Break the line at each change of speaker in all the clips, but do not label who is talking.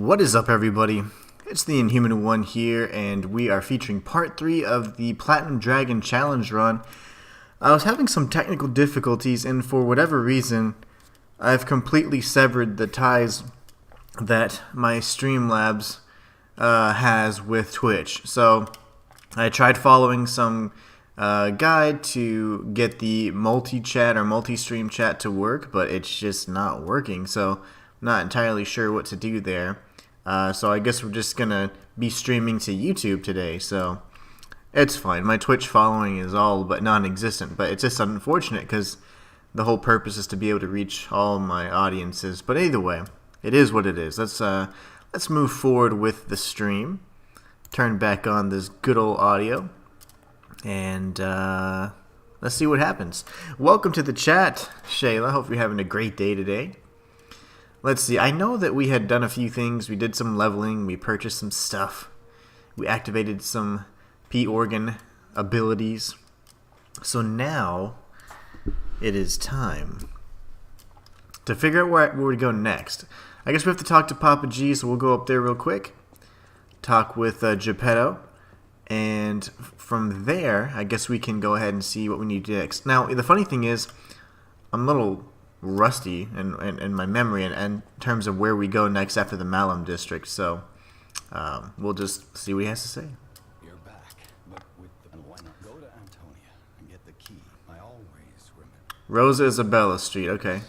What is up, everybody? It's the Inhuman one here, and we are featuring part 3 of the Platinum Dragon Challenge run. I was having some technical difficulties, and for whatever reason, I've completely severed the ties that my Streamlabs has with Twitch. So I tried following some guide to get the multi-chat or multi-stream chat to work, but it's just not working. So not entirely sure what to do there. So I guess we're just gonna be streaming to YouTube today, so it's fine. My Twitch following is all but non-existent, but it's just unfortunate because the whole purpose is to be able to reach all my audiences. But either way, it is what it is. Let's move forward with the stream. Turn back on this good old audio, and let's see what happens. Welcome to the chat, Shayla. Hope you're having a great day today. Let's see, I know that we had done a few things. We did some leveling, we purchased some stuff, we activated some P-Organ abilities. So now, it is time to figure out where we go next. I guess we have to talk to Papa G, so we'll go up there real quick. Talk with Geppetto, and from there, I guess we can go ahead and see what we need to do next. Now, the funny thing is, I'm a little rusty in my memory in terms of where we go next after the Malum district, so we'll just see what he has to say.
You're back, but with the why not go to Antonia and get the key? I always remember.
Rosa Isabella Street, okay.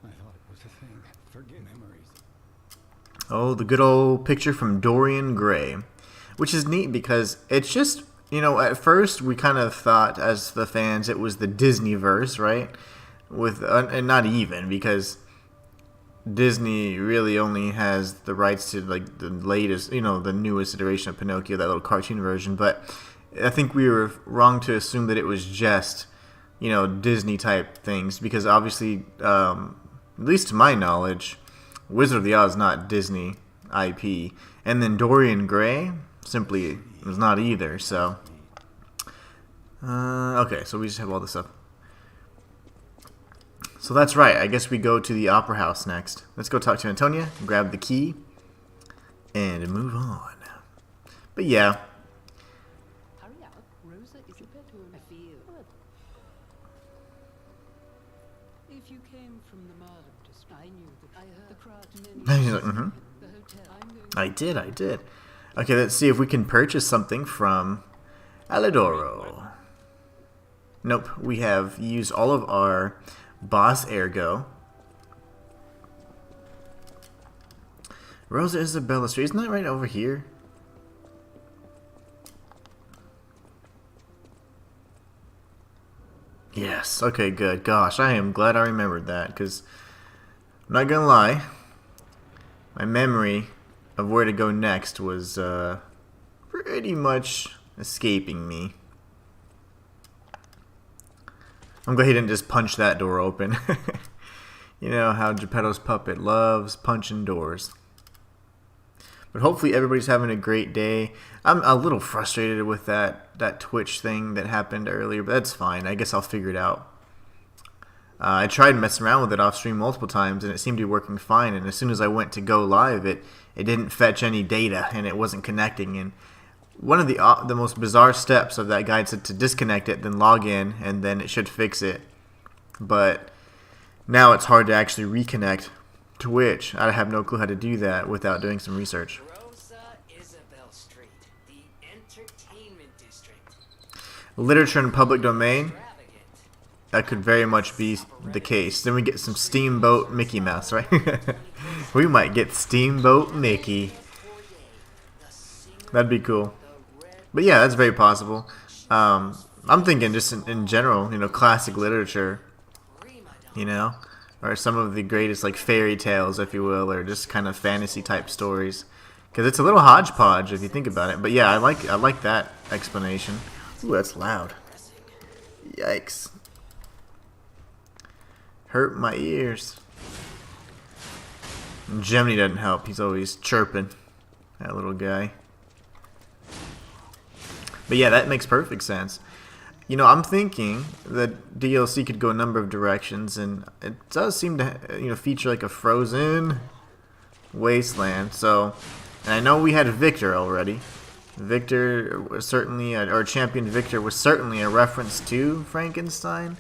I thought it was a thing. Forget memories.
Oh, the good old picture from Dorian Gray, which is neat because it's just, you know, at first we kind of thought as the fans it was the Disney-verse, right? With and not even, because Disney really only has the rights to like the latest, you know, the newest iteration of Pinocchio, that little cartoon version. But I think we were wrong to assume that it was just, you know, Disney type things, because obviously, at least to my knowledge, Wizard of the Oz is not Disney IP, and then Dorian Gray simply was not either. So okay, so we just have all this stuff. So that's right, I guess we go to the Opera House next. Let's go talk to Antonia, grab the key, and move on. But yeah.
Hurry up, Rosa is a bit on a field. If you came from the Marlin district, I knew that I heard the crowd
He's like,
the hotel.
I did. Okay, let's see if we can purchase something from Alidoro. Nope, we have used all of our Boss Ergo. Rosa Isabella Street. Isn't that right over here? Yes. Okay, good. Gosh, I am glad I remembered that, because I'm not gonna lie, my memory of where to go next was pretty much escaping me. I'm glad he didn't just punch that door open. You know how Geppetto's puppet loves punching doors. But hopefully everybody's having a great day. I'm a little frustrated with that Twitch thing that happened earlier, but that's fine. I guess I'll figure it out. I tried messing around with it off stream multiple times, and it seemed to be working fine. And as soon as I went to go live, it didn't fetch any data, and it wasn't connecting. And one of the most bizarre steps of that guide said to disconnect it, then log in, and then it should fix it. But now it's hard to actually reconnect Twitch. I have no clue how to do that without doing some research.
Rosa Isabel Street, the entertainment district.
Literature and public domain. That could very much be the case. Then we get some Steamboat Mickey Mouse, right? We might get Steamboat Mickey. That'd be cool. But yeah, that's very possible. I'm thinking just in general, you know, classic literature, you know, or some of the greatest like fairy tales, if you will, or just kind of fantasy type stories, because it's a little hodgepodge if you think about it. But yeah, I like that explanation. Ooh, that's loud. Yikes! Hurt my ears. And Gemini doesn't help. He's always chirping. That little guy. But yeah, that makes perfect sense. You know, I'm thinking that DLC could go a number of directions, and it does seem to, you know, feature like a Frozen wasteland. So, and I know we had Victor already. Victor was certainly, or Champion Victor was certainly a reference to Frankenstein.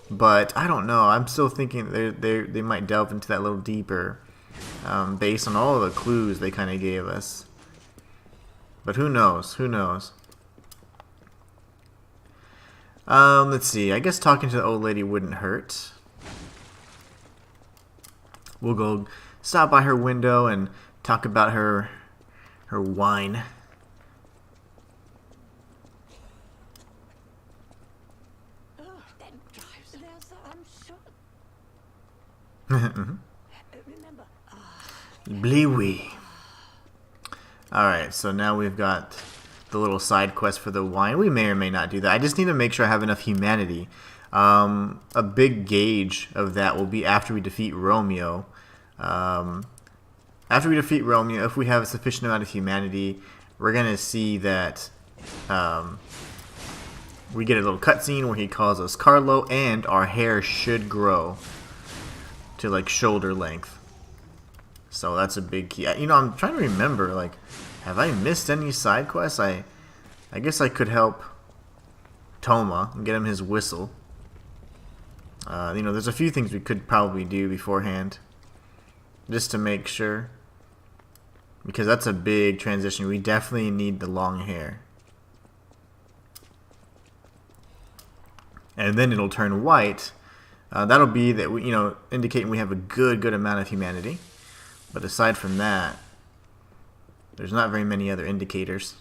But I don't know. I'm still thinking they might delve into that a little deeper, based on all the clues they kind of gave us. But who knows? Who knows? Let's see. I guess talking to the old lady wouldn't hurt. We'll go stop by her window and talk about her wine.
That drives there, so I'm sure. Remember,
Bleewee. Alright, so now we've got the little side quest for the wine. We may or may not do that. I just need to make sure I have enough humanity. A big gauge of that will be after we defeat Romeo. After we defeat Romeo, if we have a sufficient amount of humanity, we're going to see that we get a little cutscene where he calls us Carlo, and our hair should grow to like shoulder length. So that's a big key. You know, I'm trying to remember, like, have I missed any side quests? I guess I could help Toma and get him his whistle. You know, there's a few things we could probably do beforehand, just to make sure, because that's a big transition. We definitely need the long hair, and then it'll turn white. That'll be that we, you know, indicating we have a good amount of humanity. But aside from that, there's not very many other indicators.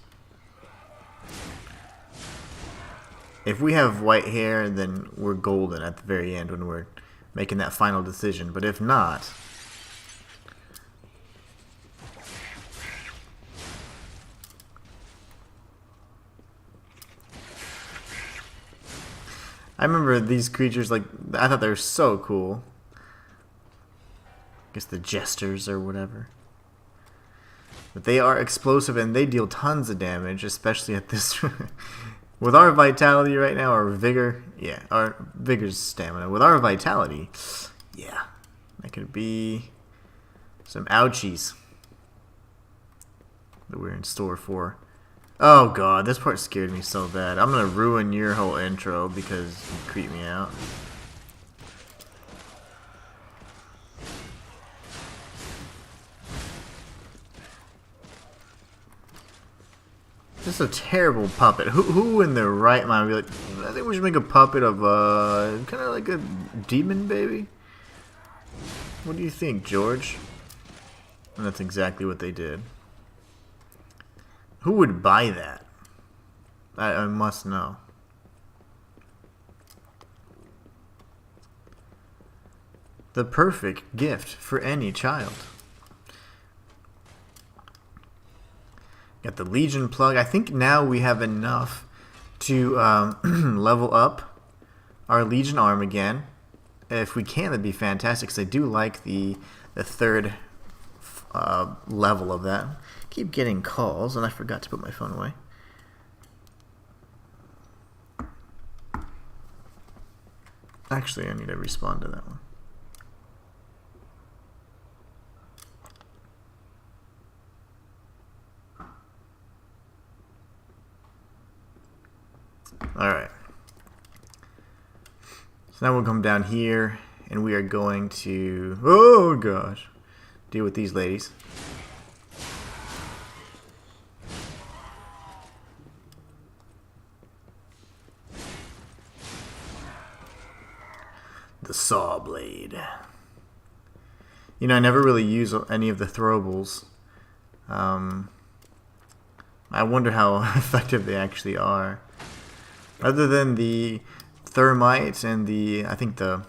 If we have white hair, then we're golden at the very end when we're making that final decision. But if not, I remember these creatures, like, I thought they were so cool. I guess the jesters or whatever. But they are explosive and they deal tons of damage, especially at this. With our vitality right now, our vigor, yeah, our vigor's stamina. With our vitality, yeah, that could be some ouchies that we're in store for. Oh god, this part scared me so bad. I'm gonna ruin your whole intro because you creep me out. This is a terrible puppet. Who in their right mind would be like, I think we should make a puppet of, kind of like a demon baby? What do you think, George? And that's exactly what they did. Who would buy that? I must know. The perfect gift for any child. Got the Legion plug. I think now we have enough to level up our Legion arm again. If we can, that'd be fantastic, because I do like the third level of that. Keep getting calls, and I forgot to put my phone away. Actually, I need to respond to that one. Alright. So now we'll come down here, and we are going to, oh gosh, deal with these ladies. The saw blade. You know, I never really use any of the throwables. I wonder how effective they actually are. Other than the thermite and the, I think the,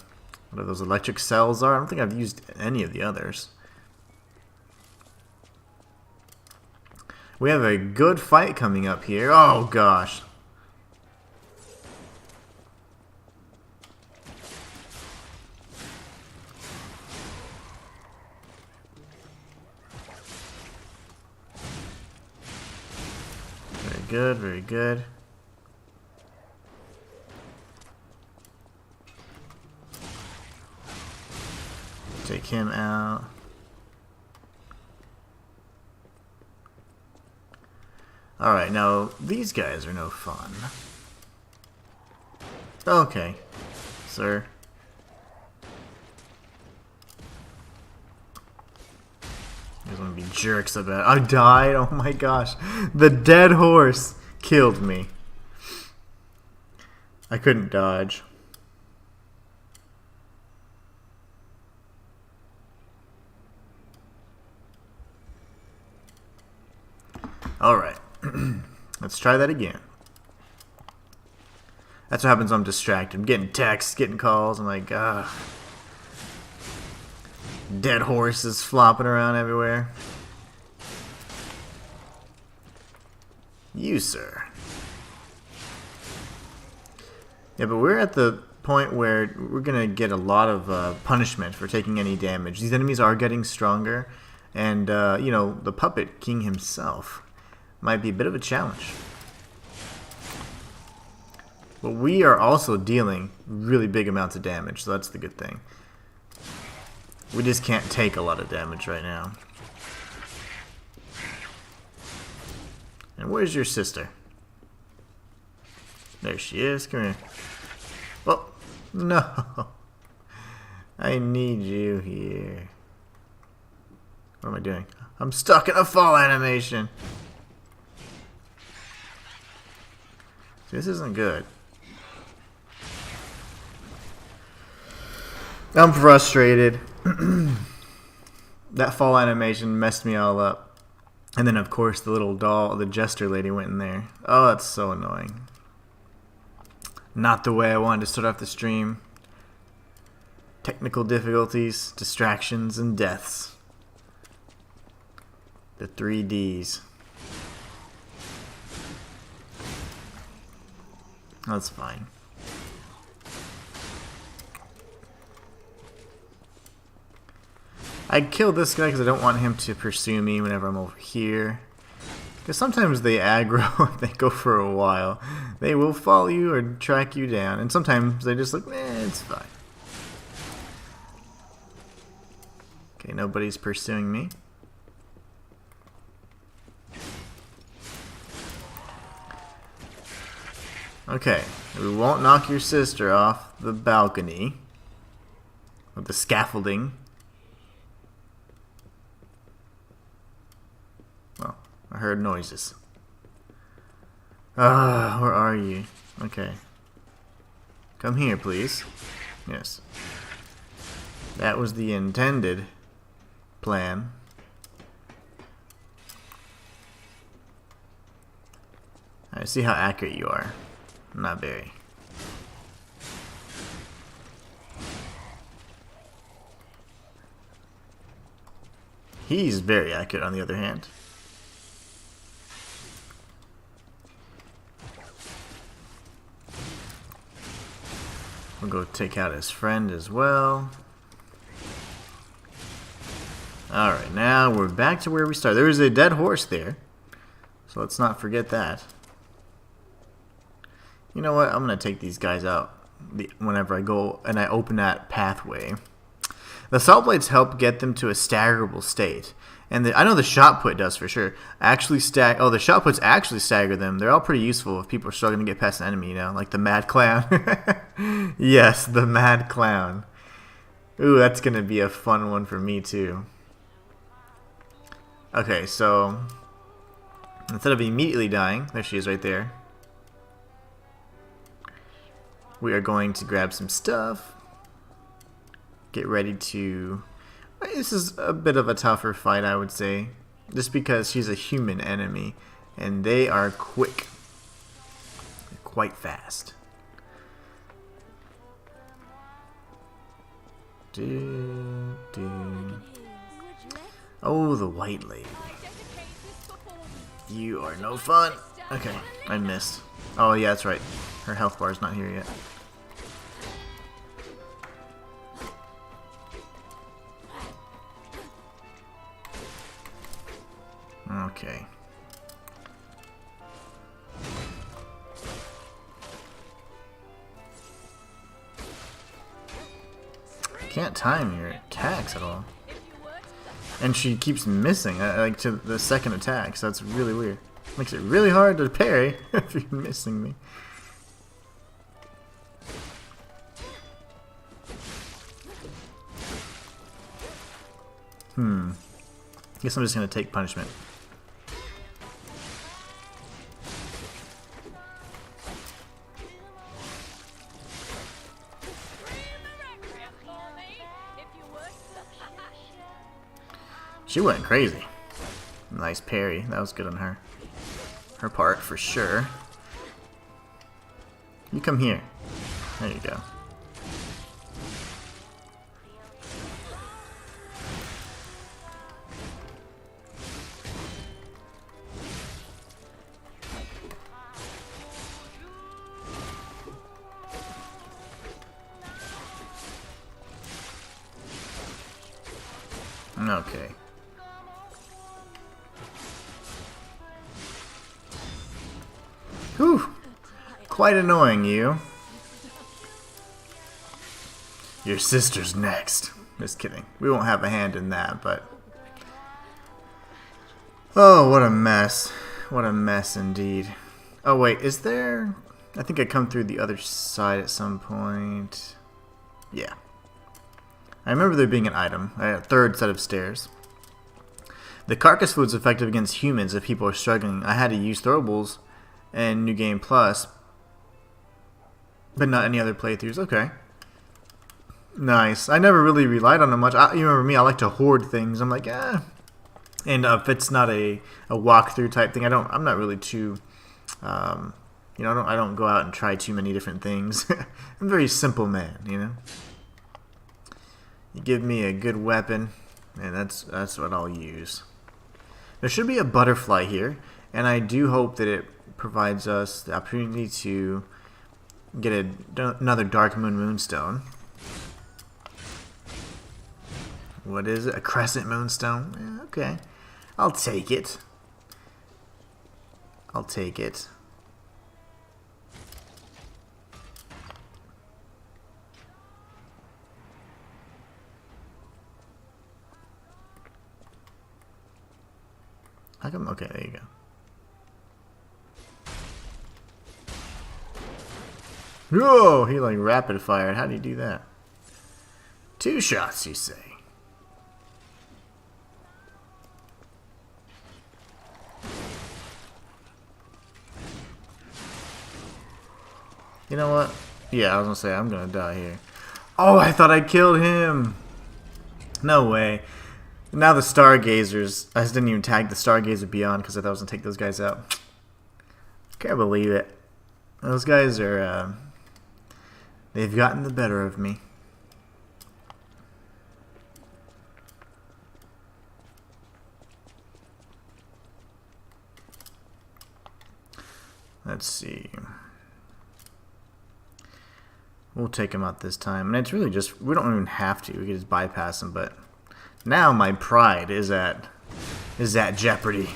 what those electric cells are, I don't think I've used any of the others. We have a good fight coming up here. Oh gosh. Very good, very good. Take him out. Alright, now these guys are no fun. Okay, sir. You guys want to be jerks about it. I died? Oh my gosh. The dead horse killed me. I couldn't dodge. Alright. Let's try that again. That's what happens when I'm distracted. I'm getting texts, getting calls. I'm like, ah. Dead horses flopping around everywhere. You, sir. Yeah, but we're at the point where we're going to get a lot of punishment for taking any damage. These enemies are getting stronger. And, you know, the Puppet King himself might be a bit of a challenge. But we are also dealing really big amounts of damage, so that's the good thing. We just can't take a lot of damage right now. And where's your sister? There she is. Come here. Oh, no. I need you here. What am I doing? I'm stuck in a fall animation. See, this isn't good. I'm frustrated. That fall animation messed me all up. And then, of course, the little doll, the jester lady went in there. Oh, that's so annoying. Not the way I wanted to start off the stream. Technical difficulties, distractions, and deaths. The 3 Ds. That's fine. I'd kill this guy because I don't want him to pursue me whenever I'm over here. Because sometimes they aggro, they go for a while. They will follow you or track you down. And sometimes they just like, it's fine. Okay, nobody's pursuing me. Okay, we won't knock your sister off the balcony with the scaffolding. Oh, I heard noises. Ah, where are you? Okay. Come here, please. Yes. That was the intended plan. I see how accurate you are. Not very. He's very accurate, on the other hand. We'll go take out his friend as well. Alright, now we're back to where we started. There was a dead horse there, so let's not forget that. You know what? I'm going to take these guys out whenever I go and I open that pathway. The salt blades help get them to a staggerable state. And I know the shot put does for sure. The shot puts actually stagger them. They're all pretty useful if people are struggling to get past an enemy, you know, like the Mad Clown. Yes, the Mad Clown. Ooh, that's going to be a fun one for me too. Okay, so instead of immediately dying, there she is right there. We are going to grab some stuff. Get ready to... This is a bit of a tougher fight, I would say. Just because she's a human enemy. And they are quick. They're quite fast. Oh, the white lady. You are no fun. Okay, I missed. Oh yeah, that's right. Her health bar is not here yet. Okay. I can't time your attacks at all. And she keeps missing, like to the second attack, so that's really weird. Makes it really hard to parry if you're missing me. Guess I'm just gonna take punishment. She went crazy. Nice parry. That was good on her. Her part, for sure. You come here. There you go. Okay. Whew. Quite annoying, you. Your sister's next. Just kidding. We won't have a hand in that, but... Oh, what a mess. What a mess indeed. Oh, wait, is there... I think I come through the other side at some point. Yeah. I remember there being an item. A third set of stairs. The carcass food's effective against humans if people are struggling. I had to use throwables and New Game Plus, but not any other playthroughs. Okay. Nice. I never really relied on them much. You remember me, I like to hoard things. I'm like, eh. And if it's not a walkthrough type thing, I'm not really too, you know, I don't go out and try too many different things. I'm a very simple man, you know. You give me a good weapon, and that's what I'll use. There should be a butterfly here, and I do hope that it provides us the opportunity to get another Dark Moon Moonstone. What is it? A Crescent Moonstone? Yeah, okay. I'll take it. I'll take it. How come? Okay, there you go. Whoa! He like rapid fired. How do you do that? 2 shots, you say? You know what? Yeah, I was gonna say I'm gonna die here. Oh, I thought I killed him. No way. Now the Stargazers. I just didn't even tag the Stargazer Beyond because I thought I was gonna take those guys out. Can't believe it. Those guys are. They've gotten the better of me. Let's see. We'll take him out this time. And it's really just, we don't even have to. We can just bypass him, but now my pride is at jeopardy.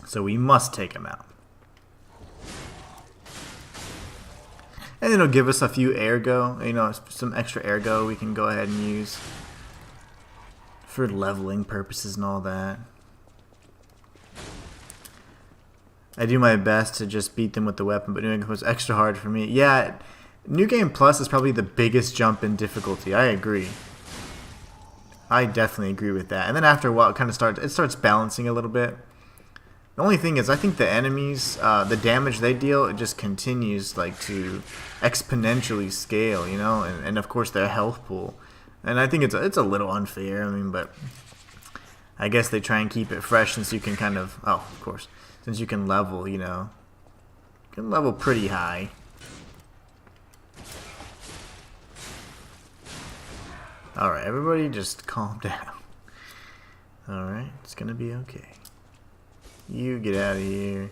So we must take him out. And it'll give us a few ergo, you know, some extra ergo we can go ahead and use for leveling purposes and all that. I do my best to just beat them with the weapon, but it was extra hard for me. Yeah, New Game Plus is probably the biggest jump in difficulty. I agree. I definitely agree with that. And then after a while, it starts balancing a little bit. The only thing is, I think the enemies, the damage they deal, it just continues like to exponentially scale, you know, and of course their health pool. And I think it's a little unfair. I mean, but I guess they try and keep it fresh since you can kind of, oh, of course, since you can level, you know, you can level pretty high. Alright, everybody just calm down. Alright, it's gonna be okay. You get out of here.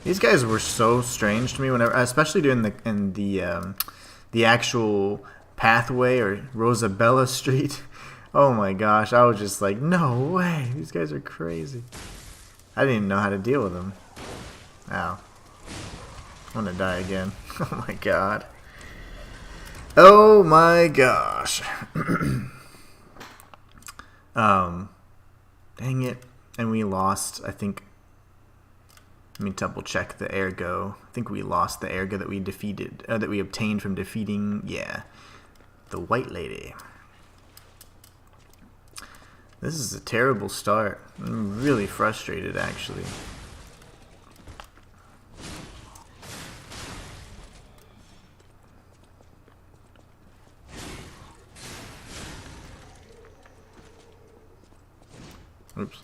These guys were so strange to me whenever, especially during the actual pathway or Rosabella Street. Oh my gosh, I was just like, no way, these guys are crazy. I didn't even know how to deal with them. Ow. I'm gonna die again. Oh my god. Oh my gosh. Dang it. And we lost, I think. Let me double check the ergo. I think we lost the ergo that we defeated, that we obtained from defeating, yeah, the white lady. This is a terrible start. I'm really frustrated, actually. Oops.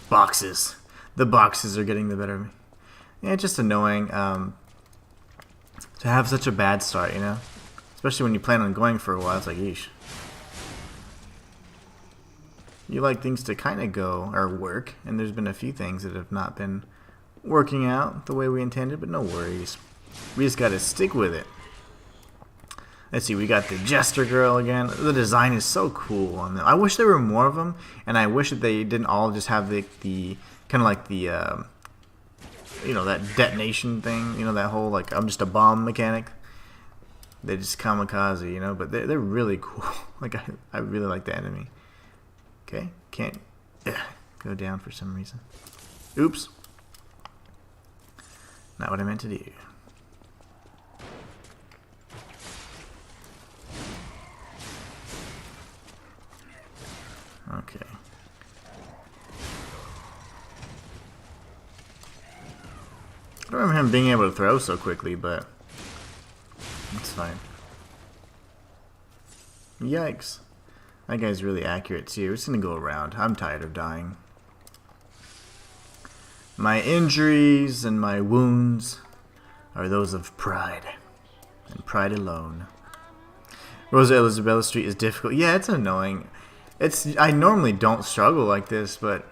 Boxes. The boxes are getting the better of me. Yeah, it's just annoying to have such a bad start, you know? Especially when you plan on going for a while. It's like, yeesh. You like things to kind of go or work, and there's been a few things that have not been working out the way we intended, but no worries. We just gotta stick with it. Let's see, we got the Jester Girl again. The design is so cool on them. I wish there were more of them, and I wish that they didn't all just have the kind of like the, you know, that detonation thing. You know, that whole, like, I'm just a bomb mechanic. They just kamikaze, you know, but they're really cool. Like, I really like the enemy. Okay, can't go down for some reason. Oops. Not what I meant to do. Okay. I don't remember him being able to throw so quickly, but it's fine. Yikes. That guy's really accurate too. We're just gonna go around. I'm tired of dying. My injuries and my wounds are those of pride. And pride alone. Rosa Elizabeth Street is difficult. Yeah, it's annoying. I normally don't struggle like this, but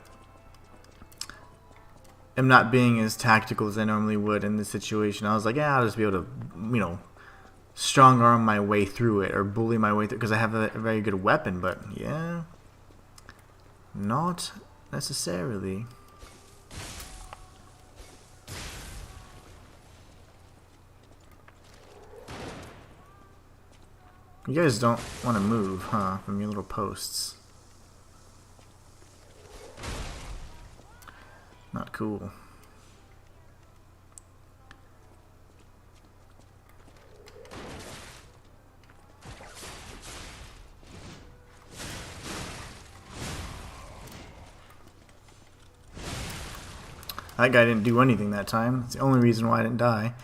I'm not being as tactical as I normally would in this situation. I was like, yeah, I'll just be able to, you know, strong arm my way through it or bully my way through because I have a very good weapon, but yeah, not necessarily. You guys don't want to move, huh, from your little posts. Not cool. That guy didn't do anything that time. It's the only reason why I didn't die.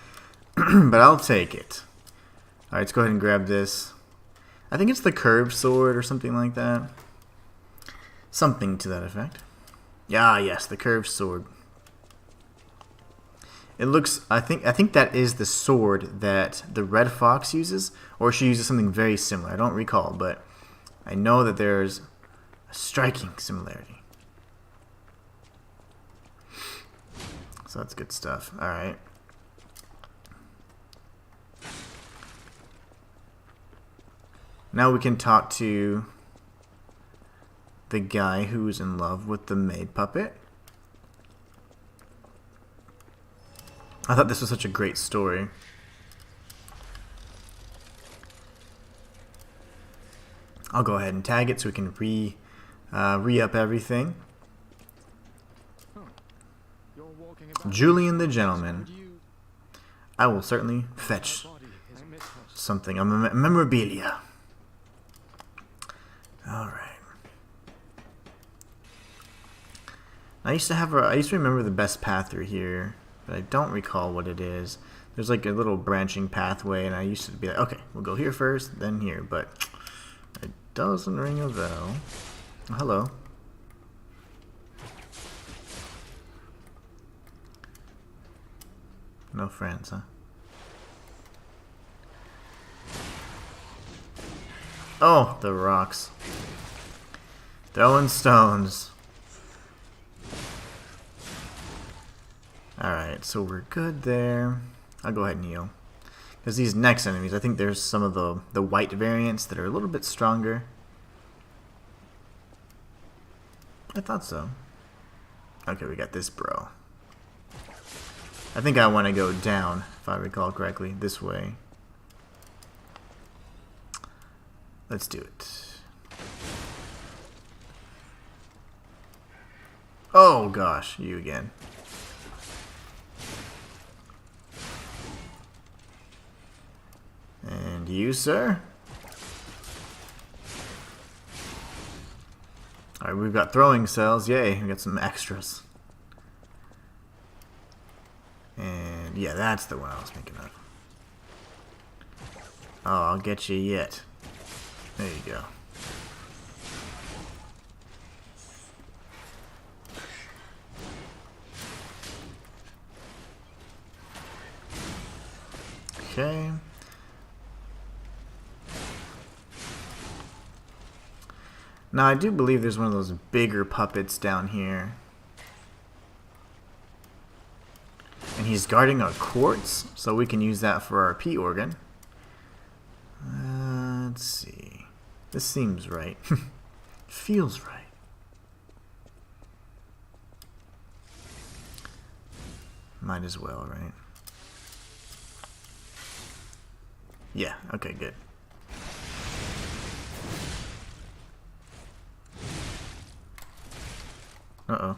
But I'll take it. Alright, let's go ahead and grab this. I think it's the curved sword or something like that. Something to that effect. Ah, yes, the curved sword. It looks, I think that is the sword that the Red Fox uses, or she uses something very similar. I don't recall, but I know that there's a striking similarity. So that's good stuff. Alright. Now we can talk to the guy who's in love with the maid puppet. I thought this was such a great story. I'll go ahead and tag it so we can re-up everything. Julian the Gentleman. I will certainly fetch something. A memorabilia. Alright. I used to remember the best path through here, but I don't recall what it is. There's like a little branching pathway, and I used to be like, okay, we'll go here first, then here, but it doesn't ring a bell. Oh, hello. No friends, huh? Oh, the rocks. Throwing stones. Alright, so we're good there. I'll go ahead and heal. Because these next enemies, I think there's some of the white variants that are a little bit stronger. I thought so. Okay, we got this bro. I think I want to go down, if I recall correctly, this way. Let's do it. Oh gosh, you again. And you, sir? Alright, we've got throwing cells. Yay, we got some extras. And yeah, that's the one I was thinking of. Oh, I'll get you yet. There you go. Okay. Now I do believe there's one of those bigger puppets down here. And he's guarding a quartz, so we can use that for our P organ. Let's see. This seems right. Feels right. Might as well, right? Yeah, okay, good. Uh-oh.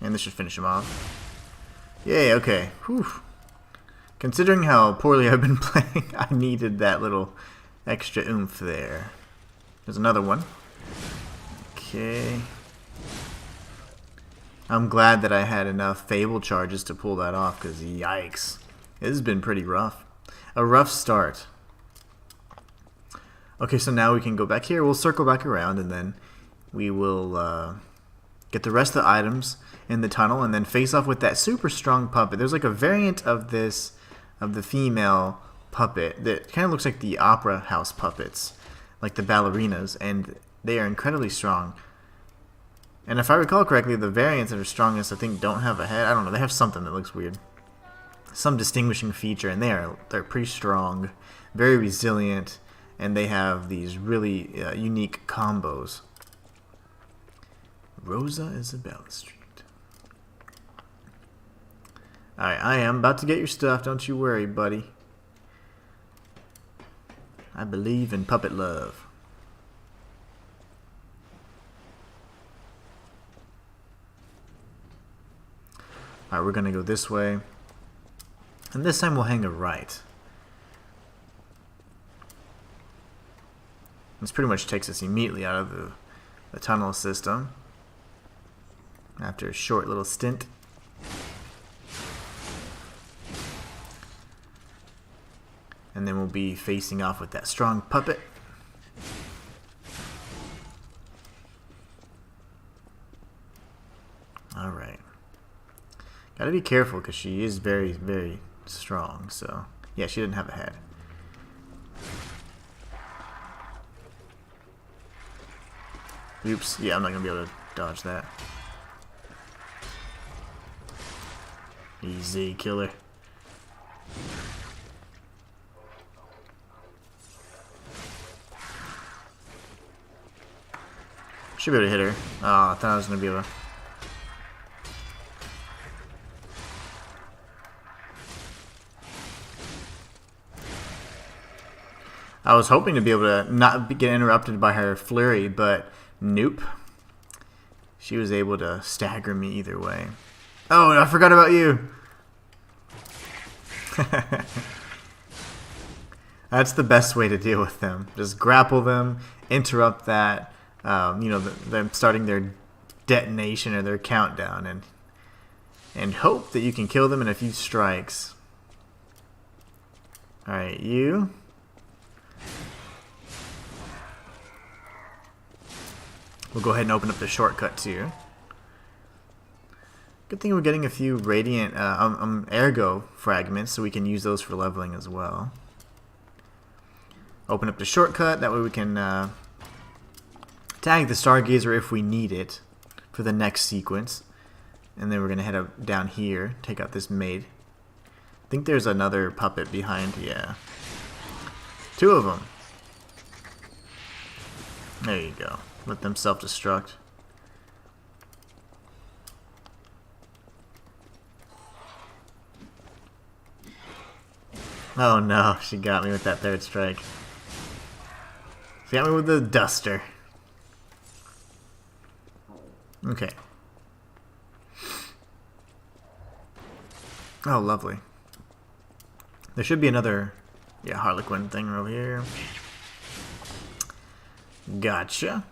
And this should finish him off. Yay, okay. Whew. Considering how poorly I've been playing, I needed that little extra oomph there. There's another one. Okay. I'm glad that I had enough Fable charges to pull that off, because yikes. This has been pretty rough. A rough start. Okay, so now we can go back here. We'll circle back around, and then we will get the rest of the items in the tunnel, and then face off with that super strong puppet. There's like a variant of this, of the female puppet, that kind of looks like the opera house puppets, like the ballerinas, and they are incredibly strong. And if I recall correctly, the variants that are strongest, I think, don't have a head. I don't know, they have something that looks weird. Some distinguishing feature, and they're pretty strong, very resilient, and they have these really unique combos. Rosa Isabella Street. Alright, I am about to get your stuff, don't you worry, buddy. I believe in puppet love. Alright, we're gonna go this way. And this time we'll hang a right. This pretty much takes us immediately out of the tunnel system. After a short little stint. And then we'll be facing off with that strong puppet. Alright. Gotta be careful because she is very, very strong. So, yeah, she didn't have a head. Oops. Yeah, I'm not gonna be able to dodge that. Easy, killer. Should be able to hit her. Oh, I thought I was gonna be able to. I was hoping to be able to not get interrupted by her flurry, but nope. She was able to stagger me either way. Oh, I forgot about you. That's the best way to deal with them. Just grapple them, interrupt that, you know, them starting their detonation or their countdown, and hope that you can kill them in a few strikes. Alright, you. We'll go ahead and open up the shortcut too. Good thing we're getting a few radiant ergo fragments, so we can use those for leveling as well. Open up the shortcut, that way we can tag the Stargazer if we need it for the next sequence. And then we're going to head up down here, take out this maid. I think there's another puppet behind, yeah. Two of them. There you go. Let them self-destruct. Oh no, she got me with that third strike. She got me with the duster. Okay. Oh, lovely. There should be another, yeah, Harlequin thing over here. Gotcha.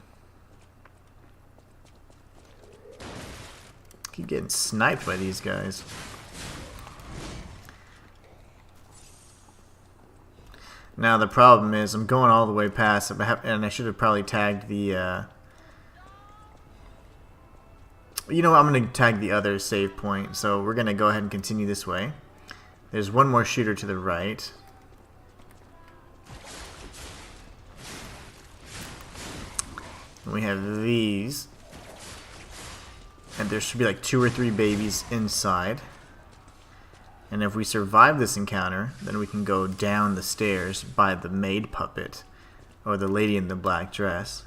Keep getting sniped by these guys. Now the problem is I'm going all the way past it, and I should have probably tagged the you know what, I'm going to tag the other save point, so we're going to go ahead and continue this way. There's one more shooter to the right. And we have these. And there should be like 2 or 3 babies inside. And if we survive this encounter, then we can go down the stairs by the maid puppet. Or the lady in the black dress.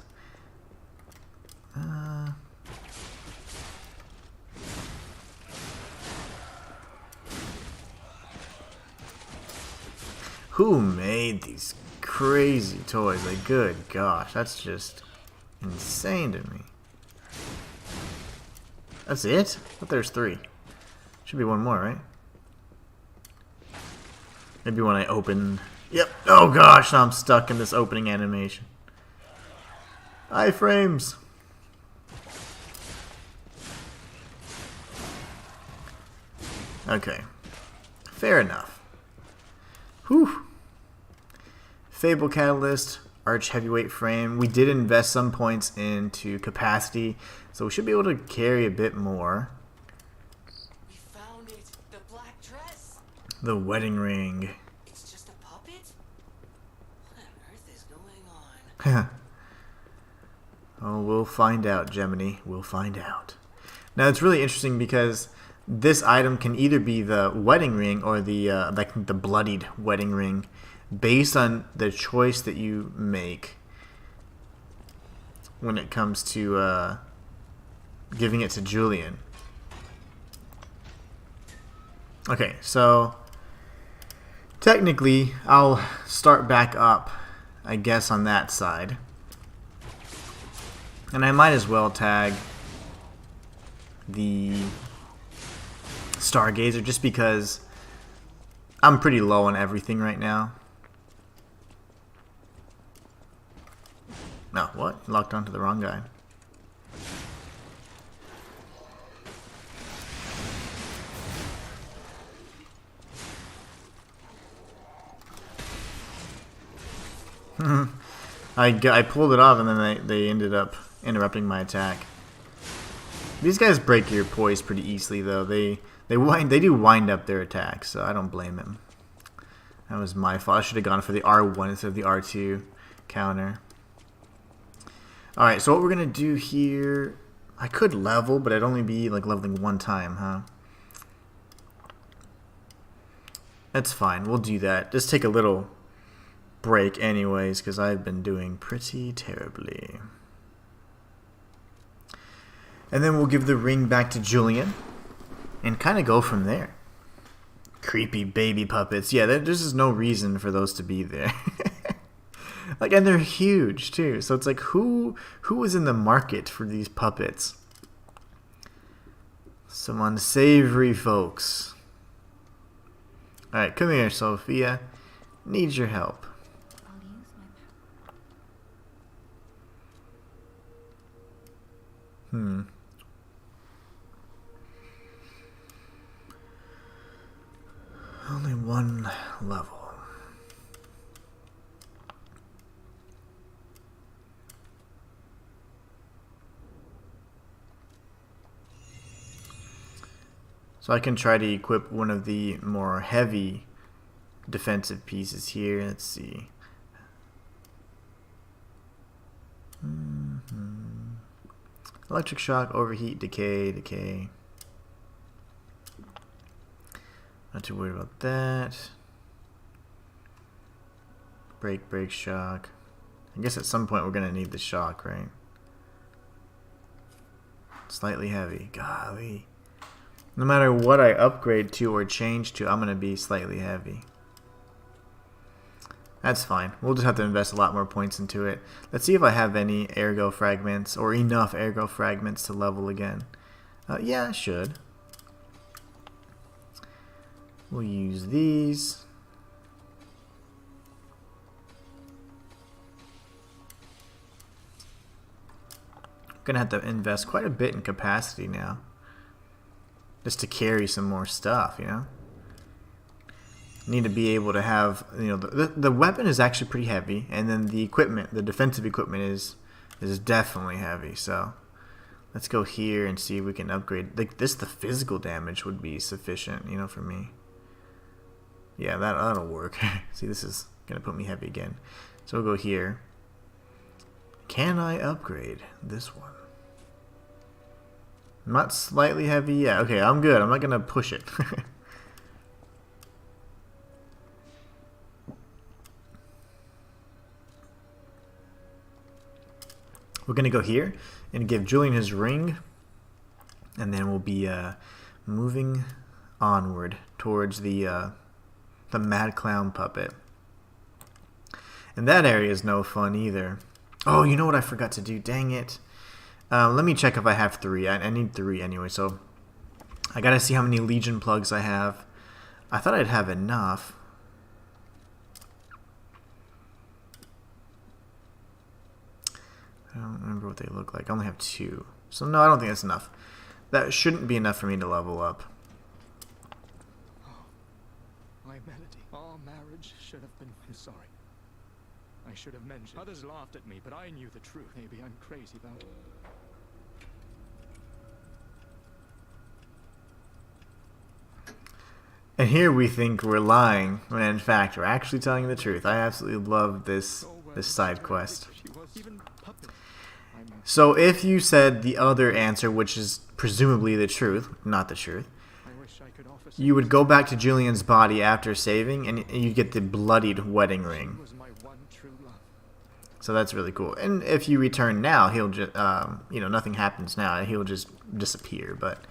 Who made these crazy toys? Like, good gosh, that's just insane to me. That's it? I thought there's 3. Should be one more, right? Maybe when I open... Yep. Oh gosh, now I'm stuck in this opening animation. Iframes. Okay. Fair enough. Whew. Fable Catalyst, Arch Heavyweight Frame. We did invest some points into capacity, so we should be able to carry a bit more.
We found it. The black dress.
The wedding ring.
It's just a puppet? What on earth is going on?
Oh, we'll find out, Gemini. We'll find out. Now, it's really interesting because this item can either be the wedding ring or the like the bloodied wedding ring, based on the choice that you make when it comes to giving it to Julian. Okay, so technically I'll start back up, I guess, on that side. And I might as well tag the Stargazer just because I'm pretty low on everything right now. No, what? Locked onto the wrong guy. I pulled it off and then they ended up interrupting my attack. These guys break your poise pretty easily though. They do wind up their attacks, so I don't blame him. That was my fault. I should have gone for the R1 instead of the R2 counter. Alright, so what we're going to do here... I could level, but I'd only be like leveling one time, huh? That's fine. We'll do that. Just take a little break anyways, because I've been doing pretty terribly. And then we'll give the ring back to Julian and kind of go from there. Creepy baby puppets. Yeah, there's just no reason for those to be there. Like, and they're huge too. So it's like, who is in the market for these puppets? Some unsavory folks. All right, come here, Sophia. Need your help. Only one level. So I can try to equip one of the more heavy defensive pieces here. Let's see. Electric shock, overheat, decay. Not too worried about that. break, shock. I guess at some point we're gonna need the shock, right? Slightly heavy. Golly. No matter what I upgrade to or change to, I'm gonna be slightly heavy. That's fine. We'll just have to invest a lot more points into it. Let's see if I have any ergo fragments or enough ergo fragments to level again. Yeah, I should. We'll use these. Gonna have to invest quite a bit in capacity now, just to carry some more stuff, you know. Need to be able to have, you know, the weapon is actually pretty heavy, and then the equipment, the defensive equipment is definitely heavy. So let's go here and see if we can upgrade. Like this, the physical damage would be sufficient, you know, for me. Yeah, that'll work. See, this is gonna put me heavy again. So we'll go here. Can I upgrade this one? Not slightly heavy yet. Okay, I'm good. I'm not gonna push it. We're gonna go here and give Julian his ring, and then we'll be moving onward towards the Mad Clown puppet. And that area is no fun either. Oh, you know what I forgot to do? Dang it. Let me check if I have 3. I need 3 anyway, so I gotta see how many Legion plugs I have. I thought I'd have enough. I don't remember what they look like. I only have 2. So no, I don't think that's enough. That shouldn't be enough for me to level up.
Oh, my melody. Our marriage should have been... I'm sorry. I should have mentioned. Others laughed at me, but I knew the truth. Maybe I'm crazy about it.
And here we think we're lying, when in fact we're actually telling the truth. I absolutely love this side quest. So if you said the other answer, which is presumably the truth, not the truth, you would go back to Julian's body after saving, and you get the bloodied wedding ring. So that's really cool. And if you return now, he'll just, you know, nothing happens now. He'll just disappear. But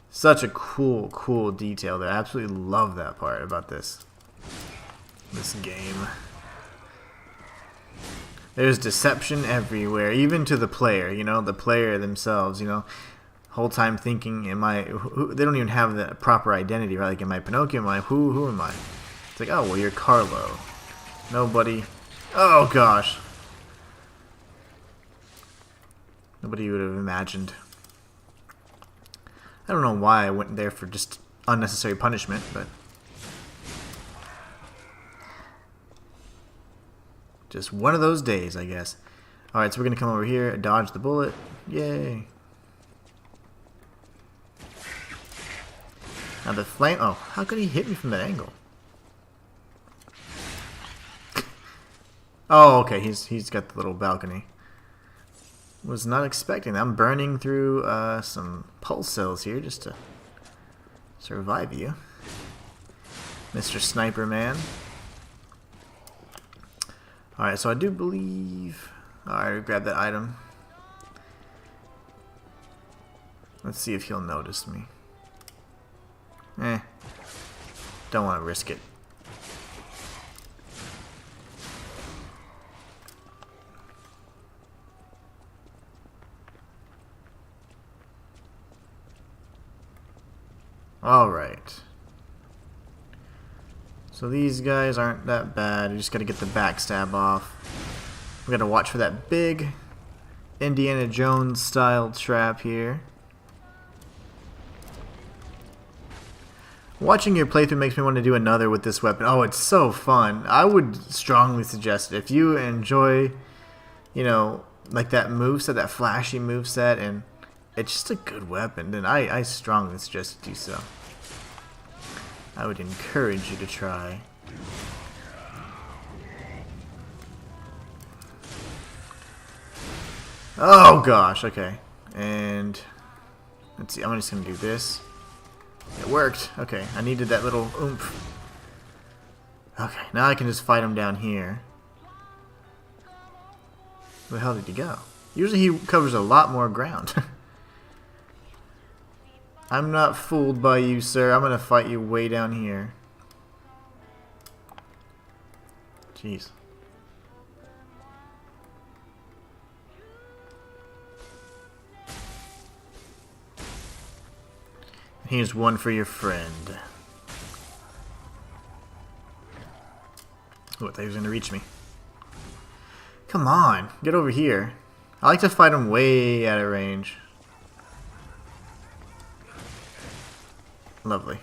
such a cool detail there. I absolutely love that part about this game. There's deception everywhere, even to the player, you know, the player themselves, you know. Whole time thinking, they don't even have the proper identity, right? Like, am I Pinocchio? Am I, who am I? It's like, oh, well, you're Carlo. Nobody, oh gosh. Nobody would have imagined. I don't know why I went there for just unnecessary punishment, but just one of those days, I guess. Alright, so we're going to come over here, dodge the bullet. Yay. Now the flame... Oh, how could he hit me from that angle? Oh, okay, he's got the little balcony. Was not expecting that. I'm burning through some pulse cells here just to survive you, Mr. Sniper Man. Alright, so I do believe... Alright, grab that item. Let's see if he'll notice me. Don't want to risk it. Alright. So these guys aren't that bad. You just gotta get the backstab off. We gotta watch for that big Indiana Jones style trap here. Watching your playthrough makes me want to do another with this weapon. Oh, it's so fun. I would strongly suggest it. If you enjoy, you know, like that moveset, that flashy moveset, and it's just a good weapon, then I strongly suggest you do so. I would encourage you to try. Oh gosh, okay. And let's see, I'm just gonna do this. It worked. Okay, I needed that little oomph. Okay, now I can just fight him down here. Where the hell did he go? Usually he covers a lot more ground. I'm not fooled by you, sir. I'm gonna fight you way down here. Jeez. Here's one for your friend. Oh, I thought he was gonna reach me. Come on, get over here. I like to fight him way out of range. Lovely.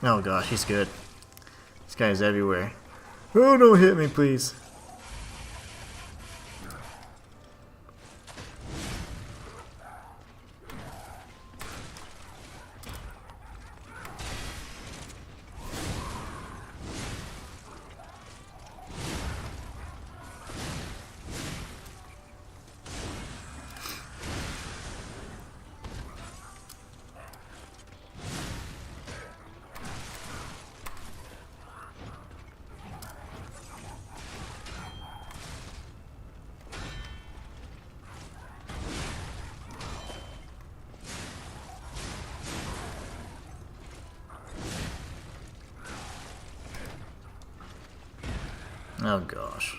Oh gosh, he's good. This guy is everywhere. Oh, don't hit me, please. Oh gosh.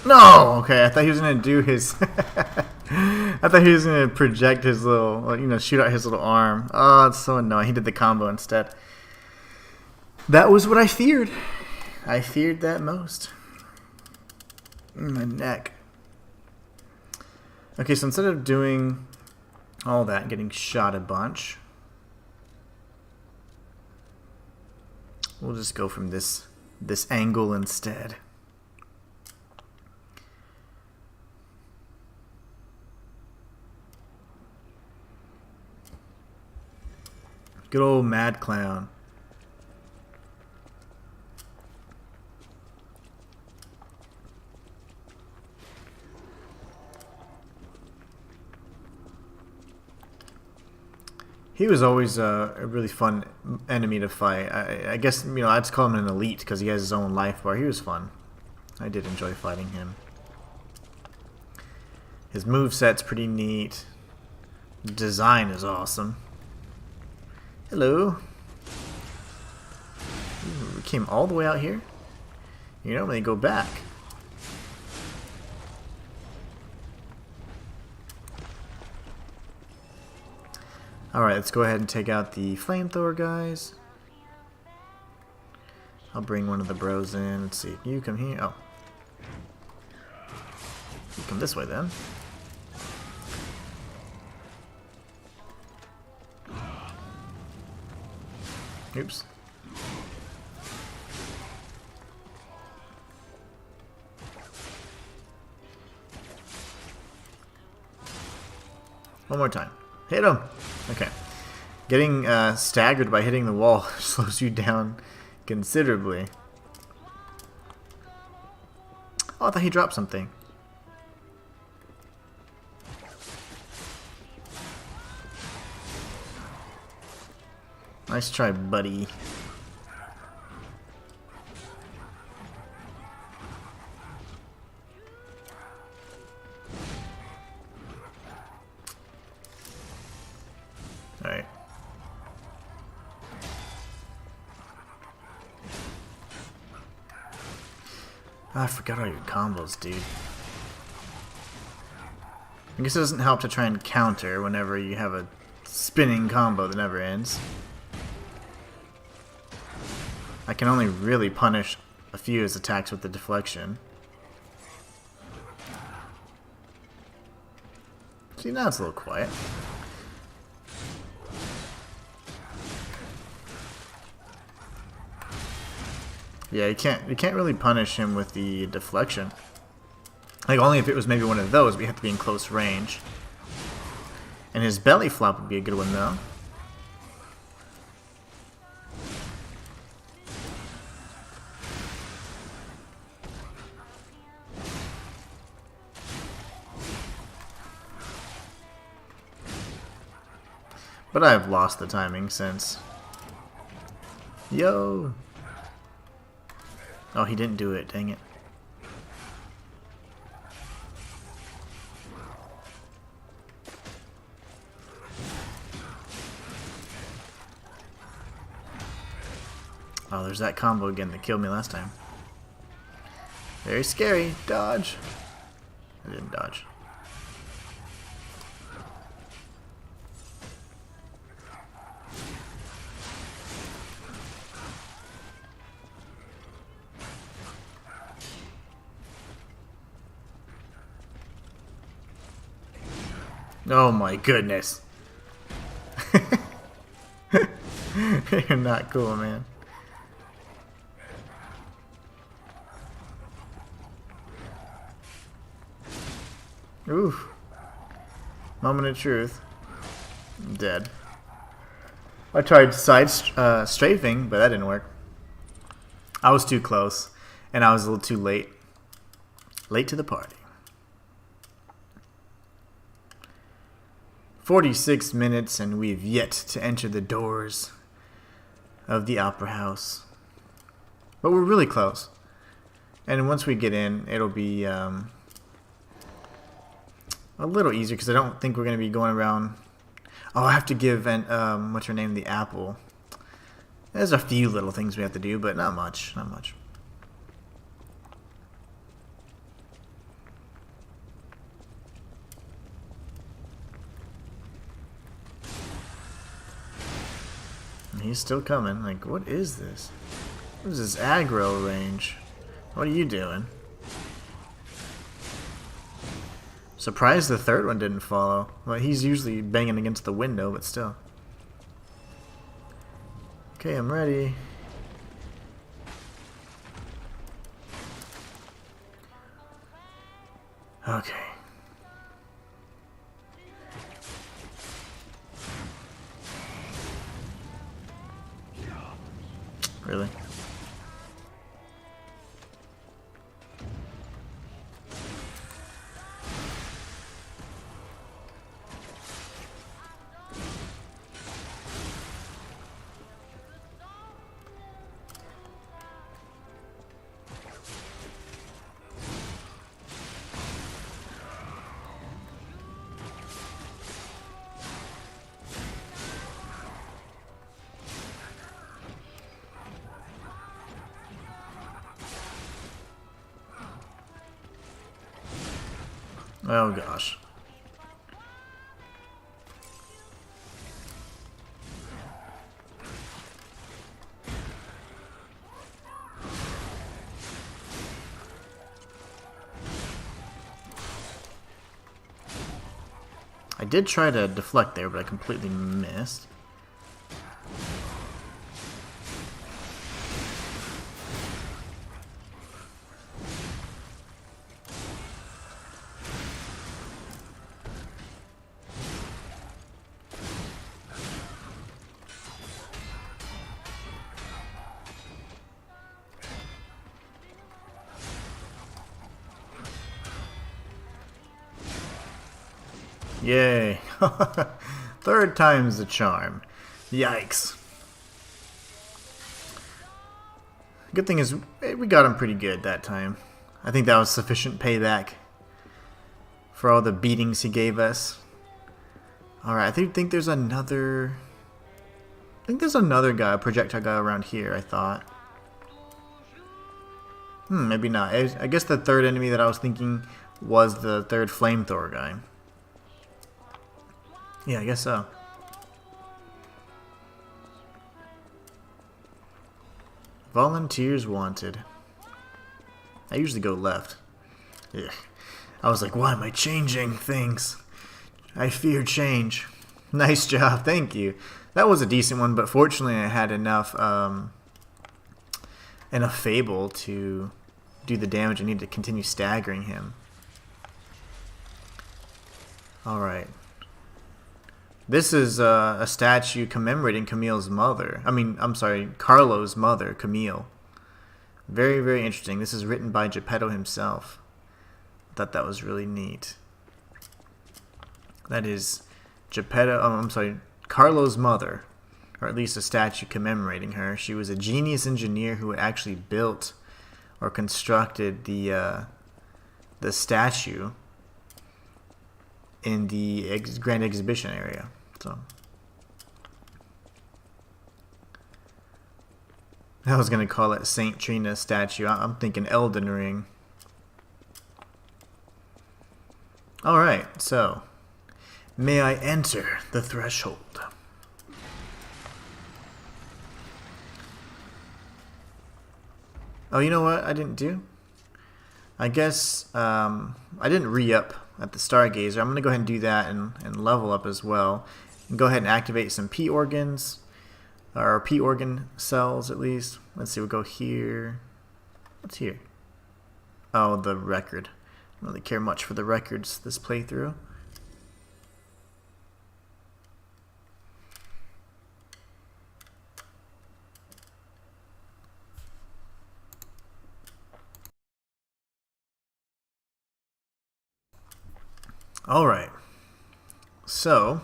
No! Okay, I thought he was gonna do his... I thought he was gonna project his little... you know, shoot out his little arm. Oh, it's so annoying. He did the combo instead. That was what I feared. I feared that most. My neck. Okay, so instead of doing all that, getting shot a bunch, we'll just go from this angle instead. Good old Mad Clown. He was always a really fun enemy to fight. I guess, you know, I'd just call him an elite because he has his own life bar. He was fun. I did enjoy fighting him. His moveset's pretty neat. The design is awesome. Hello. Ooh, we came all the way out here? You know, when they go back. Alright, let's go ahead and take out the flamethrower guys. I'll bring one of the bros in. Let's see. You come here. Oh. You come this way then. Oops. One more time. Hit him! Okay. Getting staggered by hitting the wall slows you down considerably. Oh, I thought he dropped something. Nice try, buddy. Alright. I forgot all your combos, dude. I guess it doesn't help to try and counter whenever you have a spinning combo that never ends. I can only really punish a few of his attacks with the deflection. See, now it's a little quiet. Yeah, you can't really punish him with the deflection. Like, only if it was maybe one of those, we have to be in close range. And his belly flop would be a good one, though. But I've lost the timing since. Yo! Oh, he didn't do it, dang it. Oh, there's that combo again that killed me last time. Very scary. Dodge. I didn't dodge. Oh my goodness. You're not cool, man. Oof. Moment of truth. I'm dead. I tried strafing, but that didn't work. I was too close, and I was a little too late. Late to the party. 46 minutes, and we've yet to enter the doors of the Opera House. But we're really close. And once we get in, it'll be a little easier, because I don't think we're going to be going around. Oh, I have to give, what's her name, the apple. There's a few little things we have to do, but not much. Not much. And he's still coming. Like, what is this? What is this aggro range? What are you doing? Surprised the third one didn't follow. Well, he's usually banging against the window, but still. Okay, I'm ready. Okay. Really? Oh gosh. I did try to deflect there, but I completely missed. Yay. Third time's the charm. Yikes. Good thing is, we got him pretty good that time. I think that was sufficient payback for all the beatings he gave us. Alright, I think there's another... I think there's another guy, a projectile guy around here, I thought. Maybe not. I guess the third enemy that I was thinking was the third flamethrower guy. Yeah, I guess so. Volunteers wanted. I usually go left. Ugh. I was like, why am I changing things? I fear change. Nice job, thank you. That was a decent one, but fortunately I had enough fable to do the damage I need to continue staggering him. Alright. This is a statue commemorating Camille's mother. Carlo's mother, Camille. Very, very interesting. This is written by Geppetto himself. I thought that was really neat. That is Carlo's mother, or at least a statue commemorating her. She was a genius engineer who actually built or constructed the statue in the Grand Exhibition area. So I was gonna call it Saint Trina statue. I'm thinking Elden Ring. All right, so may I enter the threshold? Oh, you know what I didn't do? I guess I didn't re-up at the Stargazer. I'm going to go ahead and do that and level up as well. And go ahead and activate some P organs, or P organ cells at least. Let's see, we'll go here. What's here? Oh, the record. I don't really care much for the records this playthrough. Alright, so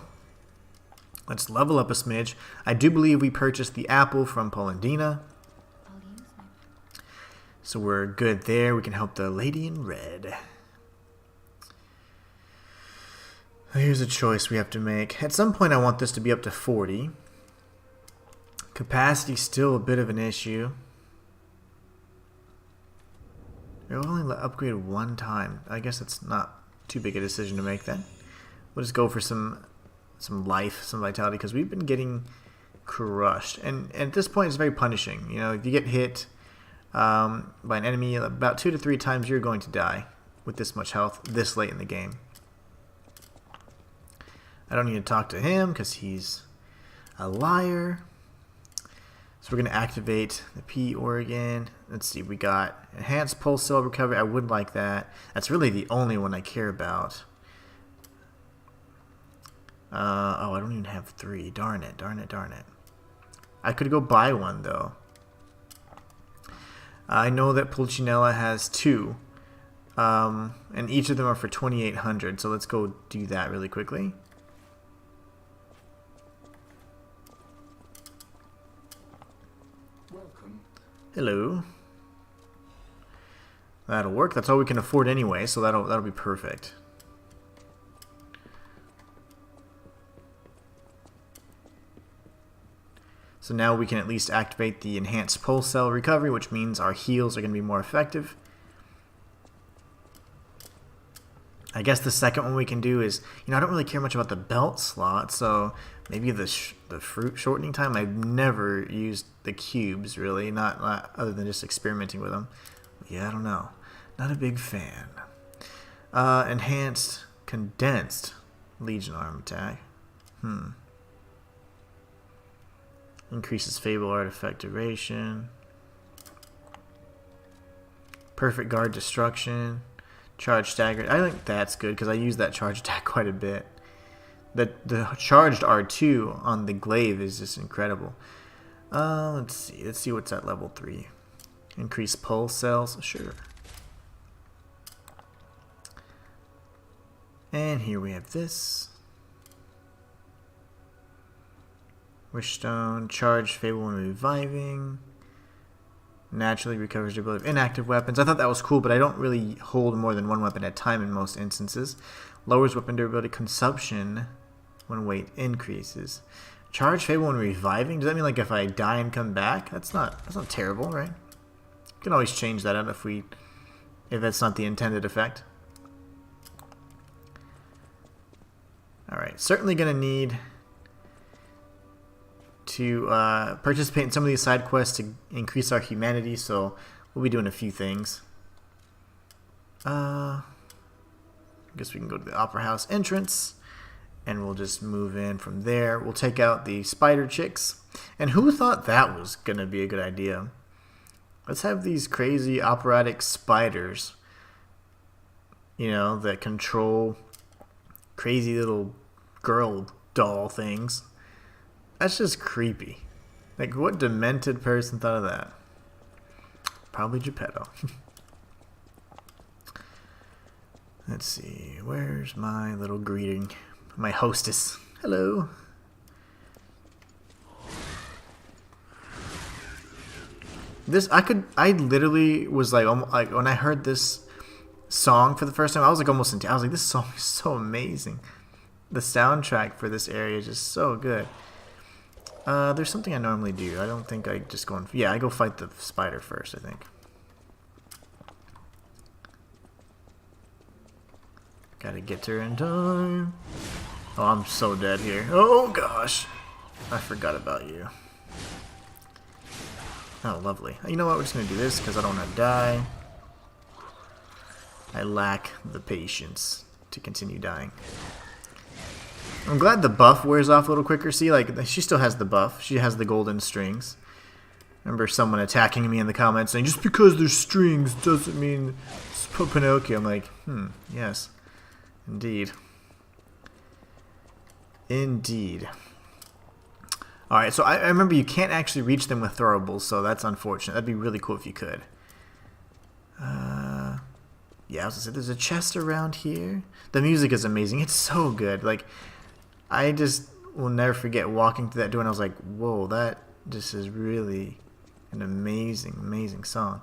let's level up a smidge. I do believe we purchased the apple from Polendina, so we're good there. We can help the lady in red. Here's a choice we have to make. At some point I want this to be up to 40. Capacity's still a bit of an issue. You're only upgraded one time. I guess it's not too big a decision to make then. We'll just go for some life, some vitality, because we've been getting crushed. And at this point it's very punishing. You know, if you get hit by an enemy about 2 to 3 times, you're going to die with this much health this late in the game. I don't need to talk to him because he's a liar. So we're going to activate the P organ. Let's see, we got enhanced pulse cell recovery. I would like that. That's really the only one I care about. Oh, I don't even have 3. Darn it, darn it, darn it. I could go buy one though. I know that Pulcinella has 2. And each of them are for 2,800. So let's go do that really quickly. Hello. That'll work. That's all we can afford anyway, so that'll be perfect. So now we can at least activate the enhanced pulse cell recovery, which means our heals are going to be more effective. I guess the second one we can do is, I don't really care much about the belt slot, so maybe the fruit shortening time. I've never used the cubes, really, not other than just experimenting with them. Yeah, I don't know. Not a big fan. Enhanced condensed Legion arm attack. Increases Fable artifact duration. Perfect guard destruction. Charge staggered. I think that's good because I use that charge attack quite a bit. The charged R2 on the glaive is just incredible. Let's see. Let's see what's at level 3. Increase pulse cells. Sure. And here we have this. Wishstone. Charged Fable when reviving. Naturally recovers the ability of inactive weapons. I thought that was cool, but I don't really hold more than one weapon at a time in most instances. Lowers weapon durability consumption when weight increases. Charge Fable when reviving? Does that mean like if I die and come back? That's not terrible, right? You can always change that out if that's not the intended effect. Alright, certainly gonna need to participate in some of these side quests to increase our humanity, so we'll be doing a few things. I guess we can go to the Opera House entrance, and we'll just move in from there. We'll take out the spider chicks. And who thought that was going to be a good idea? Let's have these crazy operatic spiders, that control crazy little girl doll things. That's just creepy. Like, what demented person thought of that? Probably Geppetto. Let's see. Where's my little greeting? My hostess. Hello. This I literally was like when I heard this song for the first time, I was like almost into. I was like, this song is so amazing. The soundtrack for this area is just so good. There's something I normally do. I don't think I just go. Yeah, I go fight the spider first, I think. Gotta get to her in time. Oh, I'm so dead here. Oh gosh, I forgot about you. Oh, lovely. You know what? We're just gonna do this because I don't want to die. I lack the patience to continue dying. I'm glad the buff wears off a little quicker. See, like, she still has the buff. She has the golden strings. Remember someone attacking me in the comments saying, just because there's strings doesn't mean it's Pinocchio. I'm like, yes. Indeed. Indeed. Alright, so I remember you can't actually reach them with throwables, so that's unfortunate. That'd be really cool if you could. Yeah, I was gonna say, there's a chest around here. The music is amazing. It's so good. Like, I just will never forget walking through that door and I was like, whoa, that just is really an amazing, amazing song.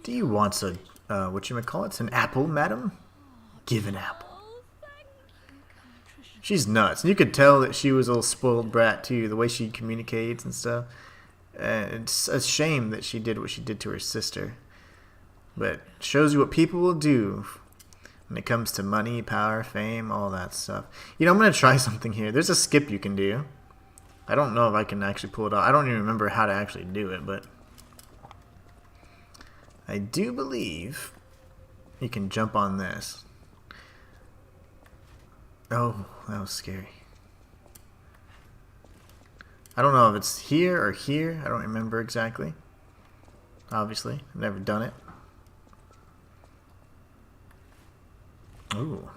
Do you want a, whatchamacallits, an apple, madam? Give an apple. She's nuts. And you could tell that she was a little spoiled brat, too, the way she communicates and stuff. It's a shame that she did what she did to her sister. But shows you what people will do when it comes to money, power, fame, all that stuff. You know, I'm going to try something here. There's a skip you can do. I don't know if I can actually pull it off. I don't even remember how to actually do it, but I do believe you can jump on this. Oh, that was scary. I don't know if it's here or here. I don't remember exactly. Obviously, I've never done it. Ooh.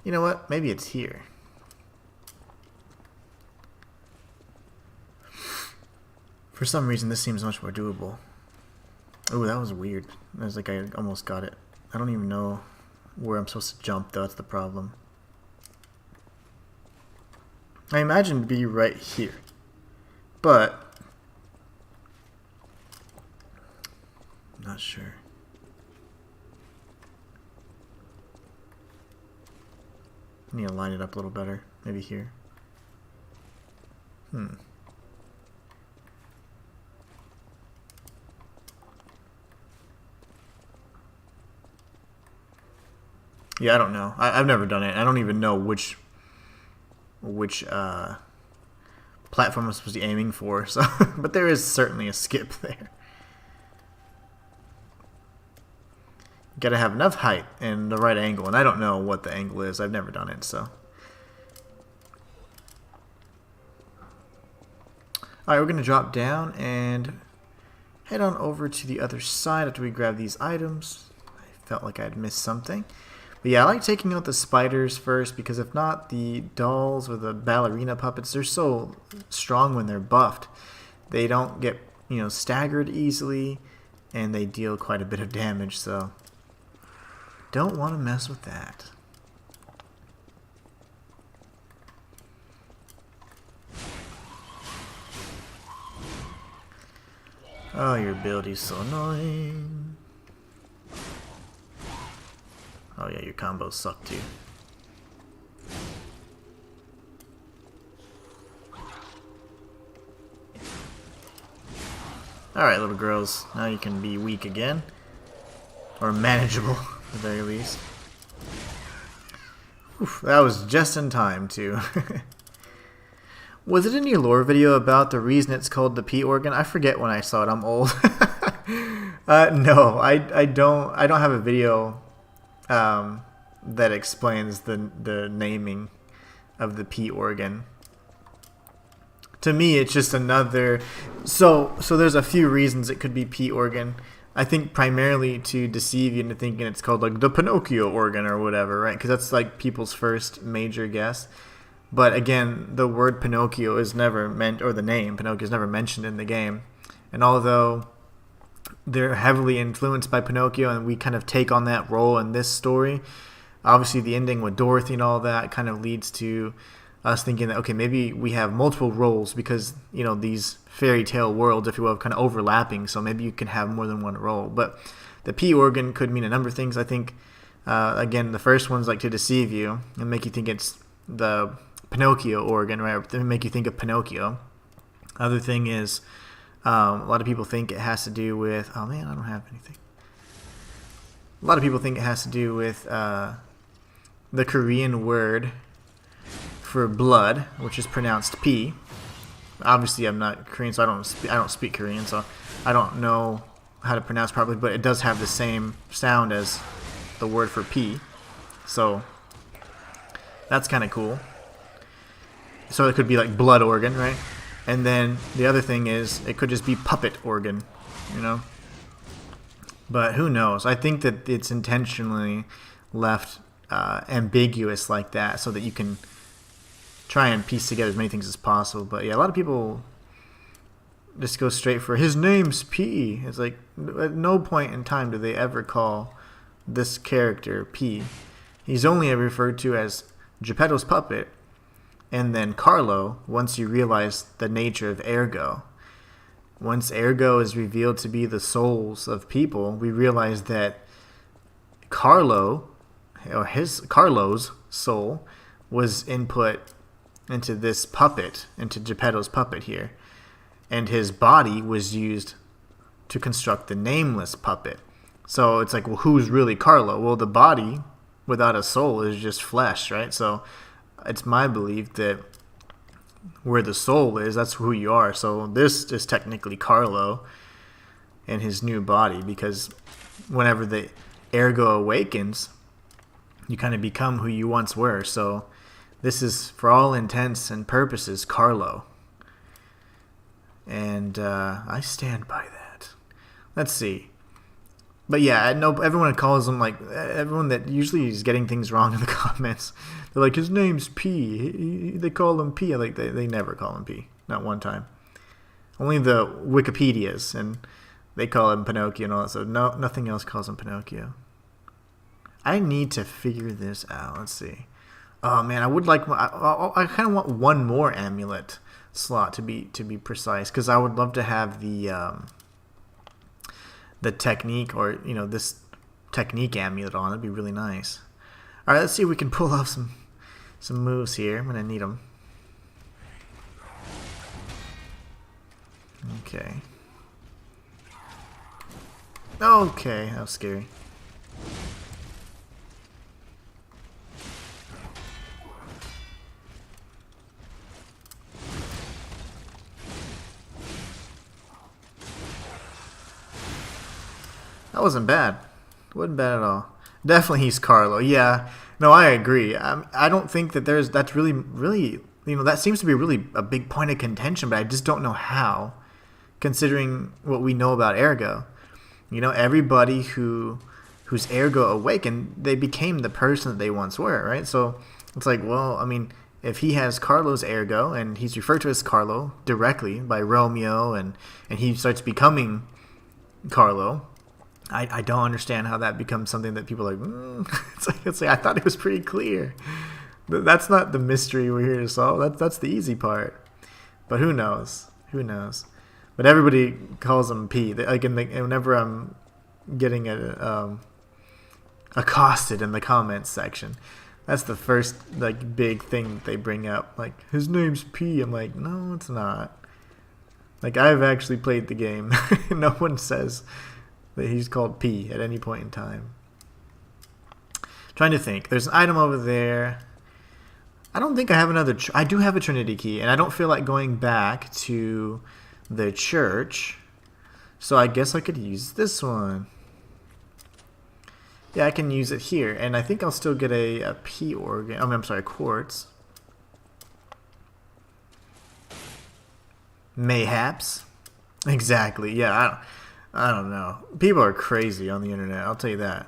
You know what? Maybe it's here. For some reason, this seems much more doable. Ooh, that was weird. It was like I almost got it. I don't even know where I'm supposed to jump, though. That's the problem. I imagine it'd be right here. But I'm not sure. I need to line it up a little better. Maybe here. Yeah, I don't know. I've never done it. I don't even know which platform I'm supposed to be aiming for. So, but there is certainly a skip there. You gotta have enough height and the right angle, and I don't know what the angle is. I've never done it, so. Alright, we're gonna drop down and head on over to the other side after we grab these items. I felt like I'd missed something. But yeah, I like taking out the spiders first, because if not, the dolls or the ballerina puppets, they're so strong when they're buffed. They don't get, you know, staggered easily, and they deal quite a bit of damage, so don't want to mess with that. Oh, your ability's so annoying. Oh yeah, your combos suck too. Alright, little girls. Now you can be weak again. Or manageable, at the very least. Oof, that was just in time, too. Was it in your lore video about the reason it's called the P organ? I forget when I saw it. I'm old. No, I don't have a video that explains the naming of the P organ. To me, it's just another. So there's a few reasons it could be P organ. I think primarily to deceive you into thinking it's called like the Pinocchio organ or whatever, right? Because that's like people's first major guess. But again, the word Pinocchio is never meant, or the name Pinocchio is never mentioned in the game. And although they're heavily influenced by Pinocchio, and we kind of take on that role in this story, Obviously, the ending with Dorothy and all that kind of leads to us thinking that, okay, maybe we have multiple roles because, you know, these fairy tale worlds, if you will, are kind of overlapping, so maybe you can have more than one role. But the P organ could mean a number of things. I think, again, the first one's like to deceive you and make you think it's the Pinocchio organ, right? Or make you think of Pinocchio. Other thing is, a lot of people think it has to do with, oh man, I don't have anything. A lot of people think it has to do with the Korean word for blood, which is pronounced P. Obviously, I'm not Korean, so I don't speak Korean, so I don't know how to pronounce properly. But it does have the same sound as the word for P, so that's kind of cool. So it could be like blood organ, right? And then the other thing is it could just be puppet organ, you know. But who knows? I think that it's intentionally left ambiguous like that so that you can try and piece together as many things as possible. But yeah, a lot of people just go straight for his name's P. It's like at no point in time do they ever call this character P. He's only ever referred to as Geppetto's puppet, and then Carlo once you realize the nature of Ergo. Once Ergo is revealed to be the souls of people, we realize that Carlo's soul was input into this puppet, into Geppetto's puppet here. And his body was used to construct the nameless puppet. So it's like, well, who's really Carlo? Well, the body without a soul is just flesh, right? So it's my belief that where the soul is, that's who you are. So this is technically Carlo and his new body, because whenever the Ergo awakens, you kind of become who you once were. So this is, for all intents and purposes, Carlo. And I stand by that. Let's see. But yeah, I know everyone calls him, like, everyone that usually is getting things wrong in the comments, they're like, his name's P. They call him P. Like, they never call him P. Not one time. Only the Wikipedias, and they call him Pinocchio and all that, so no, nothing else calls him Pinocchio. I need to figure this out. Let's see. Oh man, I would like, I kind of want one more amulet slot to be precise, because I would love to have the technique, or you know, this technique amulet on. It'd be really nice. All right, let's see if we can pull off some moves here. I'm gonna need them. Okay. Okay, that was scary. That wasn't bad. Wasn't bad at all. Definitely he's Carlo. Yeah. No, I agree. I don't think that that's really, you know, that seems to be really a big point of contention, but I just don't know how, considering what we know about Ergo. You know, everybody whose Ergo awakened, they became the person that they once were, right? So it's like, well, I mean, if he has Carlo's Ergo, and he's referred to as Carlo directly by Romeo, and he starts becoming Carlo, I don't understand how that becomes something that people are like, it's like I thought it was pretty clear. That's not the mystery we're here to solve. That's the easy part. But who knows? Who knows? But everybody calls him P. Like, whenever I'm getting accosted in the comments section, that's the first like big thing that they bring up. Like, his name's P. I'm like, no, it's not. Like, I've actually played the game. No one says that he's called P at any point in time. Trying to think. There's an item over there. I don't think I have another. I do have a Trinity key, and I don't feel like going back to the church, so I guess I could use this one. Yeah, I can use it here, and I think I'll still get a P organ. I mean, I'm sorry, quartz. Mayhaps. Exactly. Yeah, I don't know. People are crazy on the internet, I'll tell you that.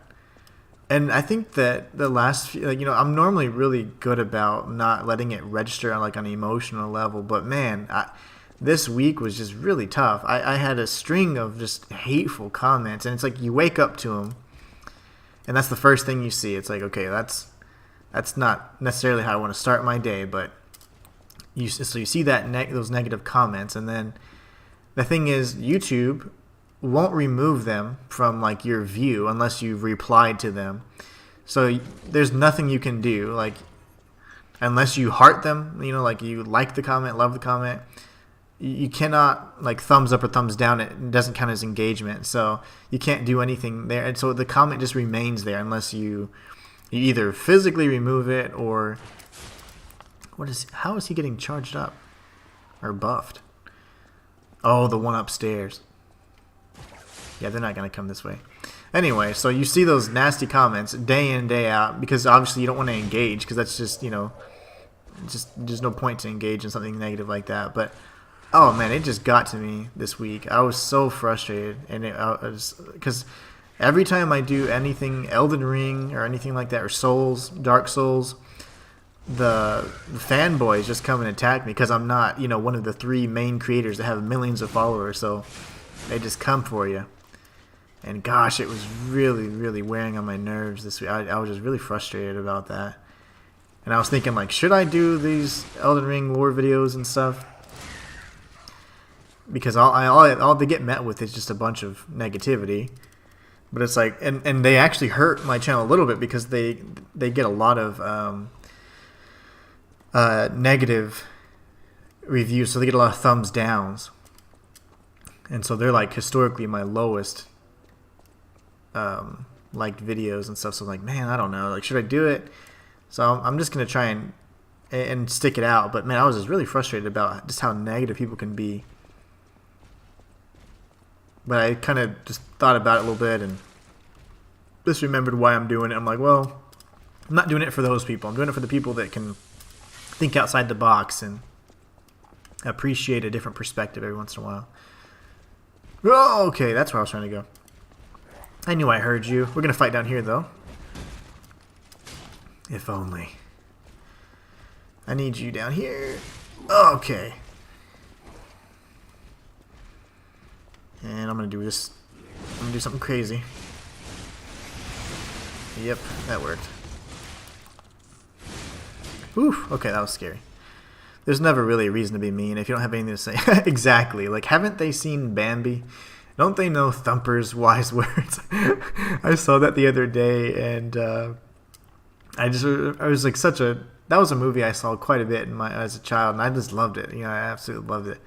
And I think that the last few, like, you know, I'm normally really good about not letting it register on, like, on an emotional level, but man, this week was just really tough. I had a string of just hateful comments, and it's like you wake up to them, And that's the first thing you see. It's like, okay, that's not necessarily how I want to start my day, but so you see that those negative comments, and then the thing is, YouTube won't remove them from like your view unless you've replied to them. So there's nothing you can do, like, unless you heart them, you know, like you like the comment, love the comment. You cannot like thumbs up or thumbs down. It doesn't count as engagement, so you can't do anything there. And so the comment just remains there unless you either physically remove it or how is he getting charged up or buffed? Oh, the one upstairs. Yeah, they're not gonna come this way. Anyway, so you see those nasty comments day in, day out, because obviously you don't want to engage, because that's just, you know, just there's no point to engage in something negative like that. But oh man, it just got to me this week. I was so frustrated, and because every time I do anything Elden Ring or anything like that, or Souls, Dark Souls, the fanboys just come and attack me because I'm not, you know, one of the 3 main creators that have millions of followers. So they just come for you. And gosh, it was really, really wearing on my nerves this week. I was just really frustrated about that. And I was thinking, like, should I do these Elden Ring lore videos and stuff? Because all they get met with is just a bunch of negativity. But it's like, and they actually hurt my channel a little bit because they get a lot of negative reviews. So they get a lot of thumbs downs. And so they're like historically my lowest liked videos and stuff. So I'm like, man, I don't know. Like, should I do it? So I'm just going to try and stick it out. But man, I was just really frustrated about just how negative people can be. But I kind of just thought about it a little bit and just remembered why I'm doing it. I'm like, well, I'm not doing it for those people. I'm doing it for the people that can think outside the box and appreciate a different perspective every once in a while. Oh, okay, that's where I was trying to go. I knew I heard you. We're going to fight down here, though. If only. I need you down here. Okay. And I'm going to do this. I'm going to do something crazy. Yep, that worked. Whew, okay, that was scary. There's never really a reason to be mean if you don't have anything to say. Exactly. Like, haven't they seen Bambi? Don't they know Thumper's wise words? I saw that the other day, and I was like that was a movie I saw quite a bit as a child, and I just loved it. You know, I absolutely loved it.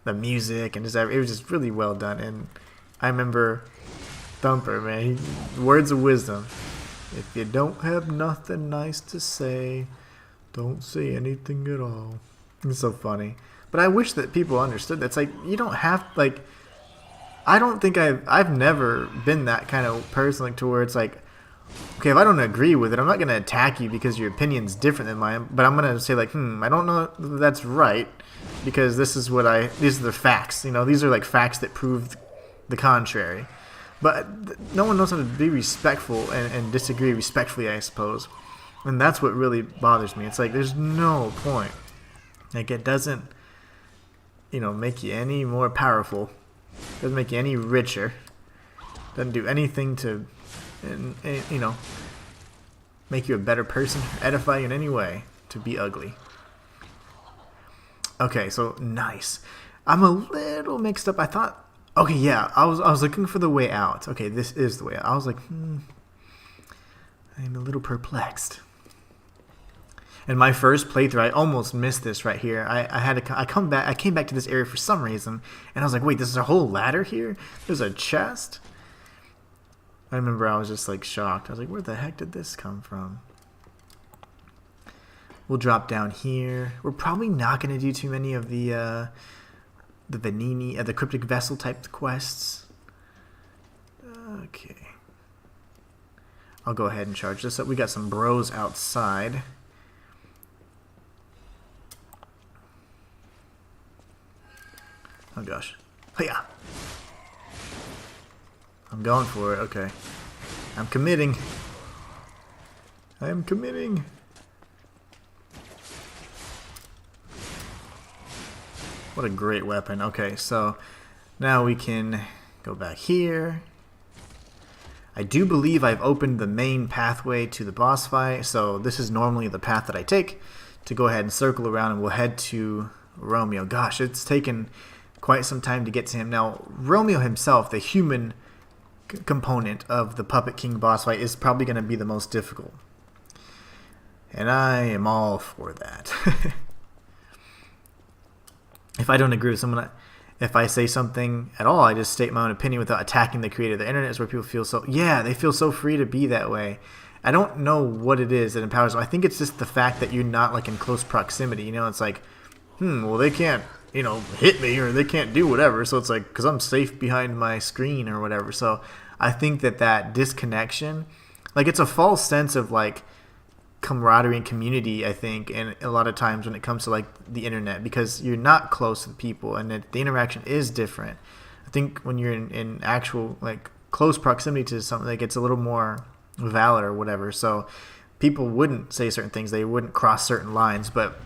The music and it was just really well done. And I remember Thumper, man, words of wisdom. If you don't have nothing nice to say, don't say anything at all. It's so funny. But I wish that people understood that. It's like, you don't have, like, I don't think I've never been that kind of person, like, to where it's like, okay, if I don't agree with it, I'm not going to attack you because your opinion's different than mine, but I'm going to say, like, I don't know if that's right, because these are the facts, you know, these are like facts that prove the contrary. But no one knows how to be respectful and disagree respectfully, I suppose. And that's what really bothers me. It's like, there's no point. Like, it doesn't, you know, make you any more powerful. Doesn't make you any richer. Doesn't do anything to, you know, make you a better person, edify you in any way to be ugly. Okay, so nice. I'm a little mixed up. I thought, okay, yeah, I was looking for the way out. Okay, this is the way out. I was like, I'm a little perplexed. In my first playthrough, I almost missed this right here. I came back to this area for some reason, and I was like, wait, there's a whole ladder here? There's a chest? I remember I was just like shocked. I was like, where the heck did this come from? We'll drop down here. We're probably not going to do too many of the Venini, the cryptic vessel type quests. Okay. I'll go ahead and charge this up. We got some bros outside. Oh gosh. Hiya! I'm going for it. Okay. I'm committing. I am committing. What a great weapon. Okay, so now we can go back here. I do believe I've opened the main pathway to the boss fight, so this is normally the path that I take to go ahead and circle around, and we'll head to Romeo. Gosh, it's taken quite some time to get to him. Now, Romeo himself, the human component of the Puppet King boss fight, is probably going to be the most difficult. And I am all for that. If I don't agree with someone, if I say something at all, I just state my own opinion without attacking the creator. The internet is where people feel so, yeah, they feel so free to be that way. I don't know what it is that empowers them. I think it's just the fact that you're not like in close proximity. You know, it's like, well, they can't, you know, hit me, or they can't do whatever. So it's like, because I'm safe behind my screen or whatever. So I think that disconnection, like, it's a false sense of like camaraderie and community, I think, and a lot of times when it comes to like the internet, because you're not close to the people, and the interaction is different. I think when you're in actual like close proximity to something, like, it's a little more valid or whatever. So people wouldn't say certain things, they wouldn't cross certain lines. But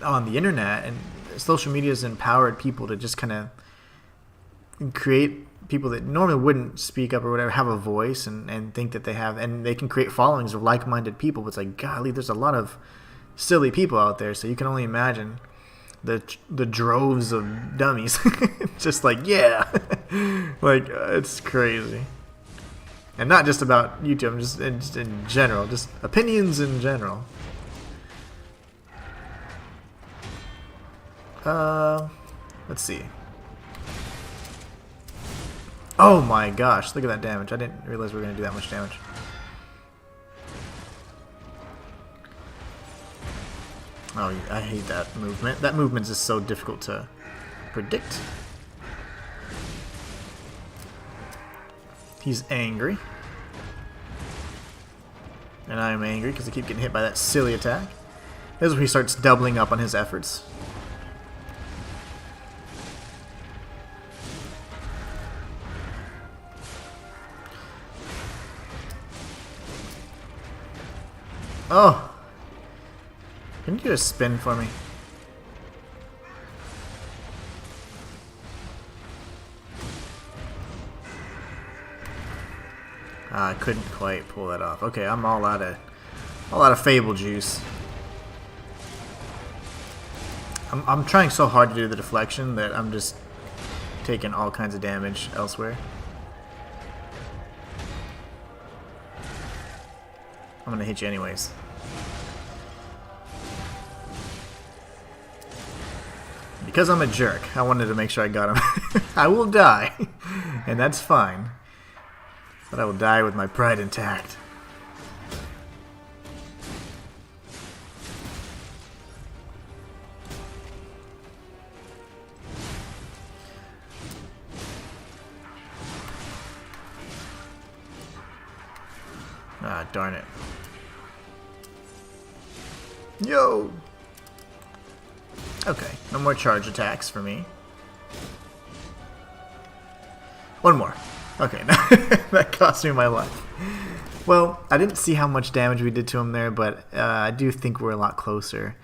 on the internet and social media has empowered people to just kind of create, people that normally wouldn't speak up or whatever have a voice and think that they have, and they can create followings of like-minded people. But it's like, golly, there's a lot of silly people out there, so you can only imagine the droves of dummies. Just like, yeah. Like, it's crazy. And not just about YouTube, just in general, just opinions in general. Let's see. Oh my gosh, look at that damage. I didn't realize we were going to do that much damage. Oh, I hate that movement. That movement is so difficult to predict. He's angry. And I'm angry because I keep getting hit by that silly attack. This is where he starts doubling up on his efforts. Oh! Can you do a spin for me? I couldn't quite pull that off. Okay, I'm all out of Fable juice. I'm trying so hard to do the deflection that I'm just taking all kinds of damage elsewhere. I'm gonna hit you anyways. Because I'm a jerk, I wanted to make sure I got him. I will die, and that's fine. But I will die with my pride intact. Ah, darn it. Yo! Okay, no more charge attacks for me. One more. Okay, that cost me my life. Well, I didn't see how much damage we did to him there, but I do think we're a lot closer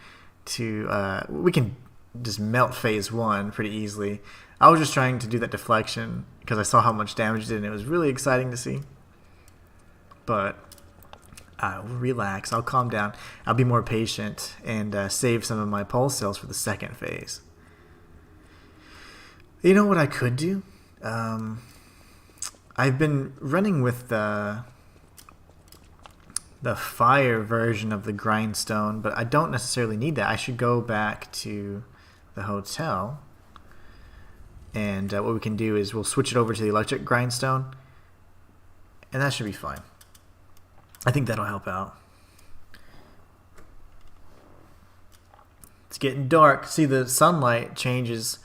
to... we can just melt phase 1 pretty easily. I was just trying to do that deflection because I saw how much damage it did, and it was really exciting to see. But I'll relax, I'll calm down, I'll be more patient, and save some of my pulse cells for the second phase. You know what I could do? I've been running with the fire version of the grindstone, but I don't necessarily need that. I should go back to the hotel, and what we can do is we'll switch it over to the electric grindstone, and that should be fine. I think that'll help out. It's getting dark. See, the sunlight changes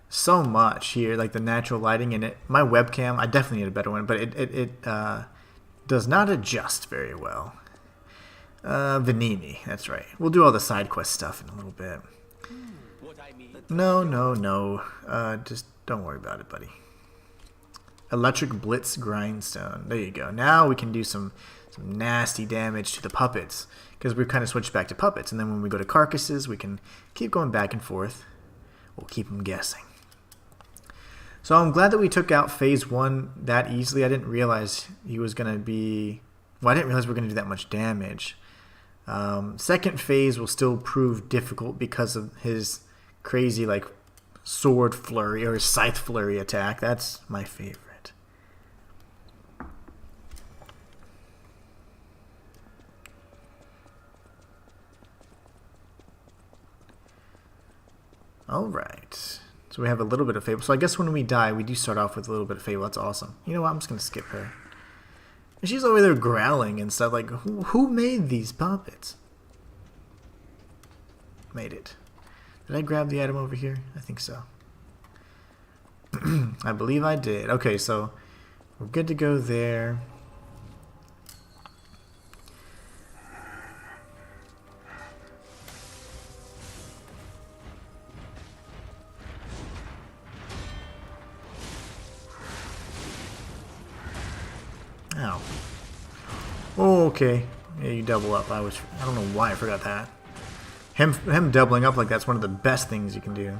so much here, like the natural lighting in it. My webcam, I definitely need a better one, but it does not adjust very well. Vanini, that's right. We'll do all the side quest stuff in a little bit. No. Just don't worry about it, buddy. Electric Blitz Grindstone. There you go. Now we can do some nasty damage to the puppets, because we've kind of switched back to puppets, and then when we go to carcasses, we can keep going back and forth. We'll keep them guessing. So I'm glad that we took out phase 1 that easily. I didn't realize he was going to be... Well, I didn't realize we were going to do that much damage. Second phase will still prove difficult because of his crazy, like, sword flurry or scythe flurry attack. That's my favorite. Alright. So we have a little bit of Fable. So I guess when we die, we do start off with a little bit of Fable. That's awesome. You know what? I'm just going to skip her. And she's over there growling and stuff. Like, who made these puppets? Made it. Did I grab the item over here? I think so. I believe I did. Okay, so we're good to go there. Ow. Oh, okay. Yeah, you double up. I don't know why I forgot that. Him doubling up like that's one of the best things you can do.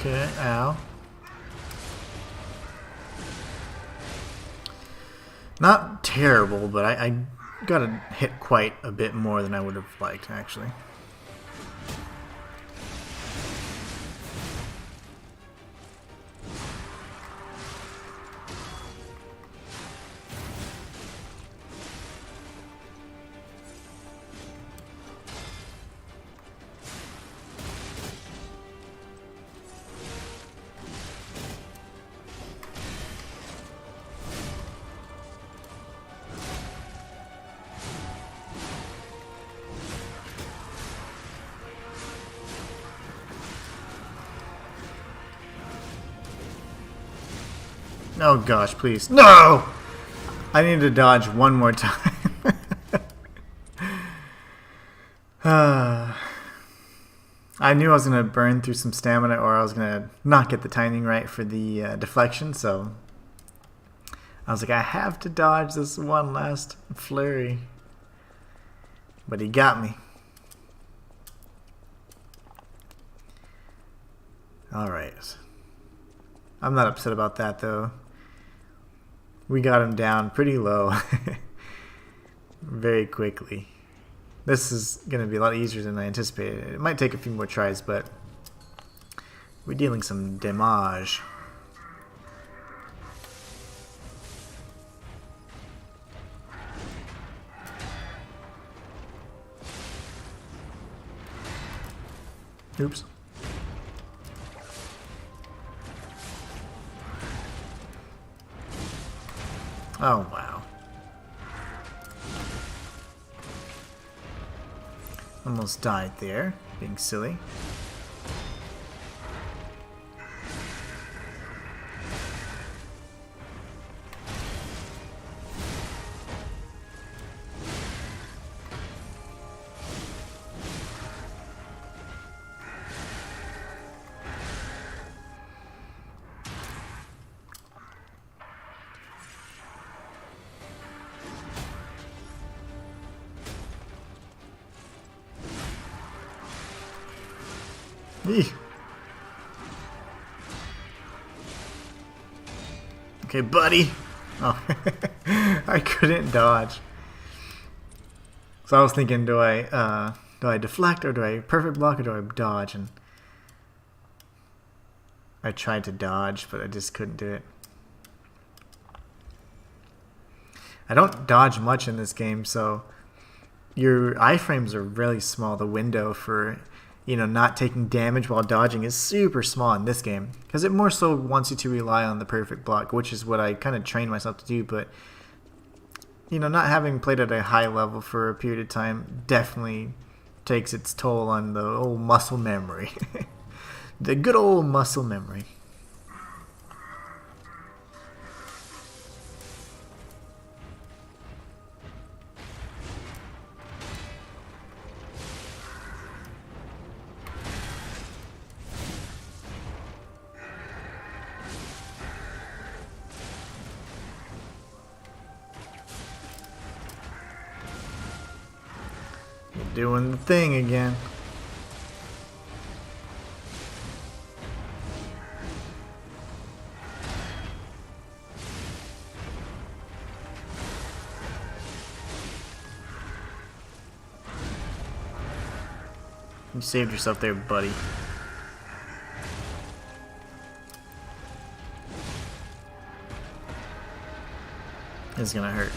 Okay, ow. Not terrible, but I got hit quite a bit more than I would have liked, actually. Oh gosh, please. No! I need to dodge one more time. I knew I was going to burn through some stamina or I was going to not get the timing right for the deflection, so I was like, I have to dodge this one last flurry. But he got me. Alright. I'm not upset about that though. We got him down pretty low very quickly. This is going to be a lot easier than I anticipated. It might take a few more tries, but we're dealing some damage. Oops. Oh, wow. Almost died there, being silly. Eeh. Okay, buddy. Oh, I couldn't dodge. So I was thinking, do I deflect or do I perfect block or do I dodge? And I tried to dodge, but I just couldn't do it. I don't dodge much in this game, so your iframes are really small. The window for not taking damage while dodging is super small in this game because it more so wants you to rely on the perfect block, which is what I kind of trained myself to do, but you know, not having played at a high level for a period of time definitely takes its toll on the old muscle memory. The good old muscle memory. Doing the thing again. You saved yourself there, buddy. It's gonna hurt.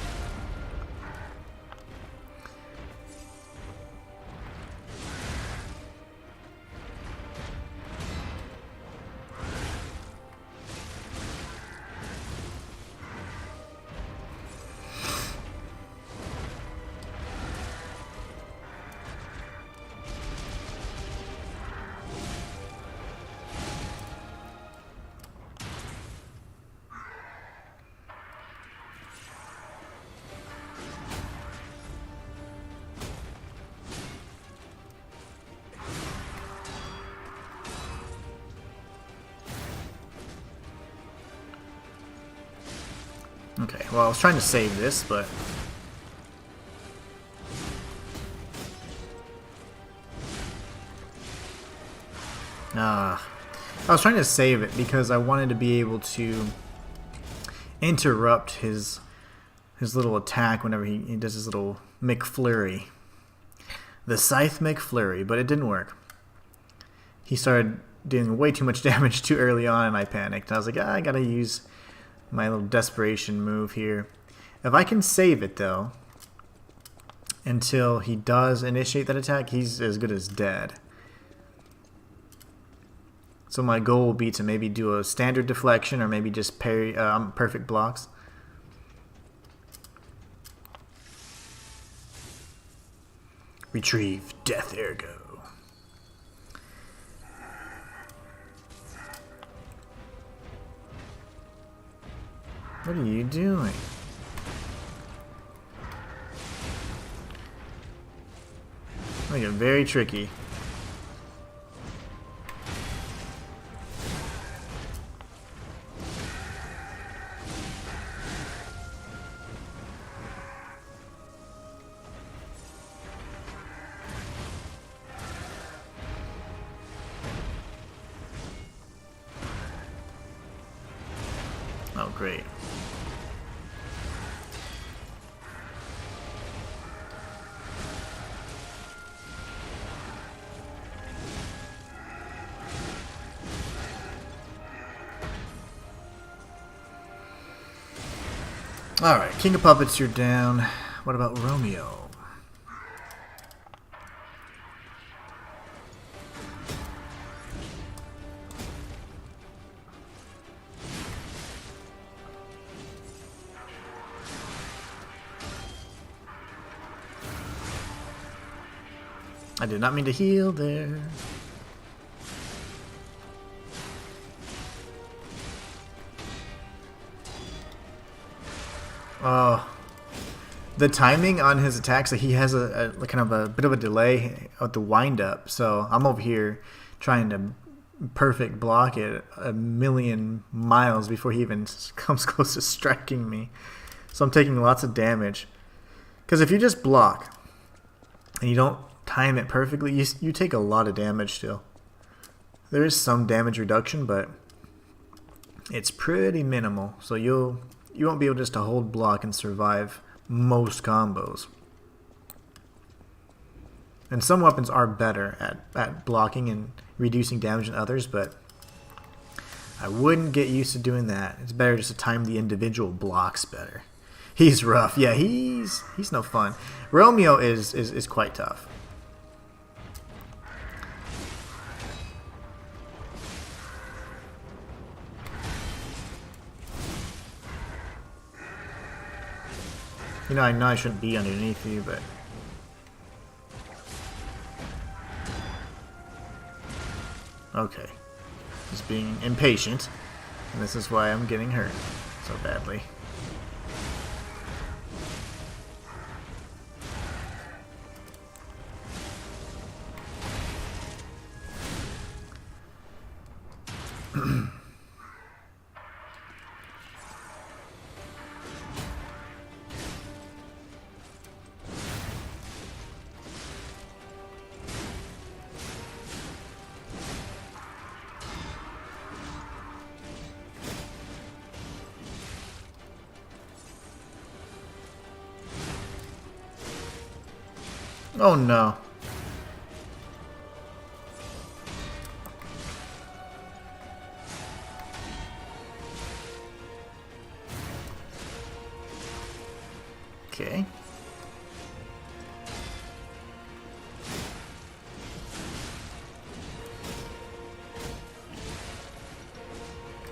Okay, well, I was trying to save this, but... I was trying to save it because I wanted to be able to interrupt his little attack whenever he does his little McFlurry. The Scythe McFlurry, but it didn't work. He started doing way too much damage too early on, and I panicked. I was like, I gotta use my little desperation move here. If I can save it, though, until he does initiate that attack, he's as good as dead. So my goal will be to maybe do a standard deflection or maybe just parry perfect blocks. Retrieve Death Ergo. What are you doing? Make it very tricky. Oh, great. Alright, King of Puppets, you're down. What about Romeo? I did not mean to heal there. Oh, the timing on his attacks, he has a kind of a bit of a delay at the wind up. So I'm over here trying to perfect block it a million miles before he even comes close to striking me. So I'm taking lots of damage. Because if you just block and you don't time it perfectly, you take a lot of damage still. There is some damage reduction, but it's pretty minimal. So you won't be able just to hold block and survive most combos. And some weapons are better at blocking and reducing damage than others, but I wouldn't get used to doing that. It's better just to time the individual blocks better. He's rough. Yeah, he's no fun. Romeo is quite tough. You know I shouldn't be underneath you, but... Okay. Just being impatient. And this is why I'm getting hurt so badly. Oh no. Okay.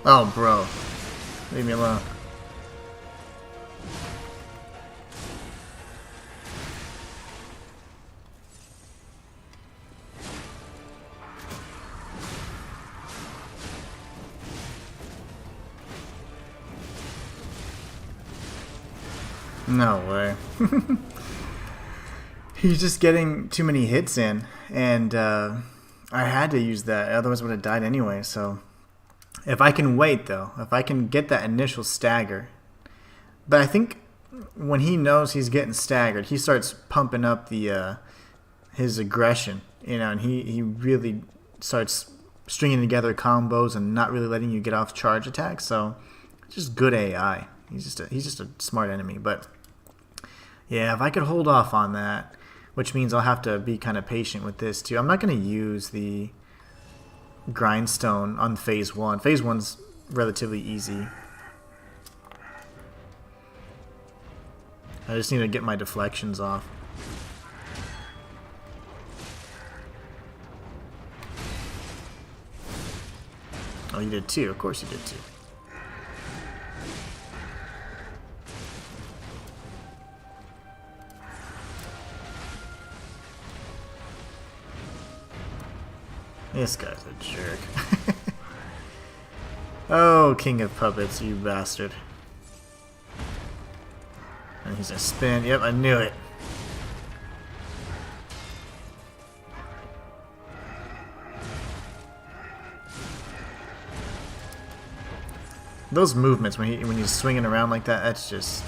Oh, bro. Leave me alone. No way. He's just getting too many hits in, and I had to use that, otherwise I would have died anyway, so... If I can wait, though, if I can get that initial stagger... But I think when he knows he's getting staggered, he starts pumping up the his aggression, you know, and he really starts stringing together combos and not really letting you get off charge attacks, so... Just good AI. He's just a smart enemy, but... Yeah, if I could hold off on that, which means I'll have to be kind of patient with this too. I'm not going to use the grindstone on phase 1. Phase 1's relatively easy. I just need to get my deflections off. Oh, you did too. Of course you did too. This guy's a jerk. Oh, king of puppets, you bastard. And he's a spin. Yep, I knew it. Those movements when he's swinging around like that, that's just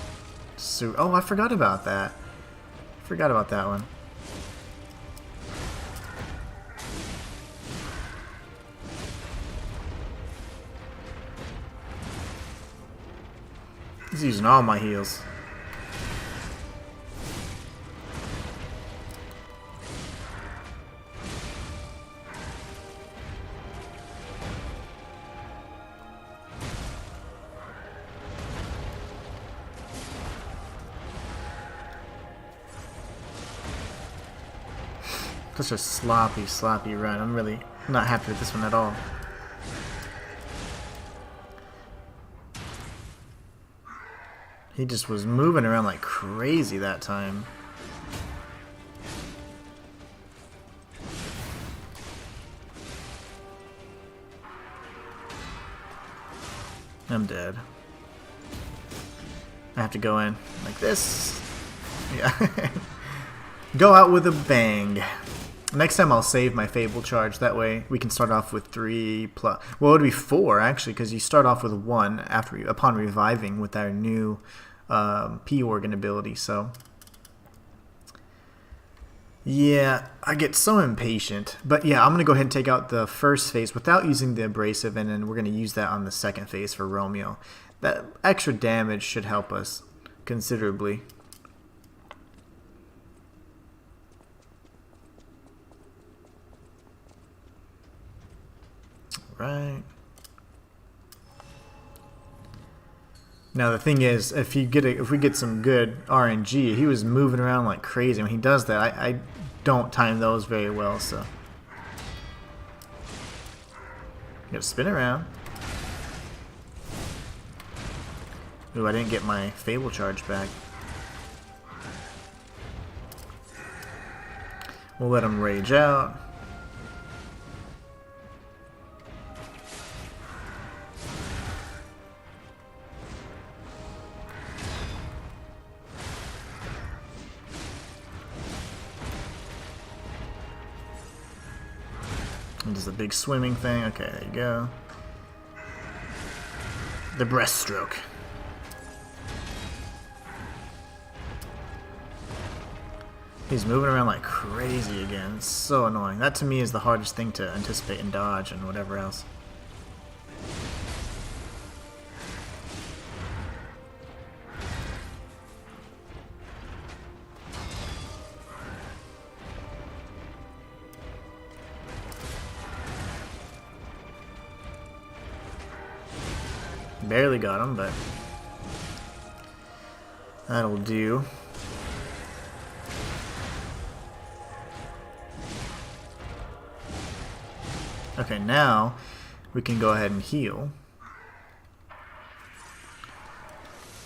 so... Oh, I forgot about that. Forgot about that one. He's using all my heals. Such a sloppy run. I'm really not happy with this one at all. He just was moving around like crazy that time. I'm dead. I have to go in like this. Yeah. Go out with a bang. Next time I'll save my Fable charge. That way we can start off with 3 plus... Well, it would be 4 actually, because you start off with 1 upon reviving with our new P-Organ ability. So yeah, I get so impatient. But yeah, I'm going to go ahead and take out the first phase without using the abrasive, and then we're going to use that on the second phase for Romeo. That extra damage should help us considerably. Right. Now the thing is, if we get some good RNG, he was moving around like crazy. When he does that, I don't time those very well, so you gotta spin around. Ooh, I didn't get my Fable charge back. We'll let him rage out. And does the big swimming thing. Okay, there you go. The breaststroke. He's moving around like crazy again. It's so annoying. That to me is the hardest thing to anticipate and dodge and whatever else. Barely got him, but that'll do. Okay, now we can go ahead and heal.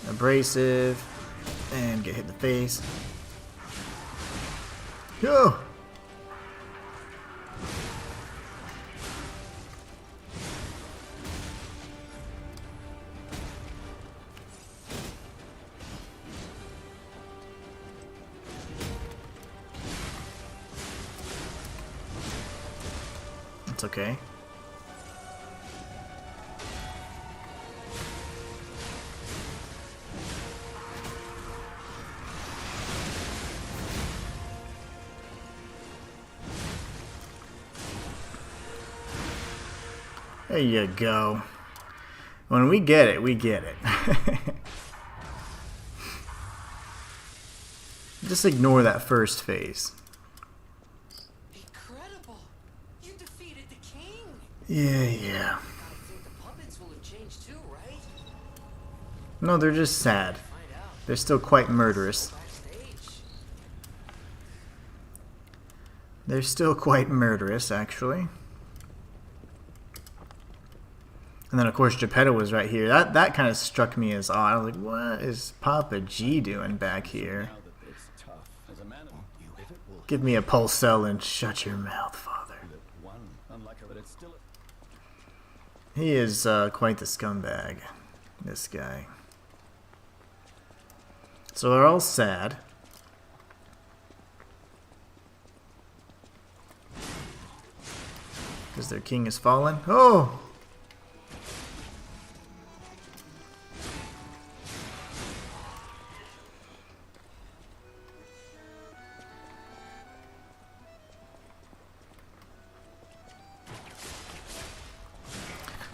Abrasive, and get hit in the face. Go! It's okay. There you go. When we get it, we get it. Just ignore that first phase.
Incredible! You defeated the king!
Yeah.
I think the puppets will have changed too, right?
No, they're just sad.
Find out.
They're still quite murderous.
Backstage.
They're still quite murderous, actually. And then, of course, Geppetto was right here. That kind of struck me as odd. I was like, what is Papa G doing back here?
Now that it's tough. As a man, if it will
Give me a pulse cell and shut your mouth, Father.
that one, unlike her, but it's still
He is quite the scumbag, this guy. So they're all sad. Because their king has fallen. Oh!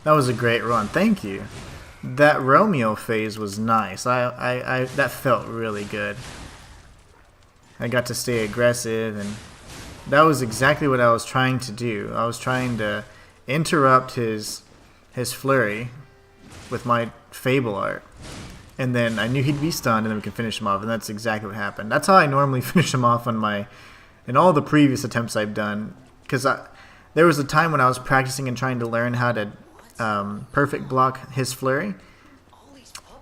That was a great run. Thank you. That Romeo phase was nice. That felt really good. I got to stay aggressive, and that was exactly what I was trying to do. I was trying to interrupt his flurry with my Fable art. And then I knew he'd be stunned, and then we could finish him off, and that's exactly what happened. That's how I normally finish him off on in all the previous attempts I've done. Because there was a time when I was practicing and trying to learn how to perfect block his flurry,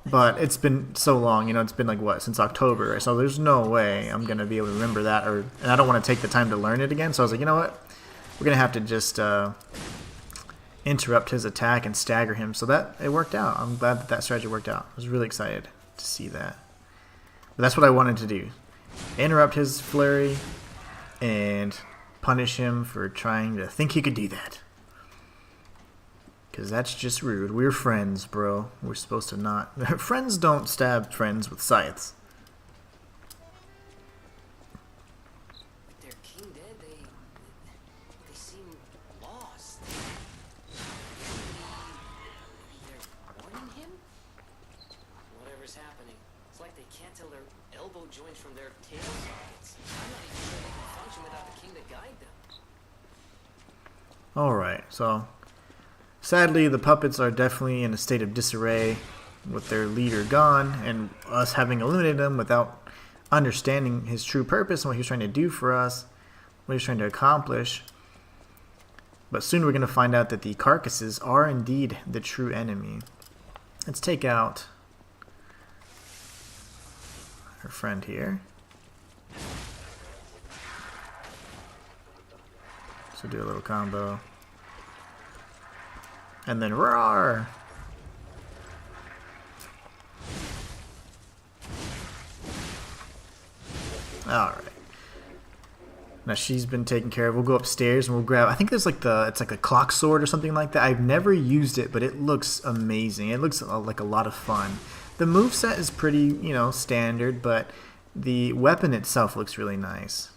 but it's been so long, it's been like what, since October, so there's no way I'm gonna be able to remember that, and I don't want to take the time to learn it again. So I was like, you know what, we're gonna have to just interrupt his attack and stagger him. So that it worked out. I'm glad that strategy worked out. I was really excited to see that. But that's what I wanted to do: interrupt his flurry and punish him for trying to think he could do that. Because that's just rude. We're friends, bro. We're supposed to not... Friends don't stab friends with scythes.
With their king dead, they seem lost. Maybe they're warning him? Whatever's happening, it's like they can't tell their elbow joints from their tail sockets. I'm not even sure they can function without the king to guide them.
Alright, so... Sadly, the puppets are definitely in a state of disarray with their leader gone, and us having eliminated him without understanding his true purpose and what he was trying to do for us, what he was trying to accomplish. But soon we're going to find out that the carcasses are indeed the true enemy. Let's take out our friend here. So do a little combo. And then roar! Alright. Now she's been taken care of. We'll go upstairs and we'll grab, I think there's like it's like a clock sword or something like that. I've never used it, but it looks amazing. It looks like a lot of fun. The moveset is pretty, you know, standard, but the weapon itself looks really nice.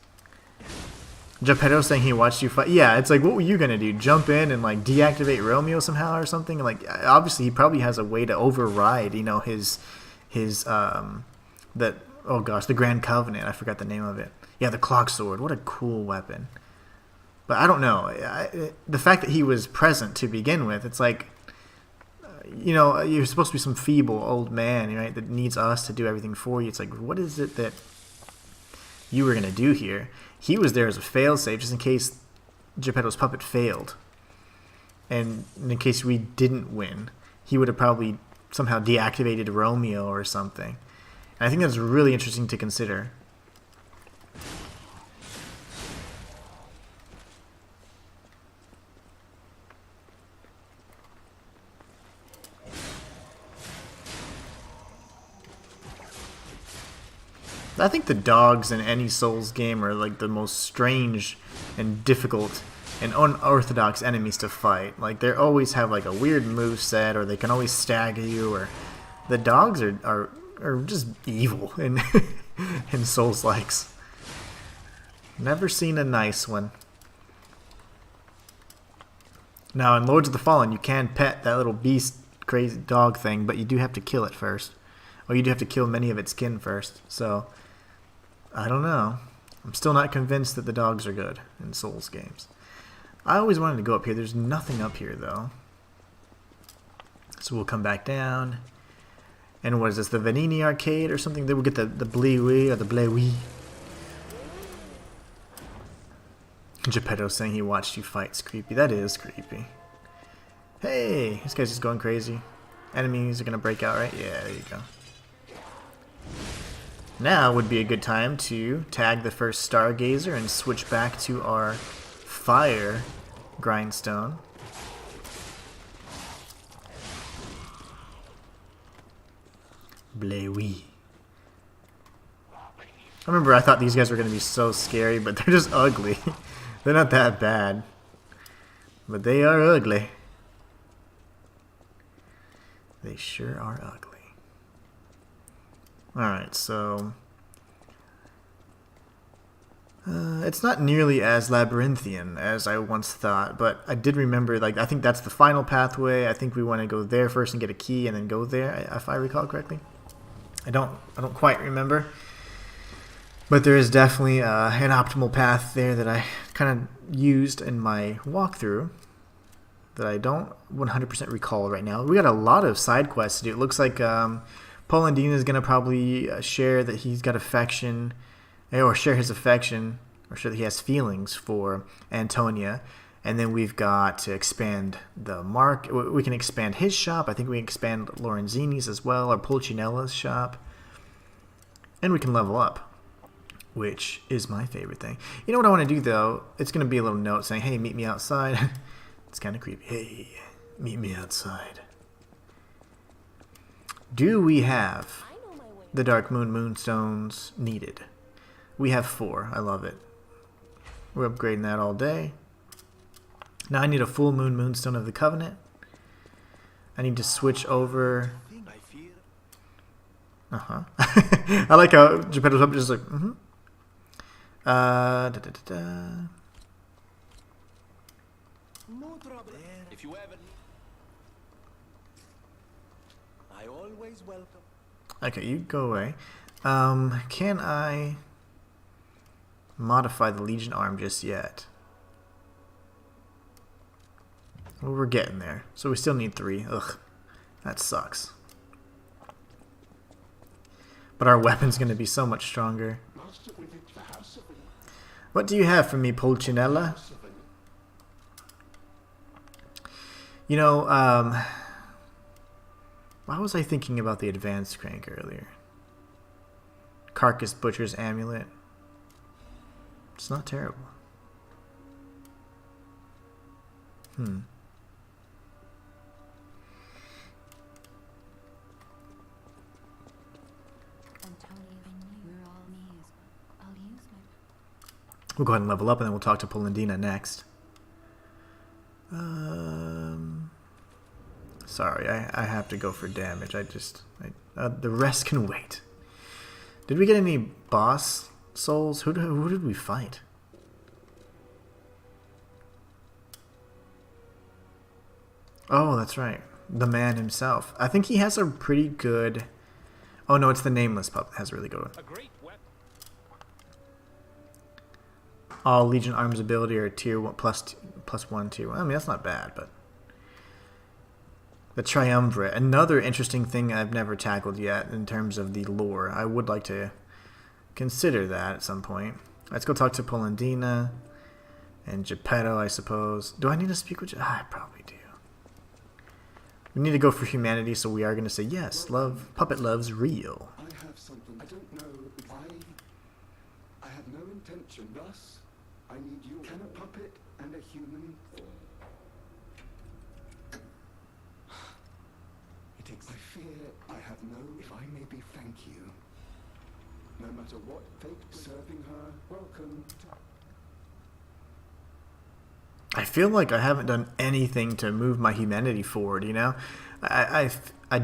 Geppetto saying he watched you fight. Yeah, it's like, what were you gonna do? Jump in and like deactivate Romeo somehow or something? Like, obviously he probably has a way to override, you know, his that, oh gosh, the Grand Covenant. I forgot the name of it. Yeah, the clock sword. What a cool weapon. But I don't know. The fact that he was present to begin with, it's like, you know, you're supposed to be some feeble old man, right, that needs us to do everything for you. It's like, what is it that you were going to do here? He was there as a failsafe, just in case Geppetto's puppet failed. And in case we didn't win, he would have probably somehow deactivated Romeo or something. And I think that's really interesting to consider. I think the dogs in any Souls game are like the most strange and difficult and unorthodox enemies to fight. Like, they always have like a weird moveset, or they can always stagger you, or the dogs are just evil in in Souls likes. Never seen a nice one. Now in Lords of the Fallen you can pet that little beast crazy dog thing, but you do have to kill it first. Or you do have to kill many of its kin first. So I don't know. I'm still not convinced that the dogs are good in Souls games. I always wanted to go up here. There's nothing up here, though. So we'll come back down. And what is this, the Vanini arcade or something? Then we'll get the Bleewee or the Bleewee. Geppetto saying he watched you fight. It's creepy. That is creepy. Hey, this guy's just going crazy. Enemies are going to break out, right? Yeah, there you go. Now would be a good time to tag the first Stargazer and switch back to our fire grindstone. Bleewee. I remember I thought these guys were going to be so scary, but they're just ugly. They're not that bad. But they are ugly. They sure are ugly. Alright, so it's not nearly as labyrinthian as I once thought, but I did remember, like, I think that's the final pathway. I think we want to go there first and get a key and then go there, if I recall correctly. I don't quite remember. But there is definitely an optimal path there that I kind of used in my walkthrough that I don't 100% recall right now. We got a lot of side quests to do. It looks like Polendina is going to probably share that he's got affection, or share his affection, or share that he has feelings for Antonia. And then we've got to expand the mark. We can expand his shop. I think we can expand Lorenzini's as well, or Pulcinella's shop. And we can level up, which is my favorite thing. You know what I want to do, though? It's going to be a little note saying, hey, meet me outside. It's kind of creepy. Hey, meet me outside. Do we have the Dark Moon Moonstones needed? We have 4. I love it. We're upgrading that all day. Now I need a Full Moon Moonstone of the Covenant. I need to switch over. I like how Geppetto's up just like,
If you ever, I always welcome.
Okay, you go away. Can I modify the Legion arm just yet? Well, we're getting there. So we still need 3. Ugh, that sucks. But our weapon's going to be so much stronger. What do you have for me, Pulcinella? You know, why was I thinking about the advanced crank earlier? Carcass Butcher's Amulet. It's not terrible. We'll go ahead and level up, and then we'll talk to Polendina next. Sorry, I have to go for damage. The rest can wait. Did we get any boss souls? Who did we fight? Oh, that's right. The man himself. I think he has a pretty good... Oh no, it's the nameless pup that has a really good one. All Legion arms ability are tier 1 plus 1 tier 1. I mean, that's not bad, but the Triumvirate, another interesting thing I've never tackled yet in terms of the lore. I would like to consider that at some point. Let's go talk to Polendina and Geppetto, I suppose. Do I need to speak with you? I probably do. We need to go for humanity, so we are going to say yes. Love, puppet love's real.
I have something. I don't know if I have no intention. Thus, I need you. Can a puppet and a human? I fear I have no. If I may be, thank you. No matter what fate, serving her. Welcome.
I feel like I haven't done anything to move my humanity forward, you know? I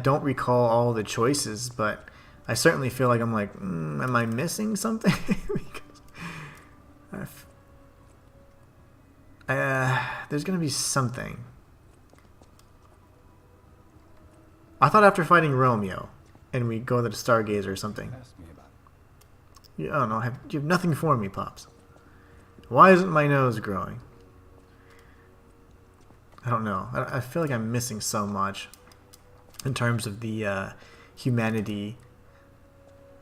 don't recall all the choices, but I certainly feel like I'm like, am I missing something? Because there's going to be something. I thought after fighting Romeo, and we go to the Stargazer or something.
Ask me about it.
You, I don't know, you have nothing for me, Pops. Why isn't my nose growing? I don't know. I feel like I'm missing so much in terms of the humanity,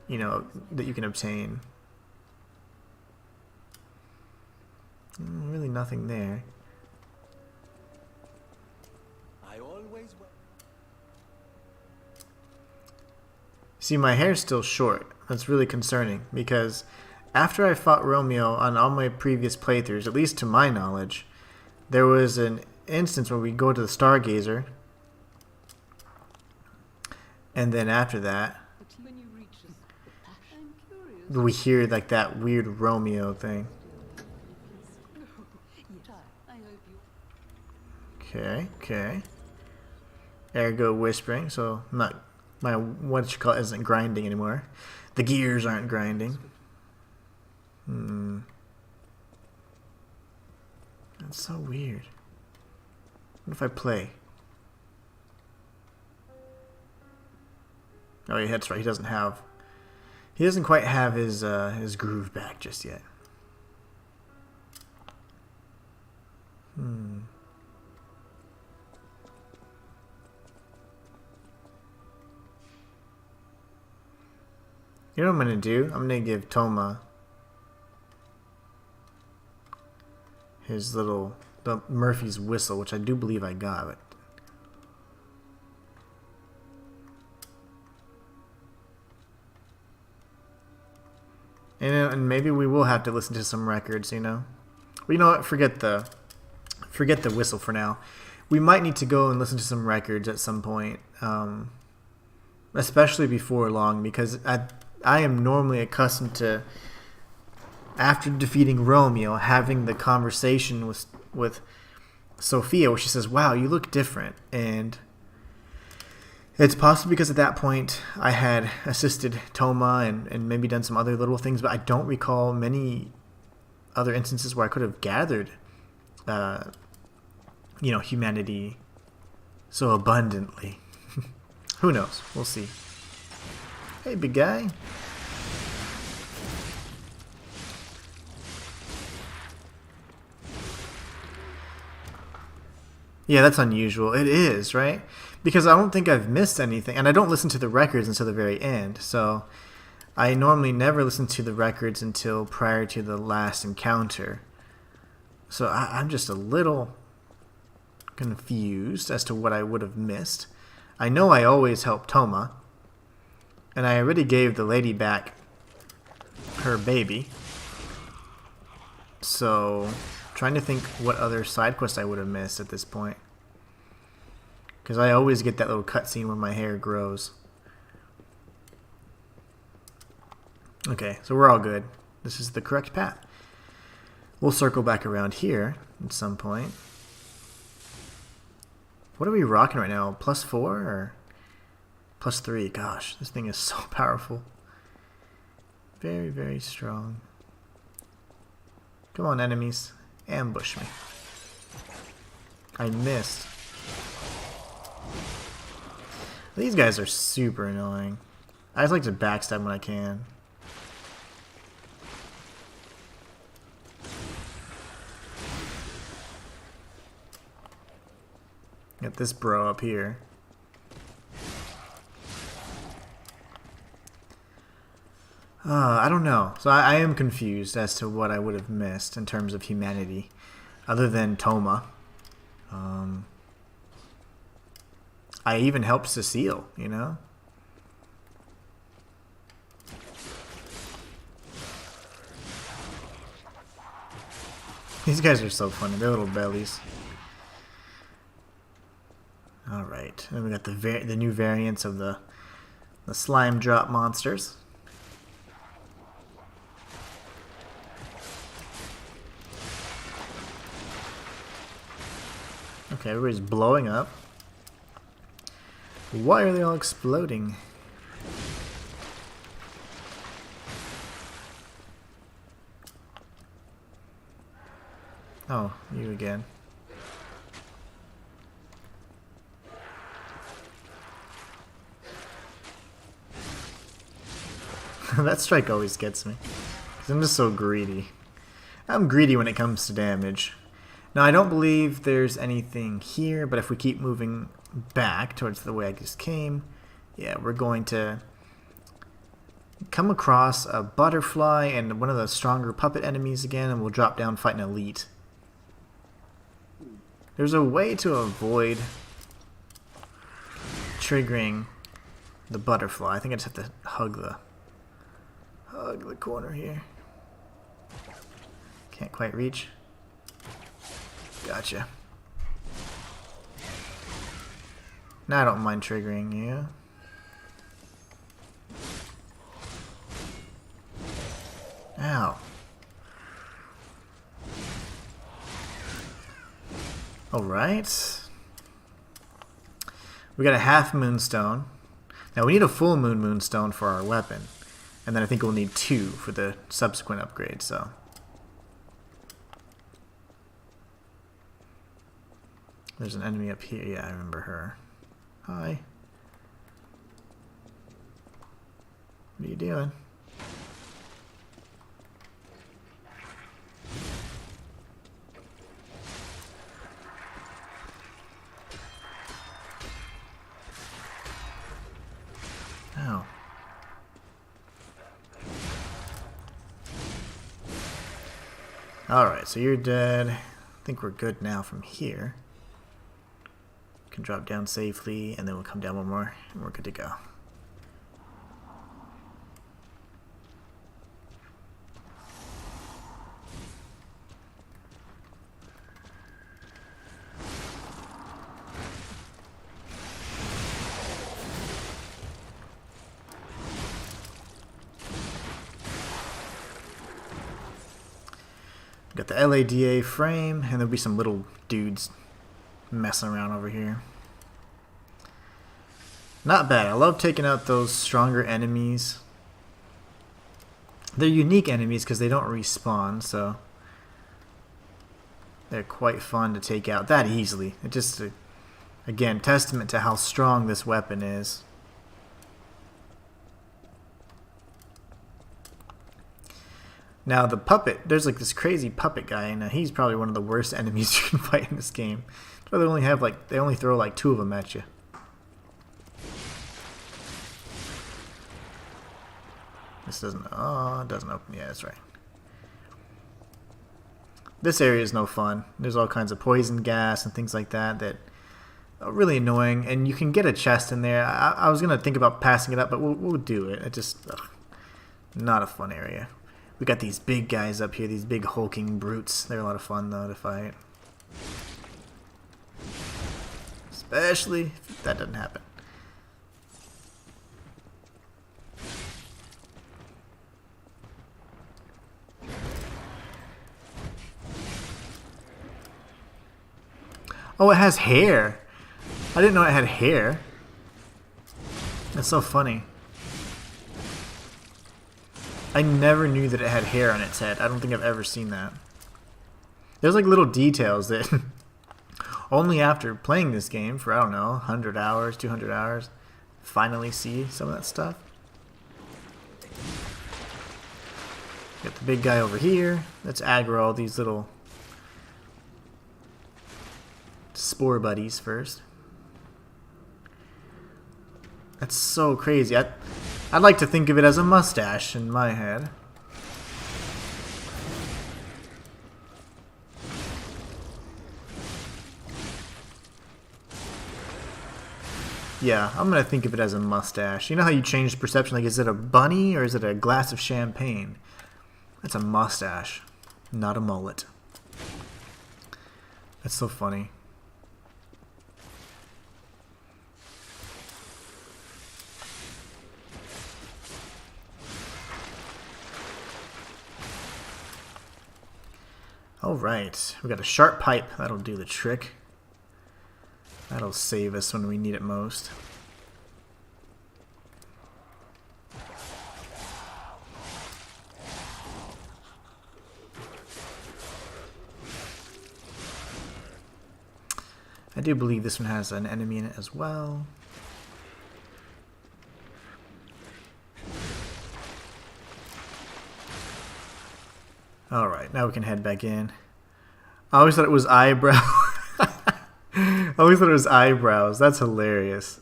you know, that you can obtain. Really nothing there.
I always
See, my hair's still short. That's really concerning because after I fought Romeo on all my previous playthroughs, at least to my knowledge, there was an instance where we go to the Stargazer, and then after that
When you reach us, I'm curious.
we hear like that weird Romeo thing.
I hope you.
Okay. Ergo whispering, so not my what you call it isn't grinding anymore. The gears aren't grinding. That's so weird. What if I play? Oh yeah, that's right. He doesn't quite have his groove back just yet. You know what I'm gonna do? I'm gonna give Toma his the Murphy's whistle, which I do believe I got, but and maybe we will have to listen to some records, you know. Well, you know what? Forget the whistle for now. We might need to go and listen to some records at some point, especially before long, because I am normally accustomed to, after defeating Romeo, having the conversation with Sophia where she says, wow, you look different. And it's possible because at that point I had assisted Toma and maybe done some other little things, but I don't recall many other instances where I could have gathered humanity so abundantly. Who knows? We'll see. Hey, big guy. Yeah, that's unusual. It is, right? Because I don't think I've missed anything, and I don't listen to the records until the very end, so I normally never listen to the records until prior to the last encounter. So I'm just a little confused as to what I would have missed. I know I always help Toma, and I already gave the lady back her baby. So trying to think what other side quests I would have missed at this point. Because I always get that little cutscene where my hair grows. Okay, so we're all good. This is the correct path. We'll circle back around here at some point. What are we rocking right now? +4 or +3? Gosh, this thing is so powerful. Very, very strong. Come on, enemies. Ambush me. I missed. These guys are super annoying. I just like to backstab when I can. Got this bro up here. I don't know. So I am confused as to what I would have missed in terms of humanity, other than Toma. I even helped Cecile, you know? These guys are so funny. They're little bellies. Alright, then we got the new variants of the slime drop monsters. Okay, everybody's blowing up. Why are they all exploding? Oh, you again. That strike always gets me. 'Cause I'm just so greedy. I'm greedy when it comes to damage. Now, I don't believe there's anything here, but if we keep moving back towards the way I just came, yeah, we're going to come across a butterfly and one of the stronger puppet enemies again, and we'll drop down, fight an elite. There's a way to avoid triggering the butterfly. I think I just have to hug the corner here. Can't quite reach. Gotcha. Now I don't mind triggering you. Ow. Alright. We got a half moonstone. Now we need a full moonstone for our weapon. And then I think we'll need 2 for the subsequent upgrade, so. There's an enemy up here. Yeah, I remember her. Hi. What are you doing? Ow. Alright, so you're dead. I think we're good now from here. Can drop down safely, and then we'll come down one more, and we're good to go. Got the LADA frame, and there'll be some little dudes messing around over here. Not bad. I love taking out those stronger enemies. They're unique enemies because they don't respawn, so they're quite fun to take out that easily. It just, again, testament to how strong this weapon is. Now the puppet, there's like this crazy puppet guy, and he's probably one of the worst enemies you can fight in this game. But they only throw like 2 of them at you. This doesn't, oh, it doesn't open. Yeah, that's right. This area is no fun. There's all kinds of poison gas and things like that that are really annoying. And you can get a chest in there. I was gonna think about passing it up, but we'll do it. It just, not a fun area. We got these big guys up here, these big hulking brutes. They're a lot of fun though to fight. Especially if that doesn't happen. Oh, it has hair. I didn't know it had hair. That's so funny. I never knew that it had hair on its head. I don't think I've ever seen that. There's like little details that only after playing this game for, I don't know, 100 hours, 200 hours, finally see some of that stuff. Got the big guy over here. Let's aggro all these little spore buddies first. That's so crazy. I'd like to think of it as a mustache in my head. Yeah, I'm gonna think of it as a mustache. You know how you change perception? Like, is it a bunny or is it a glass of champagne? That's a mustache, not a mullet. That's so funny. Alright, we got a sharp pipe. That'll do the trick. That'll save us when we need it most. I do believe this one has an enemy in it as well. Alright, now we can head back in. I always thought it was eyebrow. I always thought it was eyebrows. That's hilarious.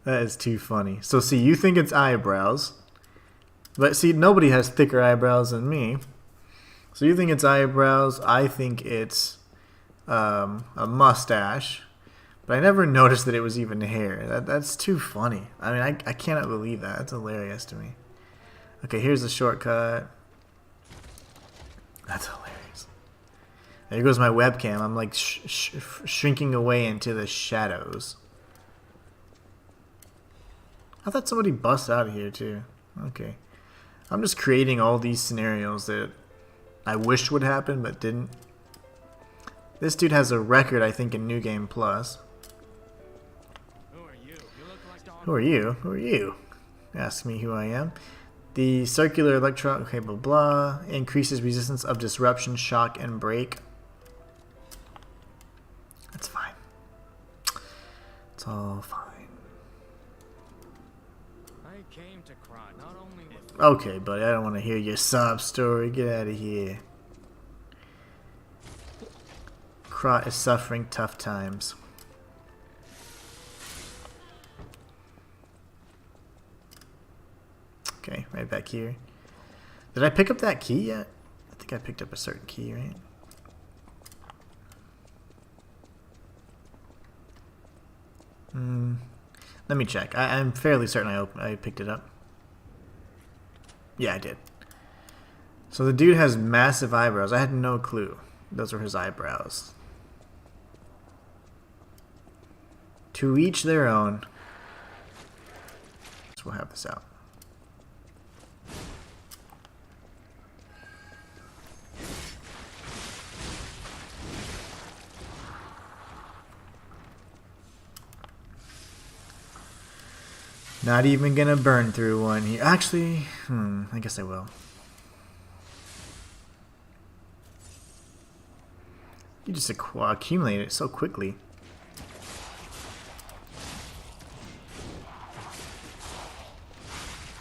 That is too funny. So see, you think it's eyebrows. But see, nobody has thicker eyebrows than me. So you think it's eyebrows. I think it's a mustache. But I never noticed that it was even hair. That's too funny. I mean, I cannot believe that. That's hilarious to me. Okay, here's the shortcut. That's hilarious. There goes my webcam. I'm like shrinking away into the shadows. I thought somebody bust out of here too. Okay. I'm just creating all these scenarios that I wished would happen but didn't. This dude has a record, I think, in New Game Plus.
Who are you? You look like Dawn.
Who are you? Who are you? Ask me who I am. The circular electron, okay, blah, blah, increases resistance of disruption, shock, and break. That's fine. It's all fine.
I came to cry, not only with
Okay, buddy, I don't want to hear your sob story. Get out of here. Krot is suffering tough times. Okay, right back here. Did I pick up that key yet? I think I picked up a certain key, right? Let me check. I'm fairly certain I picked it up. Yeah, I did. So the dude has massive eyebrows. I had no clue. Those are his eyebrows. To each their own. So we'll have this out. Not even gonna burn through one here. Actually, I guess I will. You just accumulate it so quickly.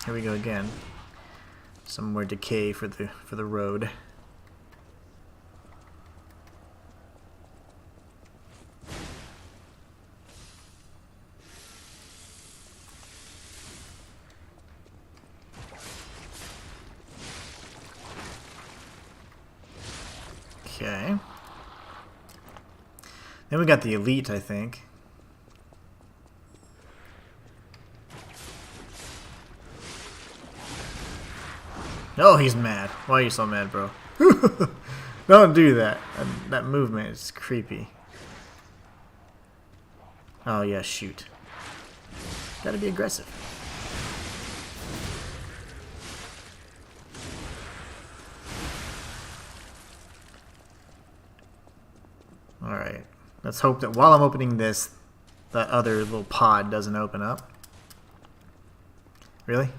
Here we go again. Some more decay for the road. Okay. Then we got the elite, I think. Oh, he's mad. Why are you so mad, bro? Don't do that. That movement is creepy. Oh, yeah, shoot. Gotta be aggressive. Alright. Let's hope that while I'm opening this, that other little pod doesn't open up. Really?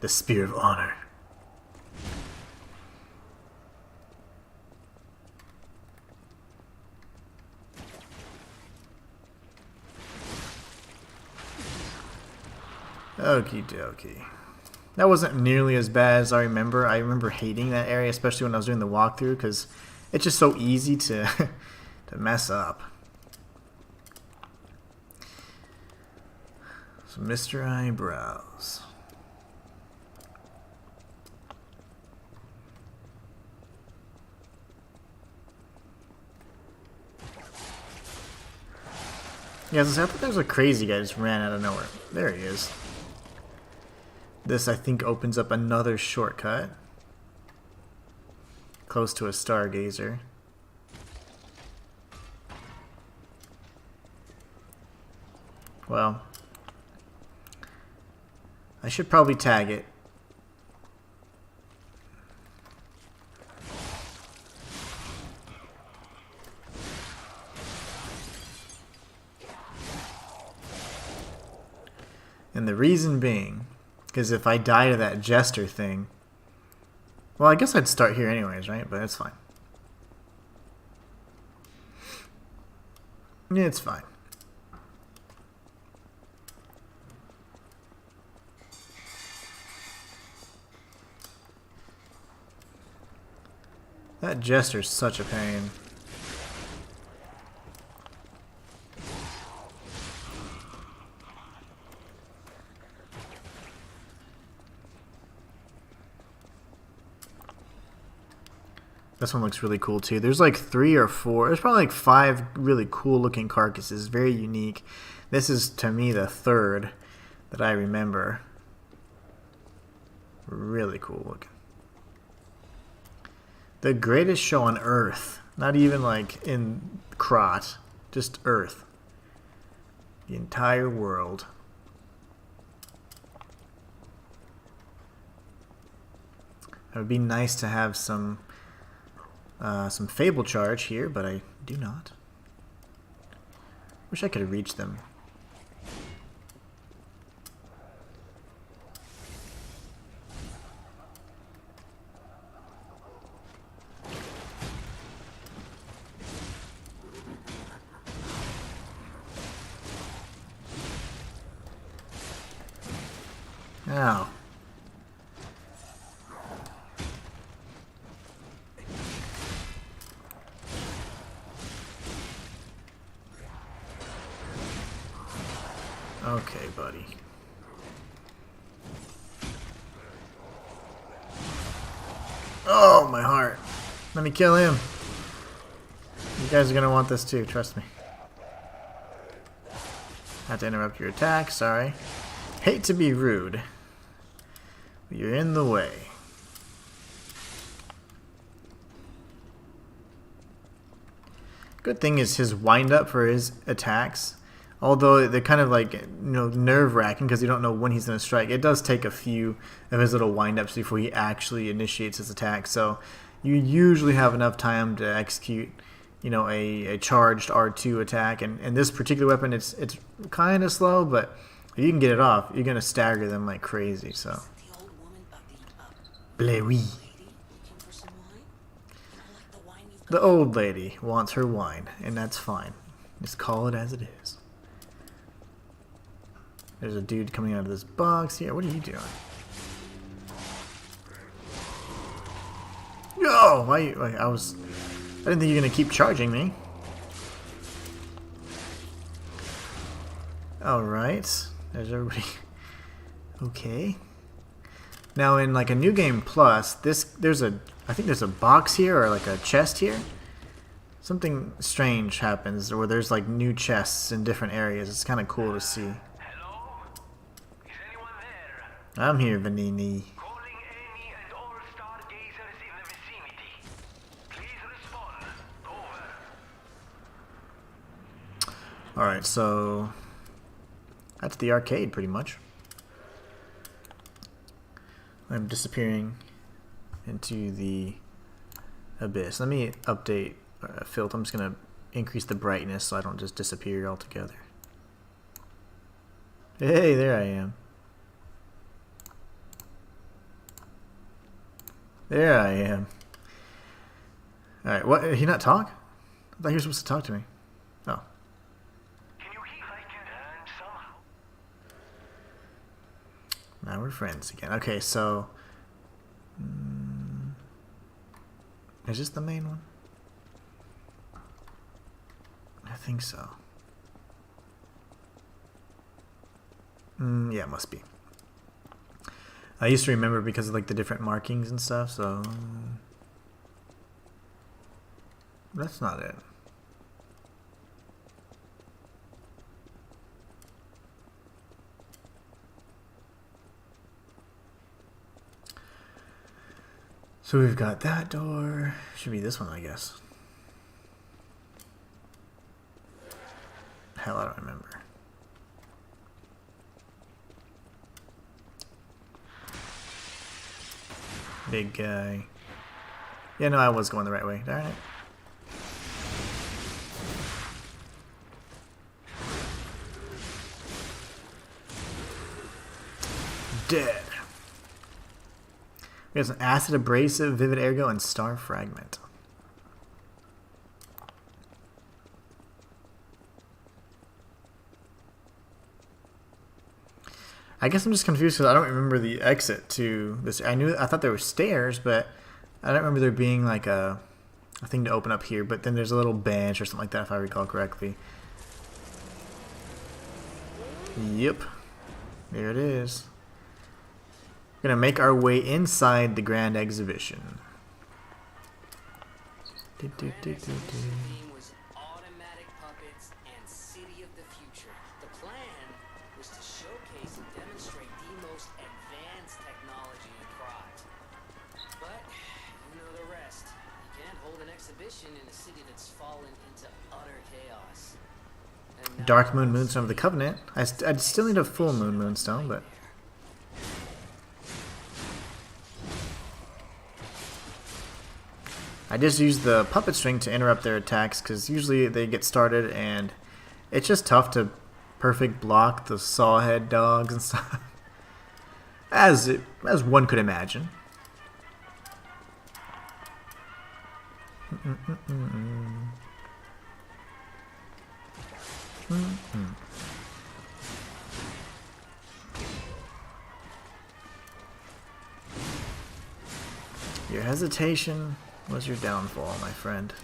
The Spear of Honor. Okie dokie. That wasn't nearly as bad as I remember. I remember hating that area, especially when I was doing the walkthrough, because it's just so easy to to mess up. So, Mr. Eyebrows. Yeah, I thought there was a crazy guy just ran out of nowhere. There he is. This, I think, opens up another shortcut. Close to a stargazer. Well, I should probably tag it. And the reason being, because if I die to that jester thing, well, I guess I'd start here anyways, right? But it's fine. Yeah, it's fine. That jester's such a pain. This one looks really cool too. There's like 3 or 4. There's probably like 5 really cool looking carcasses. Very unique. This is, to me, the 3rd that I remember. Really cool looking. The greatest show on Earth. Not even like in Krot. Just Earth. The entire world. It would be nice to have some Fable charge here, but I do not. Wish I could have reached them. Ow. Okay, buddy. Oh, my heart. Let me kill him. You guys are going to want this too, trust me. Have to interrupt your attack, sorry. Hate to be rude, but you're in the way. Good thing is his wind-up for his attacks. Although they're kind of like, you know, nerve-wracking because you don't know when he's going to strike. It does take a few of his little wind-ups before he actually initiates his attack. So you usually have enough time to execute, you know, a charged R2 attack. And this particular weapon, it's kind of slow, but if you can get it off, you're going to stagger them like crazy. So,
The old woman,
Blairy.
lady looking for some wine? I like the wine you've got.
The old lady wants her wine, and that's fine. Just call it as it is. There's a dude coming out of this box here. What are you doing? Yo! Why you, like, I didn't think you were gonna keep charging me. Alright. There's everybody. Okay. Now in like a new game plus, I think there's a box here or like a chest here. Something strange happens where there's like new chests in different areas. It's kind of cool to see.
Hello? Is anyone there?
I'm here, Vanini.
Calling any and all
Alright, so that's the arcade pretty much. I'm disappearing into the abyss. Let me update filter. I'm just going to increase the brightness so I don't just disappear altogether. Hey, there I am. There I am. Alright, what? Did he not talk? I thought he was supposed to talk to me. Oh. Now we're friends again. Okay, so... is this the main one? I think so. Yeah, it must be. I used to remember because of like the different markings and stuff, so... that's not it. So we've got that door. Should be this one, I guess. Hell, I don't remember. Big guy. Yeah, no, I was going the right way. Darn it. Dead. We have some acid abrasive, vivid ergo, and star fragment. I guess I'm just confused because I don't remember the exit to this. I thought there were stairs, but I don't remember there being like a thing to open up here. But then there's a little bench or something like that, if I recall correctly. Yep, there it is. We're gonna make our way inside the grand exhibition.
Was automatic puppets and city of the future. The plan was to showcase and demonstrate the most advanced technology in Prague. But you know the rest. You can't hold an exhibition in a city that's fallen into utter chaos.
Dark Moon Moonstone of the Covenant. I'd still need a full Moon Moonstone, but... I just use the puppet string to interrupt their attacks because usually they get started and it's just tough to perfect block the sawhead dogs and stuff. As one could imagine. Your hesitation was your downfall, my friend.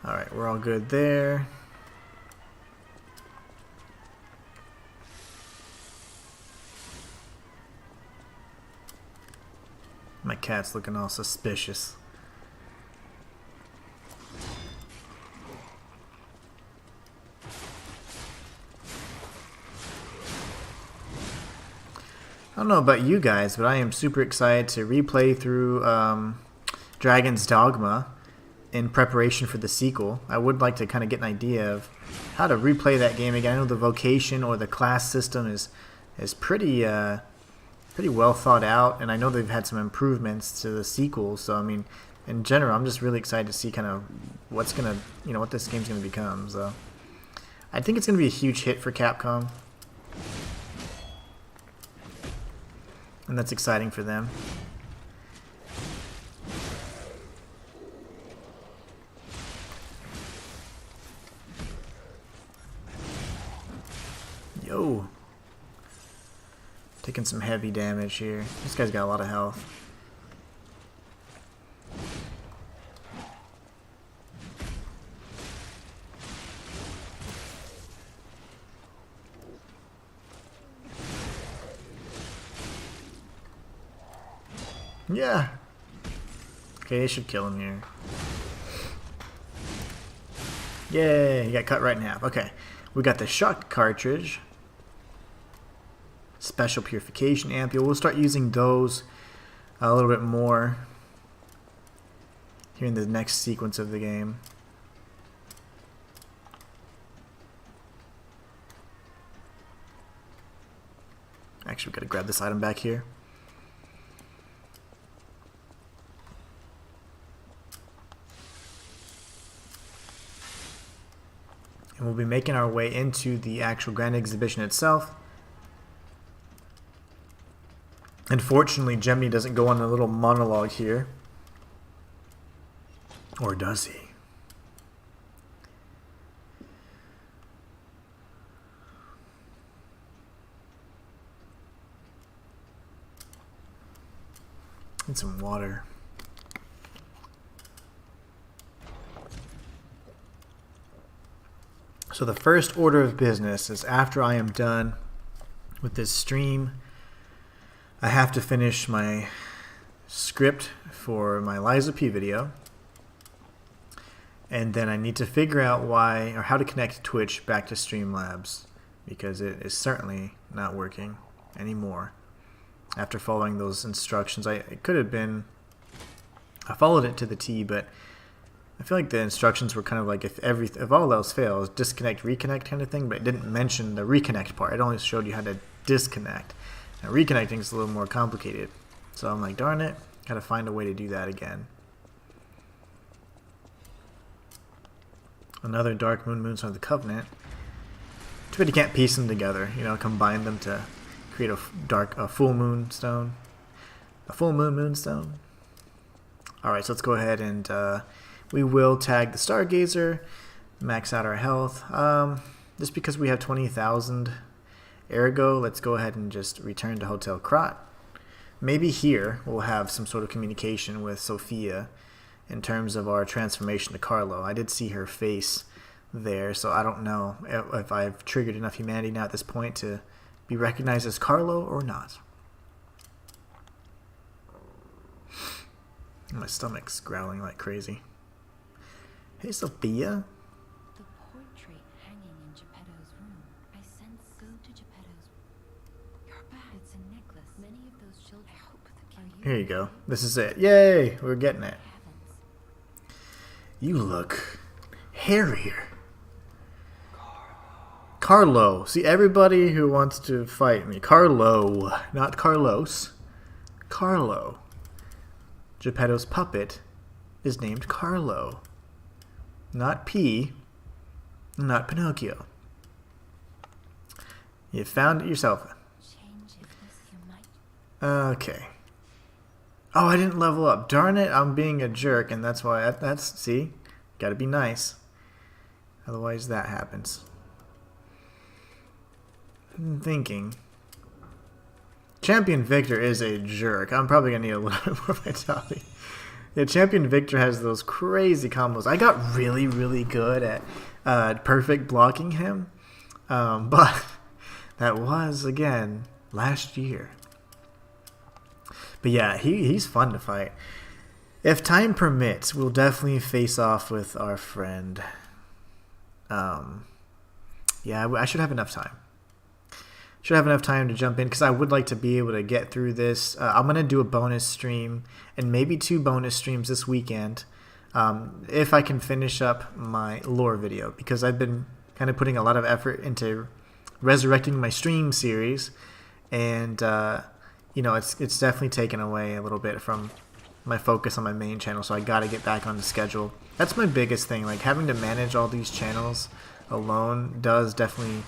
Alright, we're all good there. My cat's looking all suspicious. I don't know about you guys, but I am super excited to replay through Dragon's Dogma in preparation for the sequel. I would like to kind of get an idea of how to replay that game again. I know the vocation or the class system is pretty well thought out, and I know they've had some improvements to the sequel. So I mean, in general, I'm just really excited to see kind of what's gonna, what this game's gonna become. So I think it's gonna be a huge hit for Capcom. And that's exciting for them. Yo. Taking some heavy damage here. This guy's got a lot of health. Yeah. Okay, they should kill him here. Yay, he got cut right in half. Okay, we got the shock cartridge. Special purification ampule. We'll start using those a little bit more here in the next sequence of the game. Actually, we gotta grab this item back here. And we'll be making our way into the actual Grand Exhibition itself. Unfortunately, Gemini doesn't go on a little monologue here. Or does he? Need some water. So the first order of business is after I am done with this stream, I have to finish my script for my Liza P video. And then I need to figure out why or how to connect Twitch back to Streamlabs, because it is certainly not working anymore. After following those instructions, it could have been, I followed it to the T, but I feel like the instructions were kind of like if all else fails, disconnect, reconnect kind of thing, but it didn't mention the reconnect part. It only showed you how to disconnect. Now reconnecting is a little more complicated. So I'm like, darn it, gotta find a way to do that again. Another Dark Moonstone of the Covenant. Too bad you can't piece them together, you know, combine them to create a full moonstone. A full moonstone. Alright, so let's go ahead and we will tag the Stargazer, max out our health. Just because we have 20,000, ergo, let's go ahead and just return to Hotel Krat. Maybe here we'll have some sort of communication with Sophia in terms of our transformation to Carlo. I did see her face there, so I don't know if I've triggered enough humanity now at this point to be recognized as Carlo or not. My stomach's growling like crazy. Hey, Sophia.
The portrait hanging in Geppetto's room. I sense go to Geppetto's. You're back. It's a necklace. Many of those children. I hope that
Here you go. This is it. Yay! We're getting it.
Heavens.
You look hairier. Carlo. See, everybody who wants to fight me. Carlo. Not Carlos. Carlo. Geppetto's puppet is named Carlo. Not P. Not Pinocchio. You found it yourself.
Change if this you might.
Okay. Oh, I didn't level up. Darn it, I'm being a jerk, and that's why. See? Gotta be nice. Otherwise, that happens. I'm thinking. Champion Victor is a jerk. I'm probably gonna need a little bit more vitality. Yeah, Champion Victor has those crazy combos. I got really, really good at perfect blocking him. But that was, again, last year. But yeah, he's fun to fight. If time permits, we'll definitely face off with our friend. Yeah, I should have enough time. Should have enough time to jump in because I would like to be able to get through this. I'm going to do a bonus stream and maybe 2 bonus streams this weekend if I can finish up my lore video, because I've been kind of putting a lot of effort into resurrecting my stream series, and you know, it's definitely taken away a little bit from my focus on my main channel, so I got to get back on the schedule. That's my biggest thing, like having to manage all these channels alone does definitely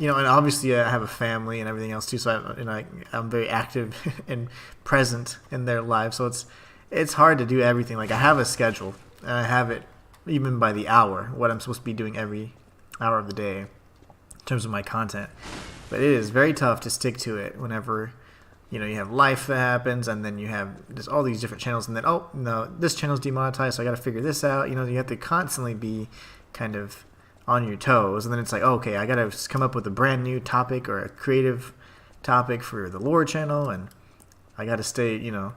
you know, and obviously I have a family and everything else too, so I'm very active and present in their lives, so it's hard to do everything. Like I have a schedule, and I have it even by the hour, what I'm supposed to be doing every hour of the day in terms of my content. But it is very tough to stick to it whenever, you know, you have life that happens, and then you have just all these different channels, and then, oh, no, this channel's demonetized, so I got to figure this out. You know, you have to constantly be kind of on your toes, and then it's like, okay, I gotta come up with a brand new topic or a creative topic for the lore channel, and I gotta stay, you know,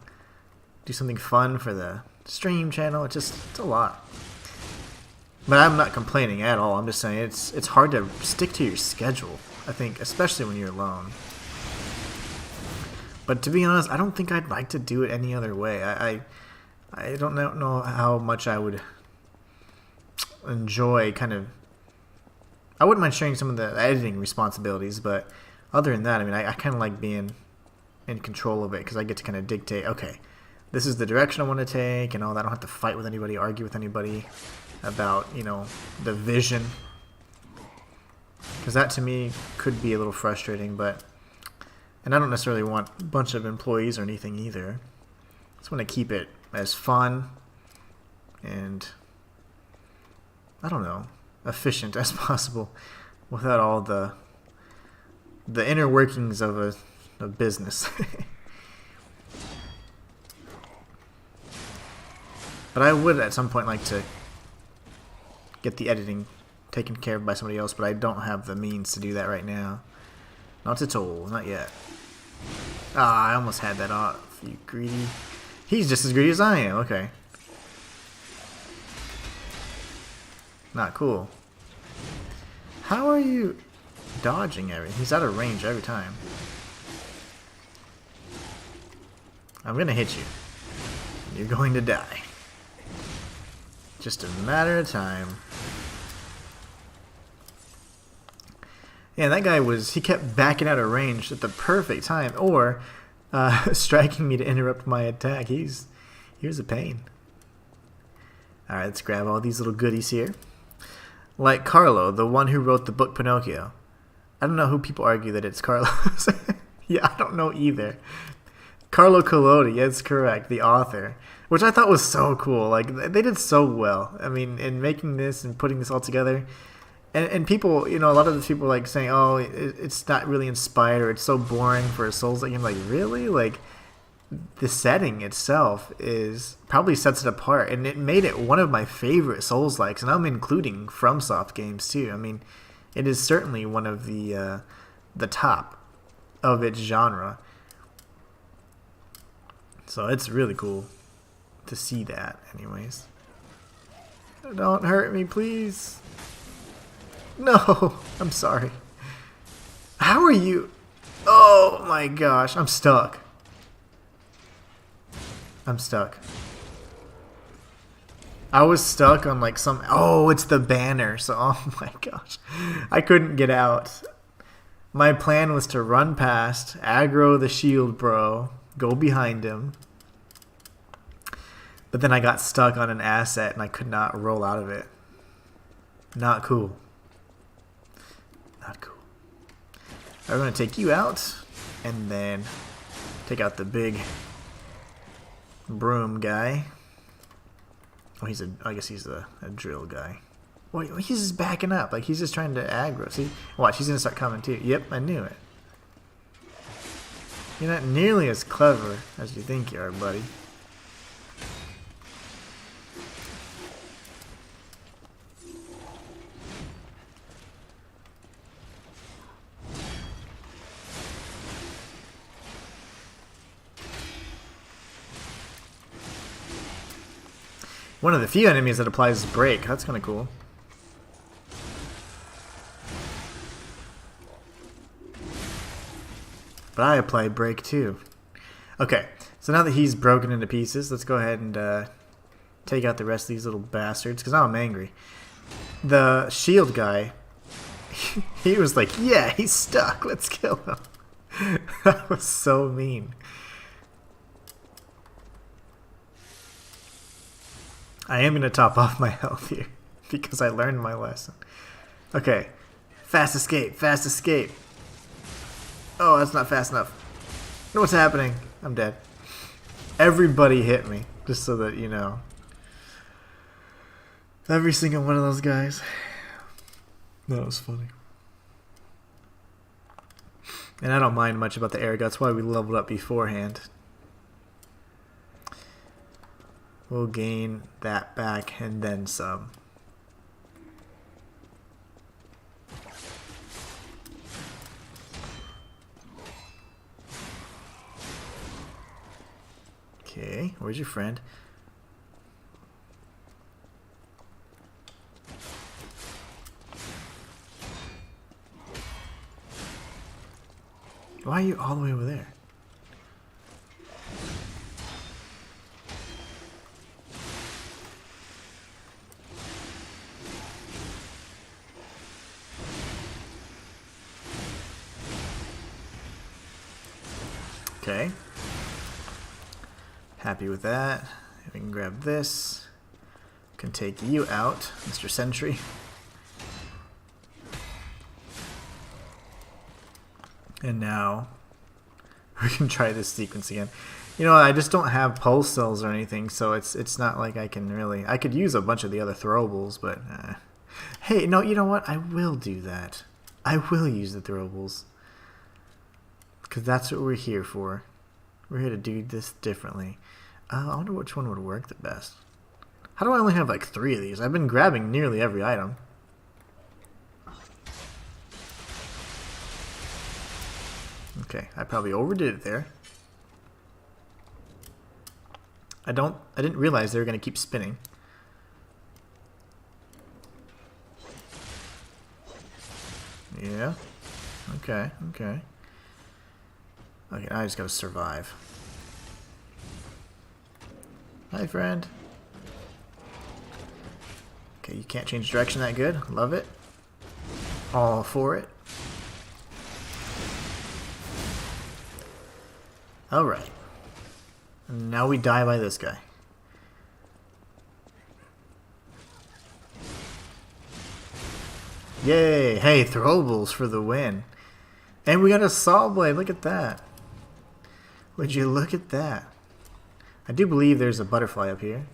do something fun for the stream channel. It's a lot. But I'm not complaining at all. I'm just saying it's hard to stick to your schedule, I think, especially when you're alone. But to be honest, I don't think I'd like to do it any other way. I don't know how much I would enjoy kind of. I wouldn't mind sharing some of the editing responsibilities, but other than that, I mean, I kind of like being in control of it because I get to kind of dictate, okay, this is the direction I want to take and all that. I don't have to fight with anybody, argue with anybody about, you know, the vision. Because that to me could be a little frustrating, but... And I don't necessarily want a bunch of employees or anything either. I just want to keep it as fun and, I don't know, efficient as possible without all the inner workings of a business. But I would at some point like to get the editing taken care of by somebody else, but I don't have the means to do that right now. Not at all, not yet. Ah, I almost had that off, you greedy. He's just as greedy as I am, okay. Not cool. How are you dodging everything? He's out of range every time. I'm gonna hit you. You're going to die. Just a matter of time. Yeah, that guy he kept backing out of range at the perfect time, or striking me to interrupt my attack. He was a pain. Alright, let's grab all these little goodies here. Like Carlo, the one who wrote the book Pinocchio. I don't know who people argue that it's Carlos. Yeah, I don't know either. Carlo Collodi, that's correct, the author. Which I thought was so cool. Like, they did so well. I mean, in making this and putting this all together. And people, you know, a lot of the people like saying, oh, it's not really inspired or it's so boring for a Souls-like game. Like, really? Like, the setting itself probably sets it apart. And it made it one of my favorite Souls-likes. And I'm including FromSoft games, too. I mean, it is certainly one of the top of its genre. So it's really cool to see that, anyways. Don't hurt me, please. No, I'm sorry. How are you? Oh my gosh, I'm stuck. I'm stuck. I was stuck on like some... Oh, it's the banner. So, oh my gosh. I couldn't get out. My plan was to run past, aggro the shield bro, go behind him. But then I got stuck on an asset and I could not roll out of it. Not cool. Not cool. I'm going to take you out and then take out the big broom guy. Oh, I guess he's a drill guy. Wait, he's just backing up. Like, he's just trying to aggro. See? Watch, he's going to start coming too. Yep, I knew it. You're not nearly as clever as you think you are, buddy. One of the few enemies that applies break. That's kind of cool. But I apply break too. Okay, so now that he's broken into pieces, let's go ahead and take out the rest of these little bastards, because now I'm angry. The shield guy, he was like, yeah, he's stuck, let's kill him. That was so mean. I am going to top off my health here, because I learned my lesson. Okay, fast escape, fast escape. Oh, that's not fast enough. What's happening? I'm dead. Everybody hit me, just so that you know. Every single one of those guys. That was funny. And I don't mind much about the air guts. That's why we leveled up beforehand. We'll gain that back and then some. Okay, where's your friend? Why are you all the way over there? Okay. Happy with that. We can grab this. Can take you out, Mr. Sentry. And now we can try this sequence again. You know, I just don't have pulse cells or anything, so it's not like I can really... I could use a bunch of the other throwables, but... Hey, no, you know what? I will do that. I will use the throwables. Because that's what we're here for. We're here to do this differently. I wonder which one would work the best. How do I only have like 3 of these? I've been grabbing nearly every item. Okay, I probably overdid it there. I didn't realize they were going to keep spinning. Yeah. Okay, okay. Okay, now I just gotta survive. Hi, friend. Okay, you can't change direction that good. Love it. All for it. Alright. Now we die by this guy. Yay! Hey, throwables for the win. And we got a saw blade. Look at that. Would you look at that? I do believe there's a butterfly up here.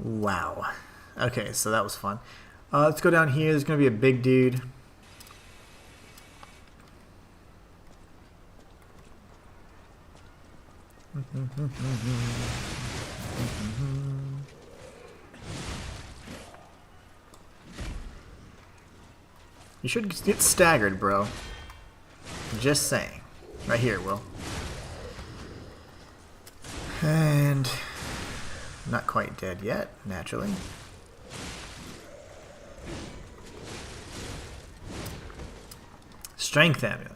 Wow. Okay, so that was fun. Let's go down here. There's going to be a big dude. You should get staggered, bro. Just saying. Right here, Will. And... not quite dead yet, naturally. Strength amulet.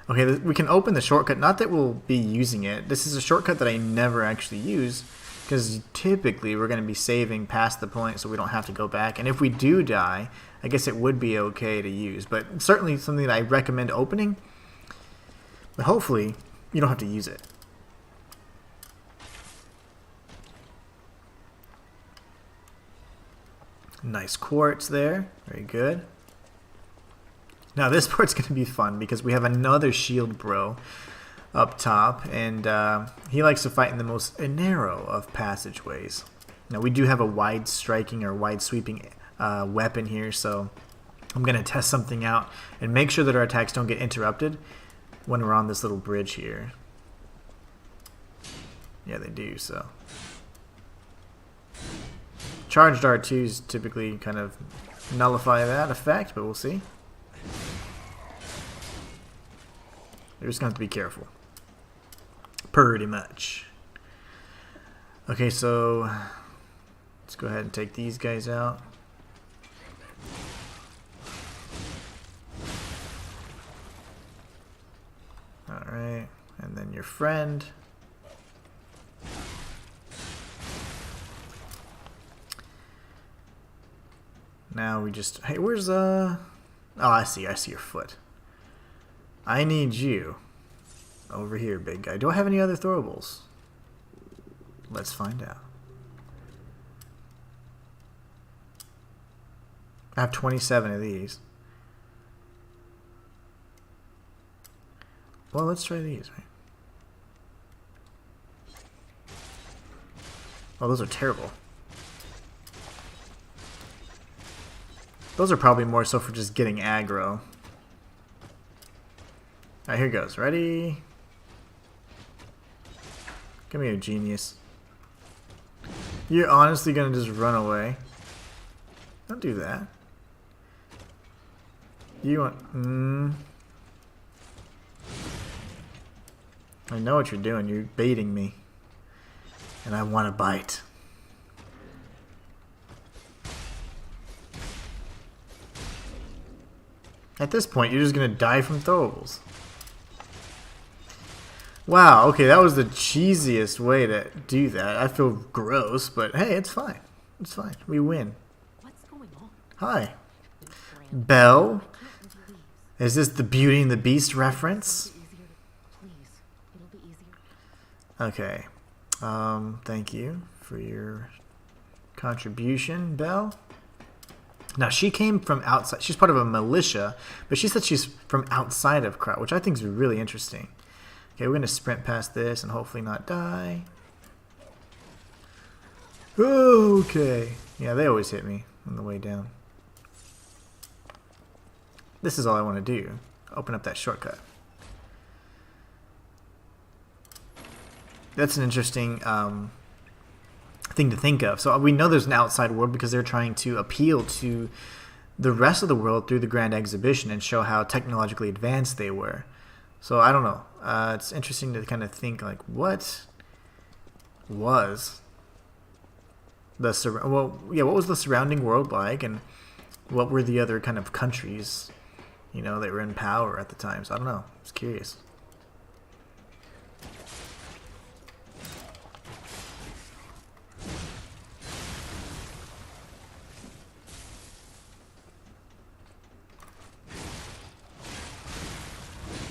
Okay, we can open the shortcut. Not that we'll be using it. This is a shortcut that I never actually use, because typically we're going to be saving past the point so we don't have to go back. And if we do die, I guess it would be okay to use. But certainly something that I recommend opening. But hopefully you don't have to use it. Nice quartz there. Very good. Now this part's going to be fun because we have another shield bro up top, and he likes to fight in the most narrow of passageways. Now we do have a wide striking or wide sweeping weapon here, so I'm going to test something out and make sure that our attacks don't get interrupted when we're on this little bridge here. Yeah, they do, so. Charged R2s typically kind of nullify that effect, but we'll see. You're just going to have to be careful. Pretty much. Okay, so let's go ahead and take these guys out. Alright, and then your friend. Now we just... Hey, where's Oh, I see your foot. I need you over here, big guy. Do I have any other throwables? Let's find out. I have 27 of these. Well, let's try these, right? Oh, those are terrible. Those are probably more so for just getting aggro. Alright, here goes. Ready? Come here, genius. You're honestly gonna just run away. Don't do that. You want... I know what you're doing. You're baiting me. And I want a bite. At this point, you're just gonna die from throwables. Wow, okay, that was the cheesiest way to do that. I feel gross, but hey, it's fine. It's fine. We win.
What's going on?
Hi. Belle? Is this the Beauty and the Beast reference? Okay. Thank you for your contribution, Belle. Now, she came from outside. She's part of a militia, but she said she's from outside of Krat, which I think is really interesting. Okay, we're going to sprint past this and hopefully not die. Okay. Yeah, they always hit me on the way down. This is all I want to do. Open up that shortcut. That's an interesting thing to think of. So we know there's an outside world because they're trying to appeal to the rest of the world through the Grand Exhibition and show how technologically advanced they were. So I don't know. It's interesting to kind of think like, what was the what was the surrounding world like, and what were the other kind of countries, you know, that were in power at the time? So I don't know. I was curious.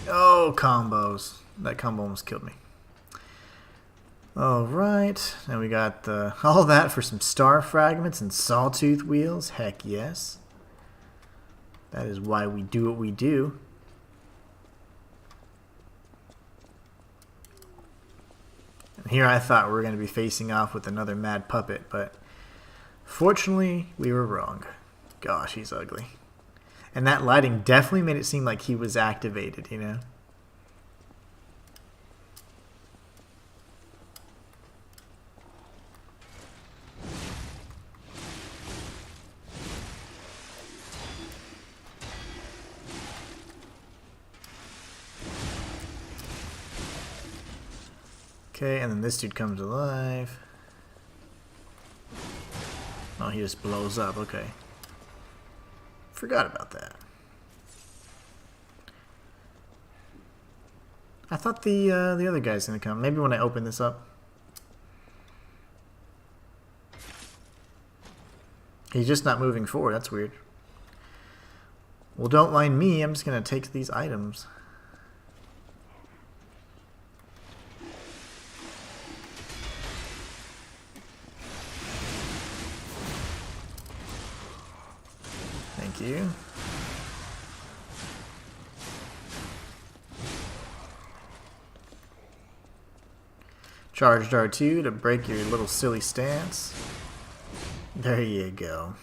Oh, combos. That combo almost killed me. Alright. Now we got all that for some star fragments and sawtooth wheels. Heck yes. That is why we do what we do. And here I thought we were going to be facing off with another mad puppet, but fortunately we were wrong. Gosh, he's ugly. And that lighting definitely made it seem like he was activated, you know? Okay, and then this dude comes alive. Oh, he just blows up, okay. Forgot about that. I thought the other guy's gonna come. Maybe when I open this up. He's just not moving forward. That's weird. Well, don't mind me. I'm just gonna take these items. Thank you. Charged R2 to break your little silly stance. There you go.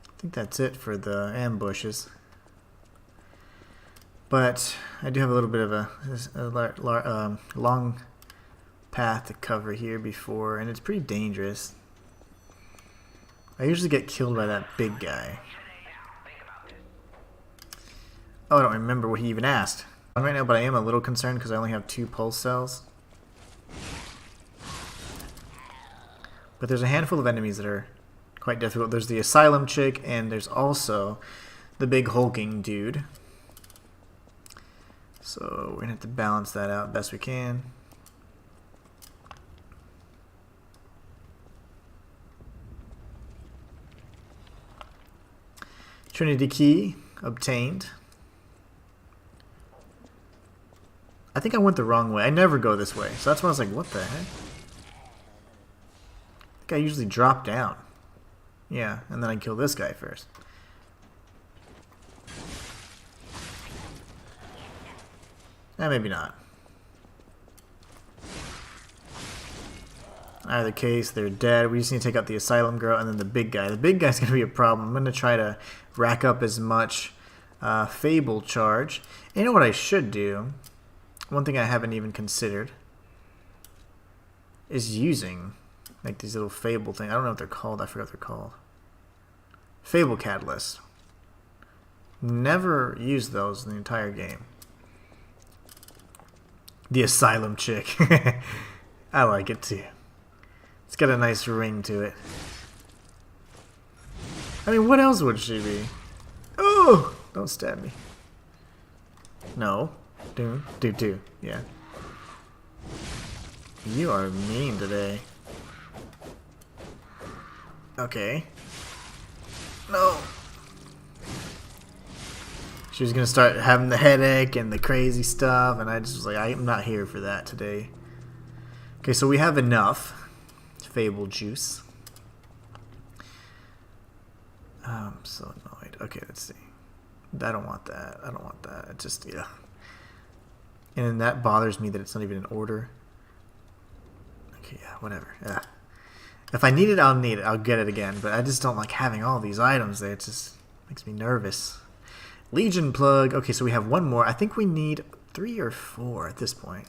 I think that's it for the ambushes. But I do have a little bit of a long path to cover here before, and it's pretty dangerous. I usually get killed by that big guy. Oh, I don't remember what he even asked. Right now, but I am a little concerned because I only have 2 pulse cells. But there's a handful of enemies that are quite difficult. There's the asylum chick, and there's also the big hulking dude. So we're gonna have to balance that out best we can. Trinity key obtained. I think I went the wrong way. I never go this way. So that's when I was like, what the heck? I think I usually drop down. Yeah, and then I kill this guy first. Maybe not. Either case, they're dead. We just need to take out the asylum girl and then the big guy. The big guy's going to be a problem. I'm going to try to rack up as much Fable charge. And you know what I should do? One thing I haven't even considered is using like these little Fable things. I don't know what they're called. I forgot what they're called. Fable catalyst. Never used those in the entire game. The asylum chick. I like it too. It's got a nice ring to it. I mean, what else would she be? Oh! Don't stab me. No. Do. Yeah. You are mean today. Okay. No. She was gonna start having the headache and the crazy stuff, and I just was like, I'm not here for that today. Okay, so we have enough Fable juice. I'm so annoyed. Okay, let's see. I don't want that. I don't want that. It just, yeah. And that bothers me that it's not even in order. Okay, yeah, whatever. Yeah. If I need it, I'll need it. I'll get it again. But I just don't like having all these items there. It just makes me nervous. Legion plug. Okay, so we have one more. I think we need 3 or 4 at this point.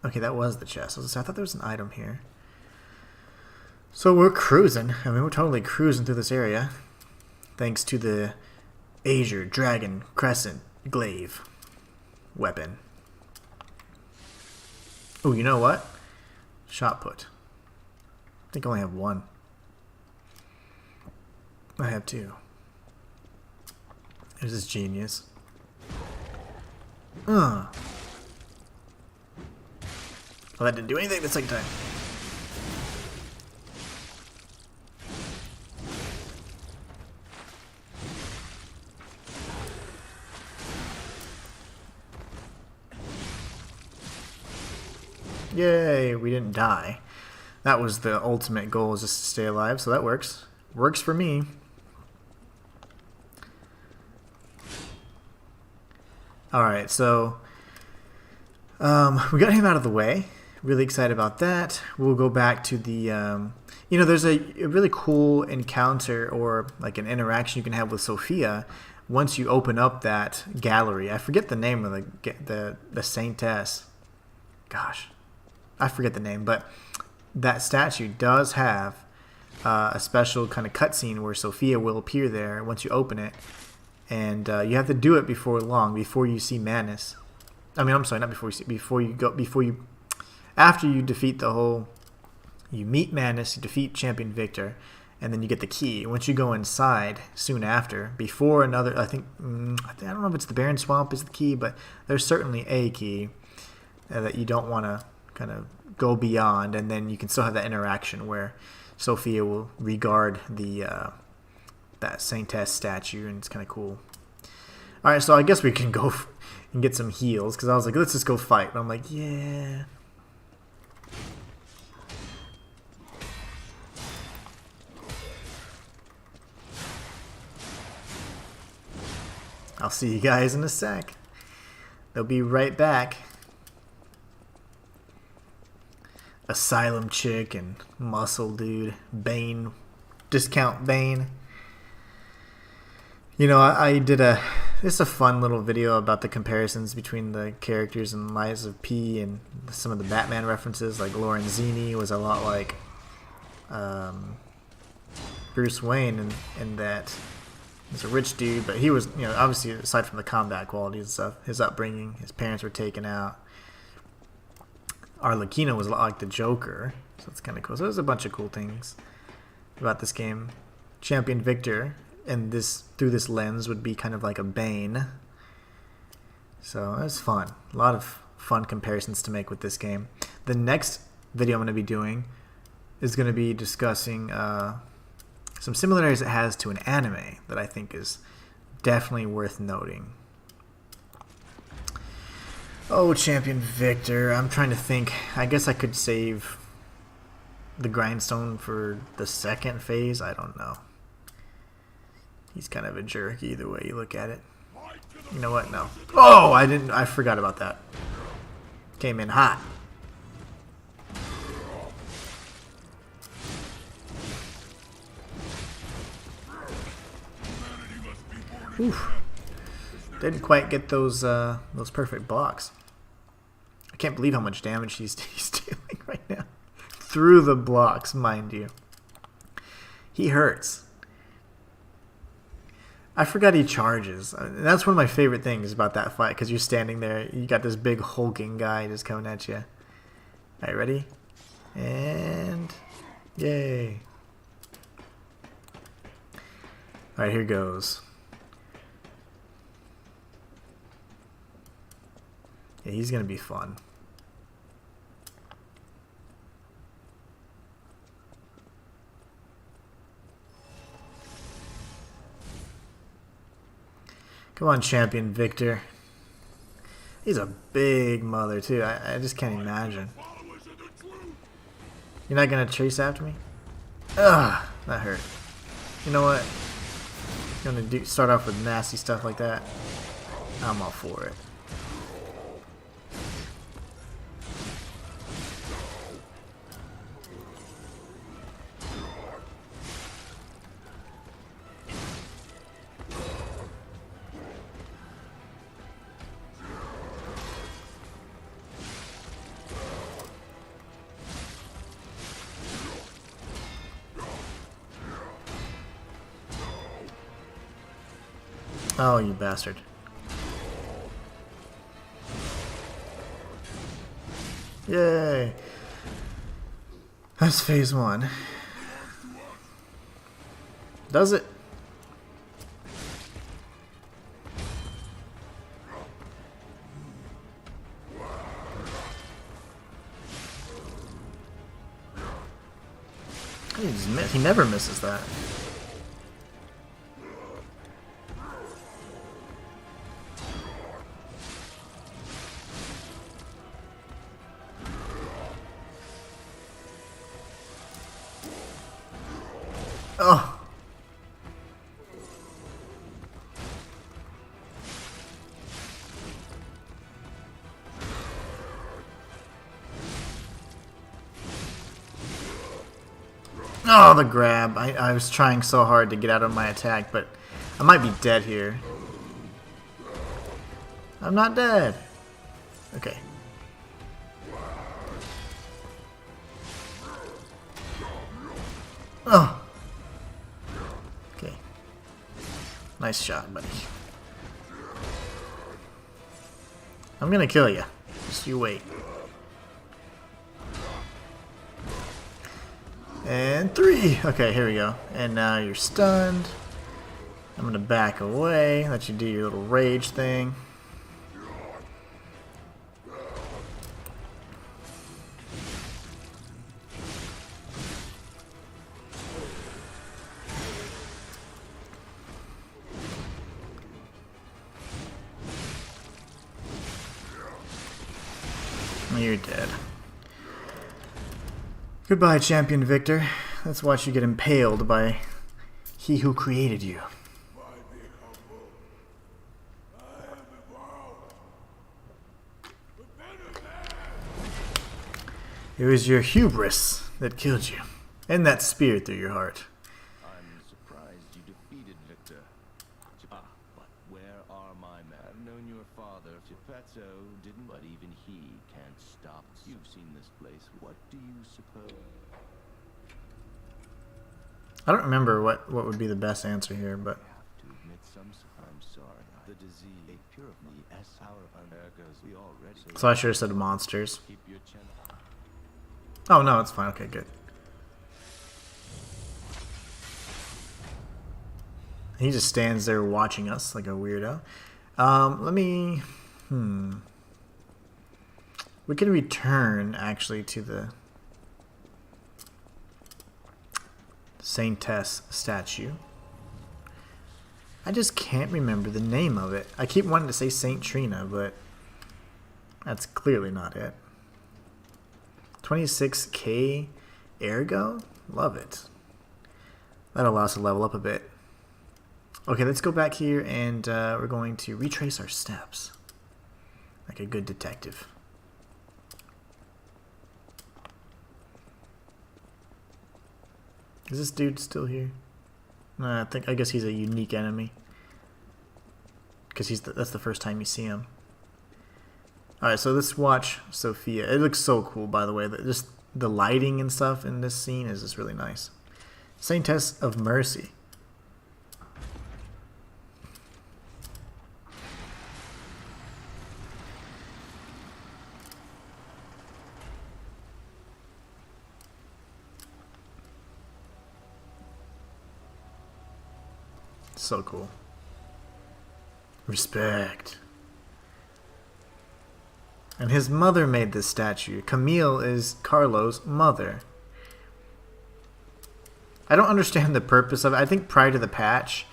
Okay, that was the chest. I thought there was an item here. So we're cruising. I mean, we're totally cruising through this area. Thanks to the Azure Dragon Crescent Glaive weapon. Oh, you know what? Shot put. I think I only have 1. I have 2. This is genius. Well, that didn't do anything the second time. Yay, we didn't die. That was the ultimate goal, is just to stay alive, so that works. Works for me. Alright, so we got him out of the way. Really excited about that. We'll go back to the, you know, there's a really cool encounter or like an interaction you can have with Sophia once you open up that gallery. I forget the name of the Saintess. Gosh, I forget the name, but that statue does have a special kind of cutscene where Sophia will appear there once you open it. And you have to do it before long, before you see Manus. I mean, I'm sorry, not before you after you defeat you meet Manus, you defeat Champion Victor, and then you get the key. Once you go inside, soon after, before another, I don't know if it's the Barren Swamp is the key, but there's certainly a key that you don't want to kind of go beyond, and then you can still have that interaction where Sophia will regard that Saintess statue, and it's kind of cool. Alright, so I guess we can go and get some heals, because I was like, let's just go fight. But I'm like, yeah. I'll see you guys in a sec. They'll be right back. Asylum chick and muscle dude. Bane. Discount Bane. You know, I did it's a fun little video about the comparisons between the characters in Lies of P and some of the Batman references. Like Lorenzini was a lot like Bruce Wayne in that he's a rich dude, but he was, you know, obviously aside from the combat qualities and stuff, his upbringing, his parents were taken out. Arlecchino was a lot like the Joker, so it's kind of cool. So there's a bunch of cool things about this game. Champion Victor, and through this lens, would be kind of like a Bane. So it's fun. A lot of fun comparisons to make with this game. The next video I'm going to be doing is going to be discussing some similarities it has to an anime that I think is definitely worth noting. Oh, Champion Victor. I'm trying to think. I guess I could save the grindstone for the second phase. I don't know. He's kind of a jerk either way you look at it. You know what? No. Oh, I forgot about that. Came in hot. Oof. Didn't quite get those perfect blocks. I can't believe how much damage he's dealing right now. Through the blocks, mind you. He hurts. I forgot he charges. That's one of my favorite things about that fight, because you're standing there, you got this big hulking guy just coming at you. Alright, ready? And yay. Alright, here goes. Yeah, he's gonna be fun. Come on, Champion Victor. He's a big mother, too. I just can't imagine. You're not gonna chase after me? Ugh, that hurt. You know what? You're gonna start off with nasty stuff like that. I'm all for it. Oh, you bastard. Yay! That's phase 1. Does it? He never misses that. Oh. Oh, the grab. I was trying so hard to get out of my attack, but I might be dead here. I'm not dead. Okay. Oh. Okay. Nice shot, buddy. I'm gonna kill you. Just you wait. And 3. Okay, here we go. And now you're stunned. I'm gonna back away, let you do your little rage thing. You're dead. Goodbye, Champion Victor. Let's watch you get impaled by he who created you. It was your hubris that killed you, and that spear through your heart.
I'm surprised you defeated Victor. But where are my men? I've known your father, Geppetto, didn't, but even he can't stop. You've seen this place. What do you suppose?
I don't remember what would be the best answer here, but
I have to admit, I'm sorry. The disease, pure of me, as our Americas, we already.
so I should have said monsters.
Keep your chin.
Oh no, it's fine. Okay, good. He just stands there watching us like a weirdo. Let me. We can return actually to the Saintess statue. I just can't remember the name of it. I keep wanting to say Saint Trina, but that's clearly not it. 26k ergo? Love it. That allows us to level up a bit. Okay, let's go back here and we're going to retrace our steps. Like a good detective. Is this dude still here? I guess he's a unique enemy. Because that's the first time you see him. Alright, so let's watch Sophia. It looks so cool, by the way. Just the lighting and stuff in this scene is just really nice. Saintess of Mercy. So cool. Respect. And his mother made this statue. Camille is Carlo's mother. I don't understand the purpose of it. I think prior to the patch,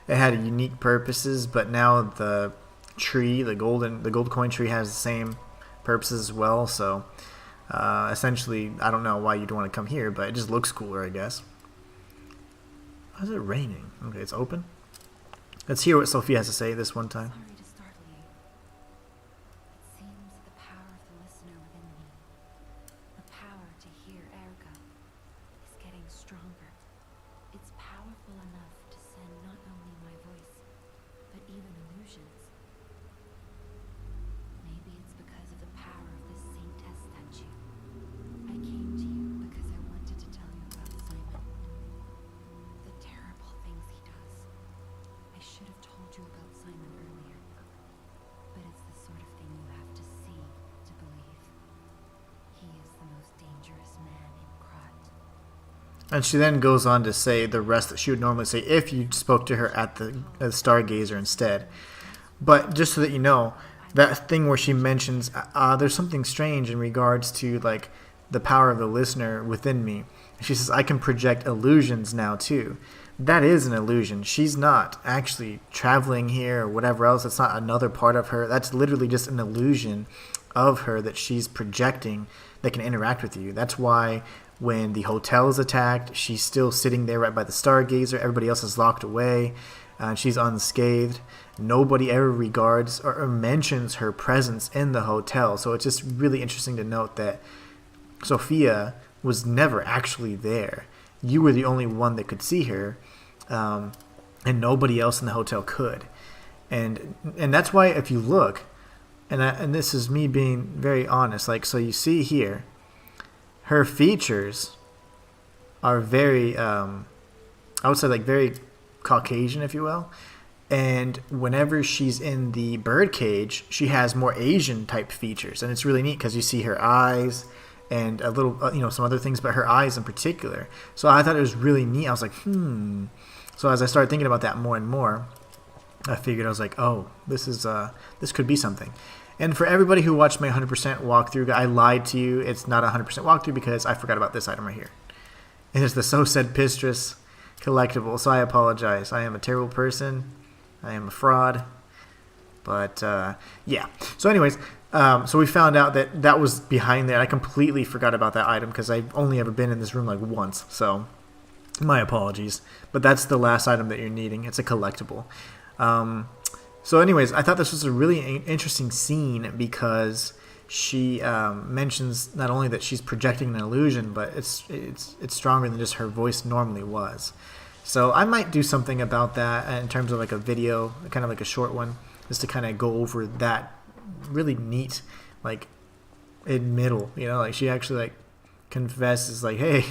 it had unique purposes, but now the tree, the gold coin tree, has the same purposes as well. So essentially, I don't know why you'd want to come here, but it just looks cooler, I guess. Why is it raining? Okay, it's open. Let's hear what Sophia has to say this one time.
Sorry to startle you. It seems that the power of the listener within me, the power to hear ergo, is getting stronger. It's powerful enough to send not only my voice, but even illusions. Maybe it's because of the power of this saintess statue. I came to you because I wanted to tell you about Simon. The terrible things he does. I should have told you about Simon earlier. But it's the sort of thing you have to see to believe. He is the most dangerous man in Krat.
And she then goes on to say the rest that she would normally say if you spoke to her at the Stargazer instead. But just so that you know, that thing where she mentions there's something strange in regards to like the power of the listener within me. She says I can project illusions now too. That is an illusion. She's not actually traveling here or whatever else. That's not another part of her. That's literally just an illusion of her that she's projecting that can interact with you. That's why when the hotel is attacked, she's still sitting there right by the Stargazer. Everybody else is locked away. She's unscathed. Nobody ever regards or mentions her presence in the hotel. So it's just really interesting to note that Sophia was never actually there. You were the only one that could see her, and nobody else in the hotel could. And that's why if you look, and this is me being very honest, like, so you see here, her features are very, I would say like very Caucasian, if you will. And whenever she's in the birdcage, she has more Asian type features. And it's really neat because you see her eyes and a little, some other things, but her eyes in particular. So I thought it was really neat. I was like, So as I started thinking about that more and more, I figured, I was like, oh, this could be something. And for everybody who watched my 100% walkthrough, I lied to you. It's not a 100% walkthrough because I forgot about this item right here. It is the So Said Pistress collectible. So I apologize. I am a terrible person. I am a fraud. But yeah. So anyways, so we found out that was behind there. I completely forgot about that item because I've only ever been in this room like once. So my apologies. But that's the last item that you're needing. It's a collectible. So anyways, I thought this was a really interesting scene because she mentions not only that she's projecting an illusion, but it's stronger than just her voice normally was. So I might do something about that in terms of like a video, kind of like a short one, just to kind of go over that really neat, like, admittal, like she actually like confesses like, hey,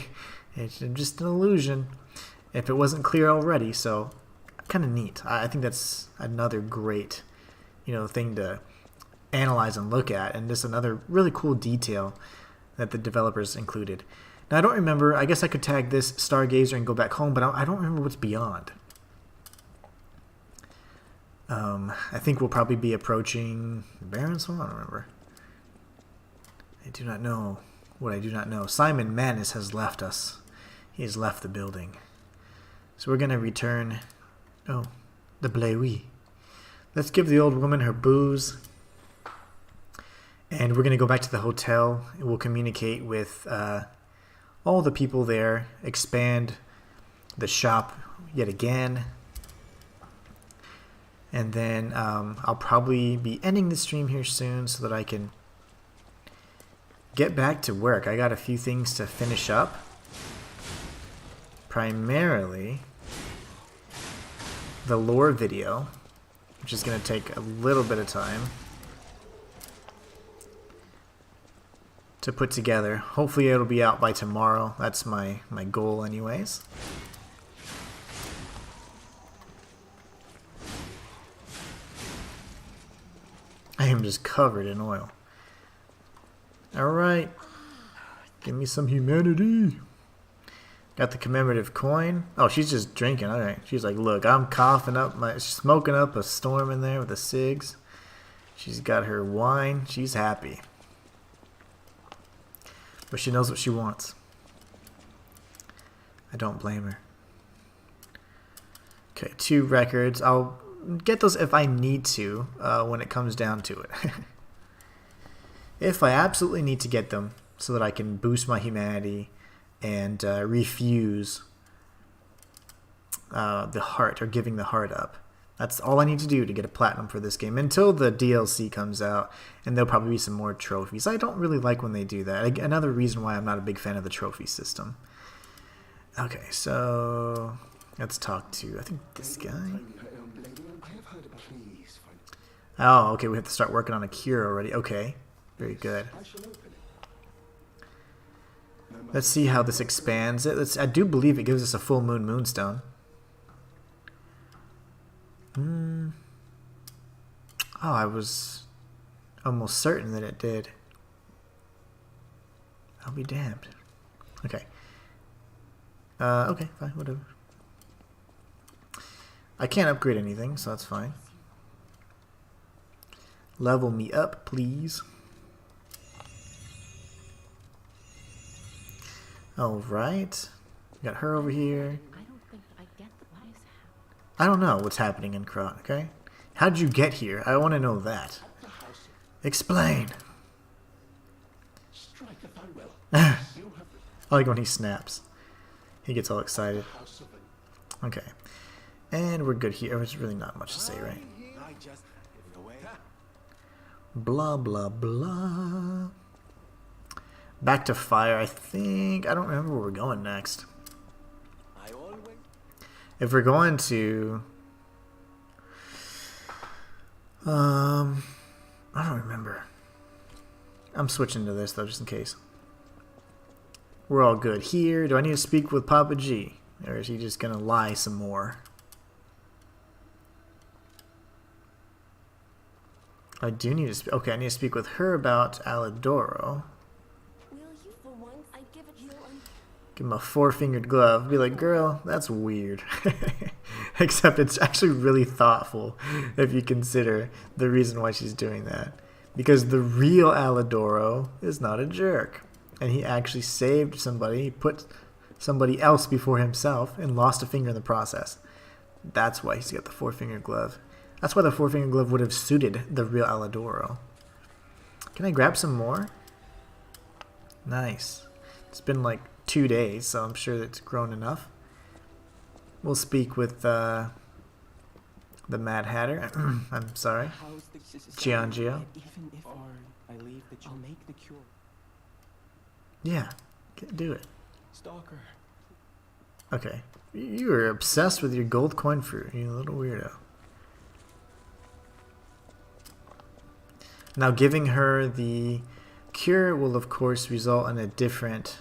it's just an illusion, if it wasn't clear already. So kind of neat. I think that's another great, thing to analyze and look at, and just another really cool detail that the developers included. Now, I don't remember. I guess I could tag this Stargazer and go back home, but I don't remember what's beyond. I think we'll probably be approaching Baron Swan. I don't remember. I do not know what I do not know. Simon Manus has left us. He has left the building. So we're going to return. Oh, the Blairy. Let's give the old woman her booze. And we're going to go back to the hotel. We'll communicate with all the people there. Expand the shop yet again. And then I'll probably be ending the stream here soon so that I can get back to work. I got a few things to finish up. Primarily the lore video, which is going to take a little bit of time to put together. Hopefully it'll be out by tomorrow. That's my goal anyways. I am just covered in oil. Alright. Give me some humanity. Got the commemorative coin. Oh, she's just drinking. Alright. She's like, look, I'm coughing up smoking up a storm in there with the cigs. She's got her wine. She's happy. But she knows what she wants. I don't blame her. Okay, 2 records. I'll get those if I need to when it comes down to it. If I absolutely need to get them so that I can boost my humanity and refuse the heart, or giving the heart up. That's all I need to do to get a platinum for this game until the DLC comes out, and there'll probably be some more trophies. I don't really like when they do that. Another reason why I'm not a big fan of the trophy system. Okay, so let's talk to, I think, this guy. Oh, okay, we have to start working on a cure already. Okay, very good. Let's see how this expands it. I do believe it gives us a full moon moonstone. Oh, I was almost certain that it did. I'll be damned. Okay. Okay, fine, whatever. I can't upgrade anything, so that's fine. Level me up, please. Alright. Got her over here. I don't know what's happening in Krat, okay? How'd you get here? I want to know that. Explain. I like when he snaps. He gets all excited. Okay. And we're good here. There's really not much to say, right? Blah, blah, blah. Back to fire, I think. I don't remember where we're going next. If we're going to... I don't remember. I'm switching to this, though, just in case. We're all good here. Do I need to speak with Papa G? Or is he just going to lie some more? I do need to speak. Okay, I need to speak with her about Alidoro. Give him a 4-fingered glove. Be like, girl, that's weird. Except it's actually really thoughtful if you consider the reason why she's doing that. Because the real Alidoro is not a jerk. And he actually saved somebody. He put somebody else before himself and lost a finger in the process. That's why he's got the 4-fingered glove. That's why the 4-fingered glove would have suited the real Alidoro. Can I grab some more? Nice. It's been like 2 days, so I'm sure it's grown enough. We'll speak with the Mad Hatter. I'm sorry. Giangio. Yeah, do it.
Stalker.
Okay. You are obsessed with your gold coin fruit, you little weirdo. Now, giving her the cure will, of course, result in a different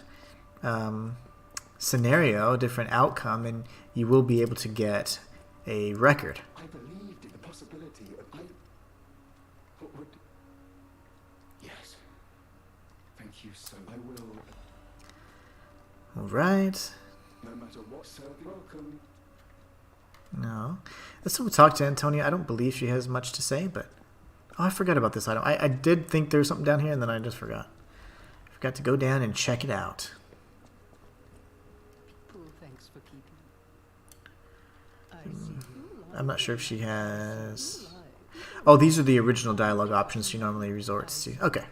scenario, a different outcome, and you will be able to get a record.
I believed in the possibility of Yes. Thank you so. I will.
All right.
No matter what, sir. Welcome.
No. Let's talk to Antonia. I don't believe she has much to say, but oh, I forgot about this item. I did think there was something down here, and then I just forgot. Forgot to go down and check it out.
Thanks for keeping. I see you
I'm not sure if she has... Oh, these are the original dialogue options she normally resorts to. Okay.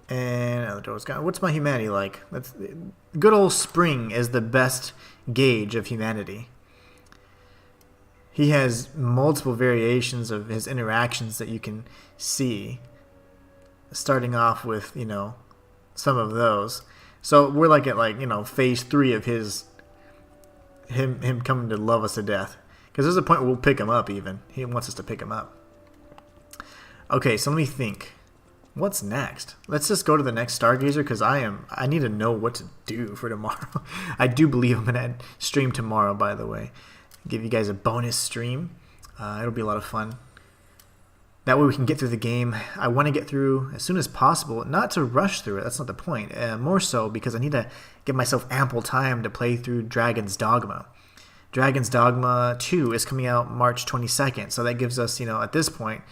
And the door's gone. What's my humanity like? That's good old Spring is the best gauge of humanity. He has multiple variations of his interactions that you can see. Starting off with, you know, some of those. So we're like at phase 3 of him coming to love us to death. Because there's a point where we'll pick him up even. He wants us to pick him up. Okay, so let me think. What's next? Let's just go to the next Stargazer because I need to know what to do for tomorrow. I do believe I'm going to stream tomorrow, by the way. Give you guys a bonus stream. It'll be a lot of fun. That way we can get through the game. I want to get through as soon as possible. Not to rush through it. That's not the point. More so because I need to give myself ample time to play through Dragon's Dogma. Dragon's Dogma 2 is coming out March 22nd. So that gives us, at this point,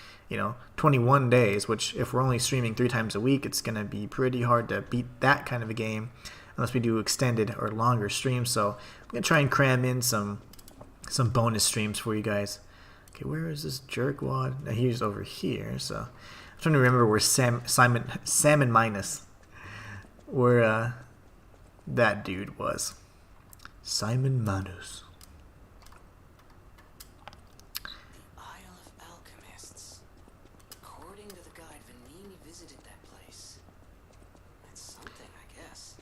21 days, which if we're only streaming 3 times a week, it's going to be pretty hard to beat that kind of a game unless we do extended or longer streams. So I'm going to try and cram in some bonus streams for you guys. Okay, where is this jerkwad? Now, he's over here. So I'm trying to remember where Salmon Minus, where that dude was. Simon Manus.
The Isle of Alchemists. According to the guide, Vanini visited that place. That's something, I guess.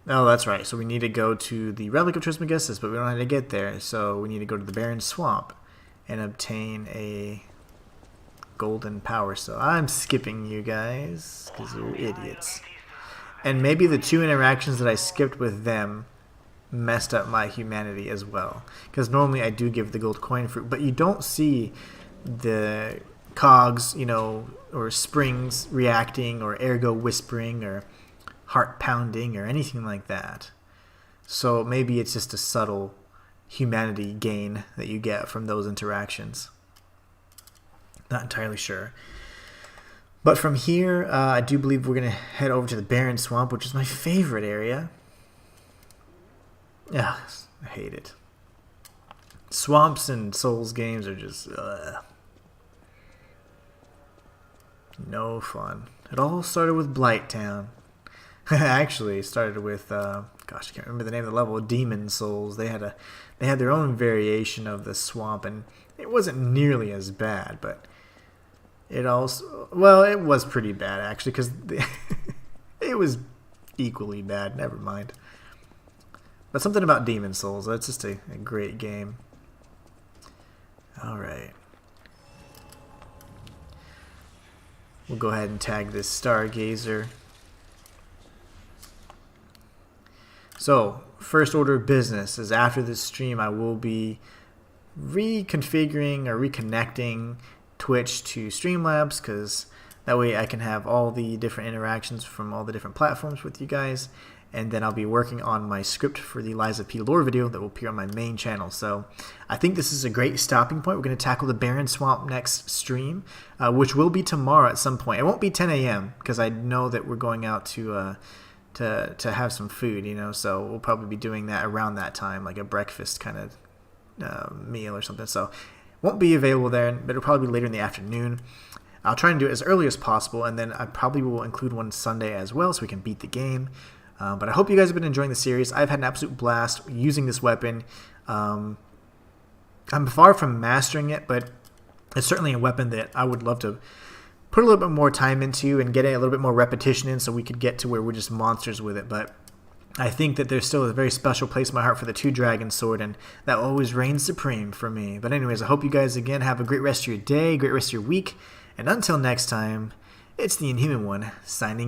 Oh, that's right. So we need to go to the Relic of Trismegistus, but we don't know how to get there. So we need to go to the Barren Swamp and obtain a golden power. So I'm skipping you guys because you're idiots. And maybe the 2 interactions that I skipped with them messed up my humanity as well. Because normally I do give the gold coin fruit, but you don't see the cogs, or springs reacting, or ergo whispering, or heart pounding, or anything like that. So maybe it's just a subtle humanity gain that you get from those interactions. Not entirely sure. But from here, I do believe we're going to head over to the Barren Swamp, which is my favorite area. Yeah, I hate it. Swamps and Souls games are just no fun. It all started with Blighttown. Actually, it started with gosh, I can't remember the name of the level. Demon Souls. They had their own variation of the swamp, and it wasn't nearly as bad, but it was pretty bad actually, because it was equally bad. Never mind. But something about Demon Souls. That's just a great game. Alright. We'll go ahead and tag this Stargazer. So, first order of business is after this stream I will be reconfiguring or reconnecting Twitch to Streamlabs, because that way I can have all the different interactions from all the different platforms with you guys. And then I'll be working on my script for the Liza P. lore video that will appear on my main channel. So I think this is a great stopping point. We're going to tackle the Barren Swamp next stream, which will be tomorrow at some point. It won't be 10 a.m. because I know that we're going out to have some food, so we'll probably be doing that around that time, like a breakfast kind of meal or something. So won't be available there, but it'll probably be later in the afternoon. I'll try and do it as early as possible, and then I probably will include one Sunday as well so we can beat the game. But I hope you guys have been enjoying the series. I've had an absolute blast using this weapon. I'm far from mastering it, but it's certainly a weapon that I would love to put a little bit more time into and get a little bit more repetition in so we could get to where we're just monsters with it. But I think that there's still a very special place in my heart for the 2-Dragon Sword, and that always reigns supreme for me. But anyways, I hope you guys, again, have a great rest of your day, great rest of your week. And until next time, it's the Inhuman One, signing out.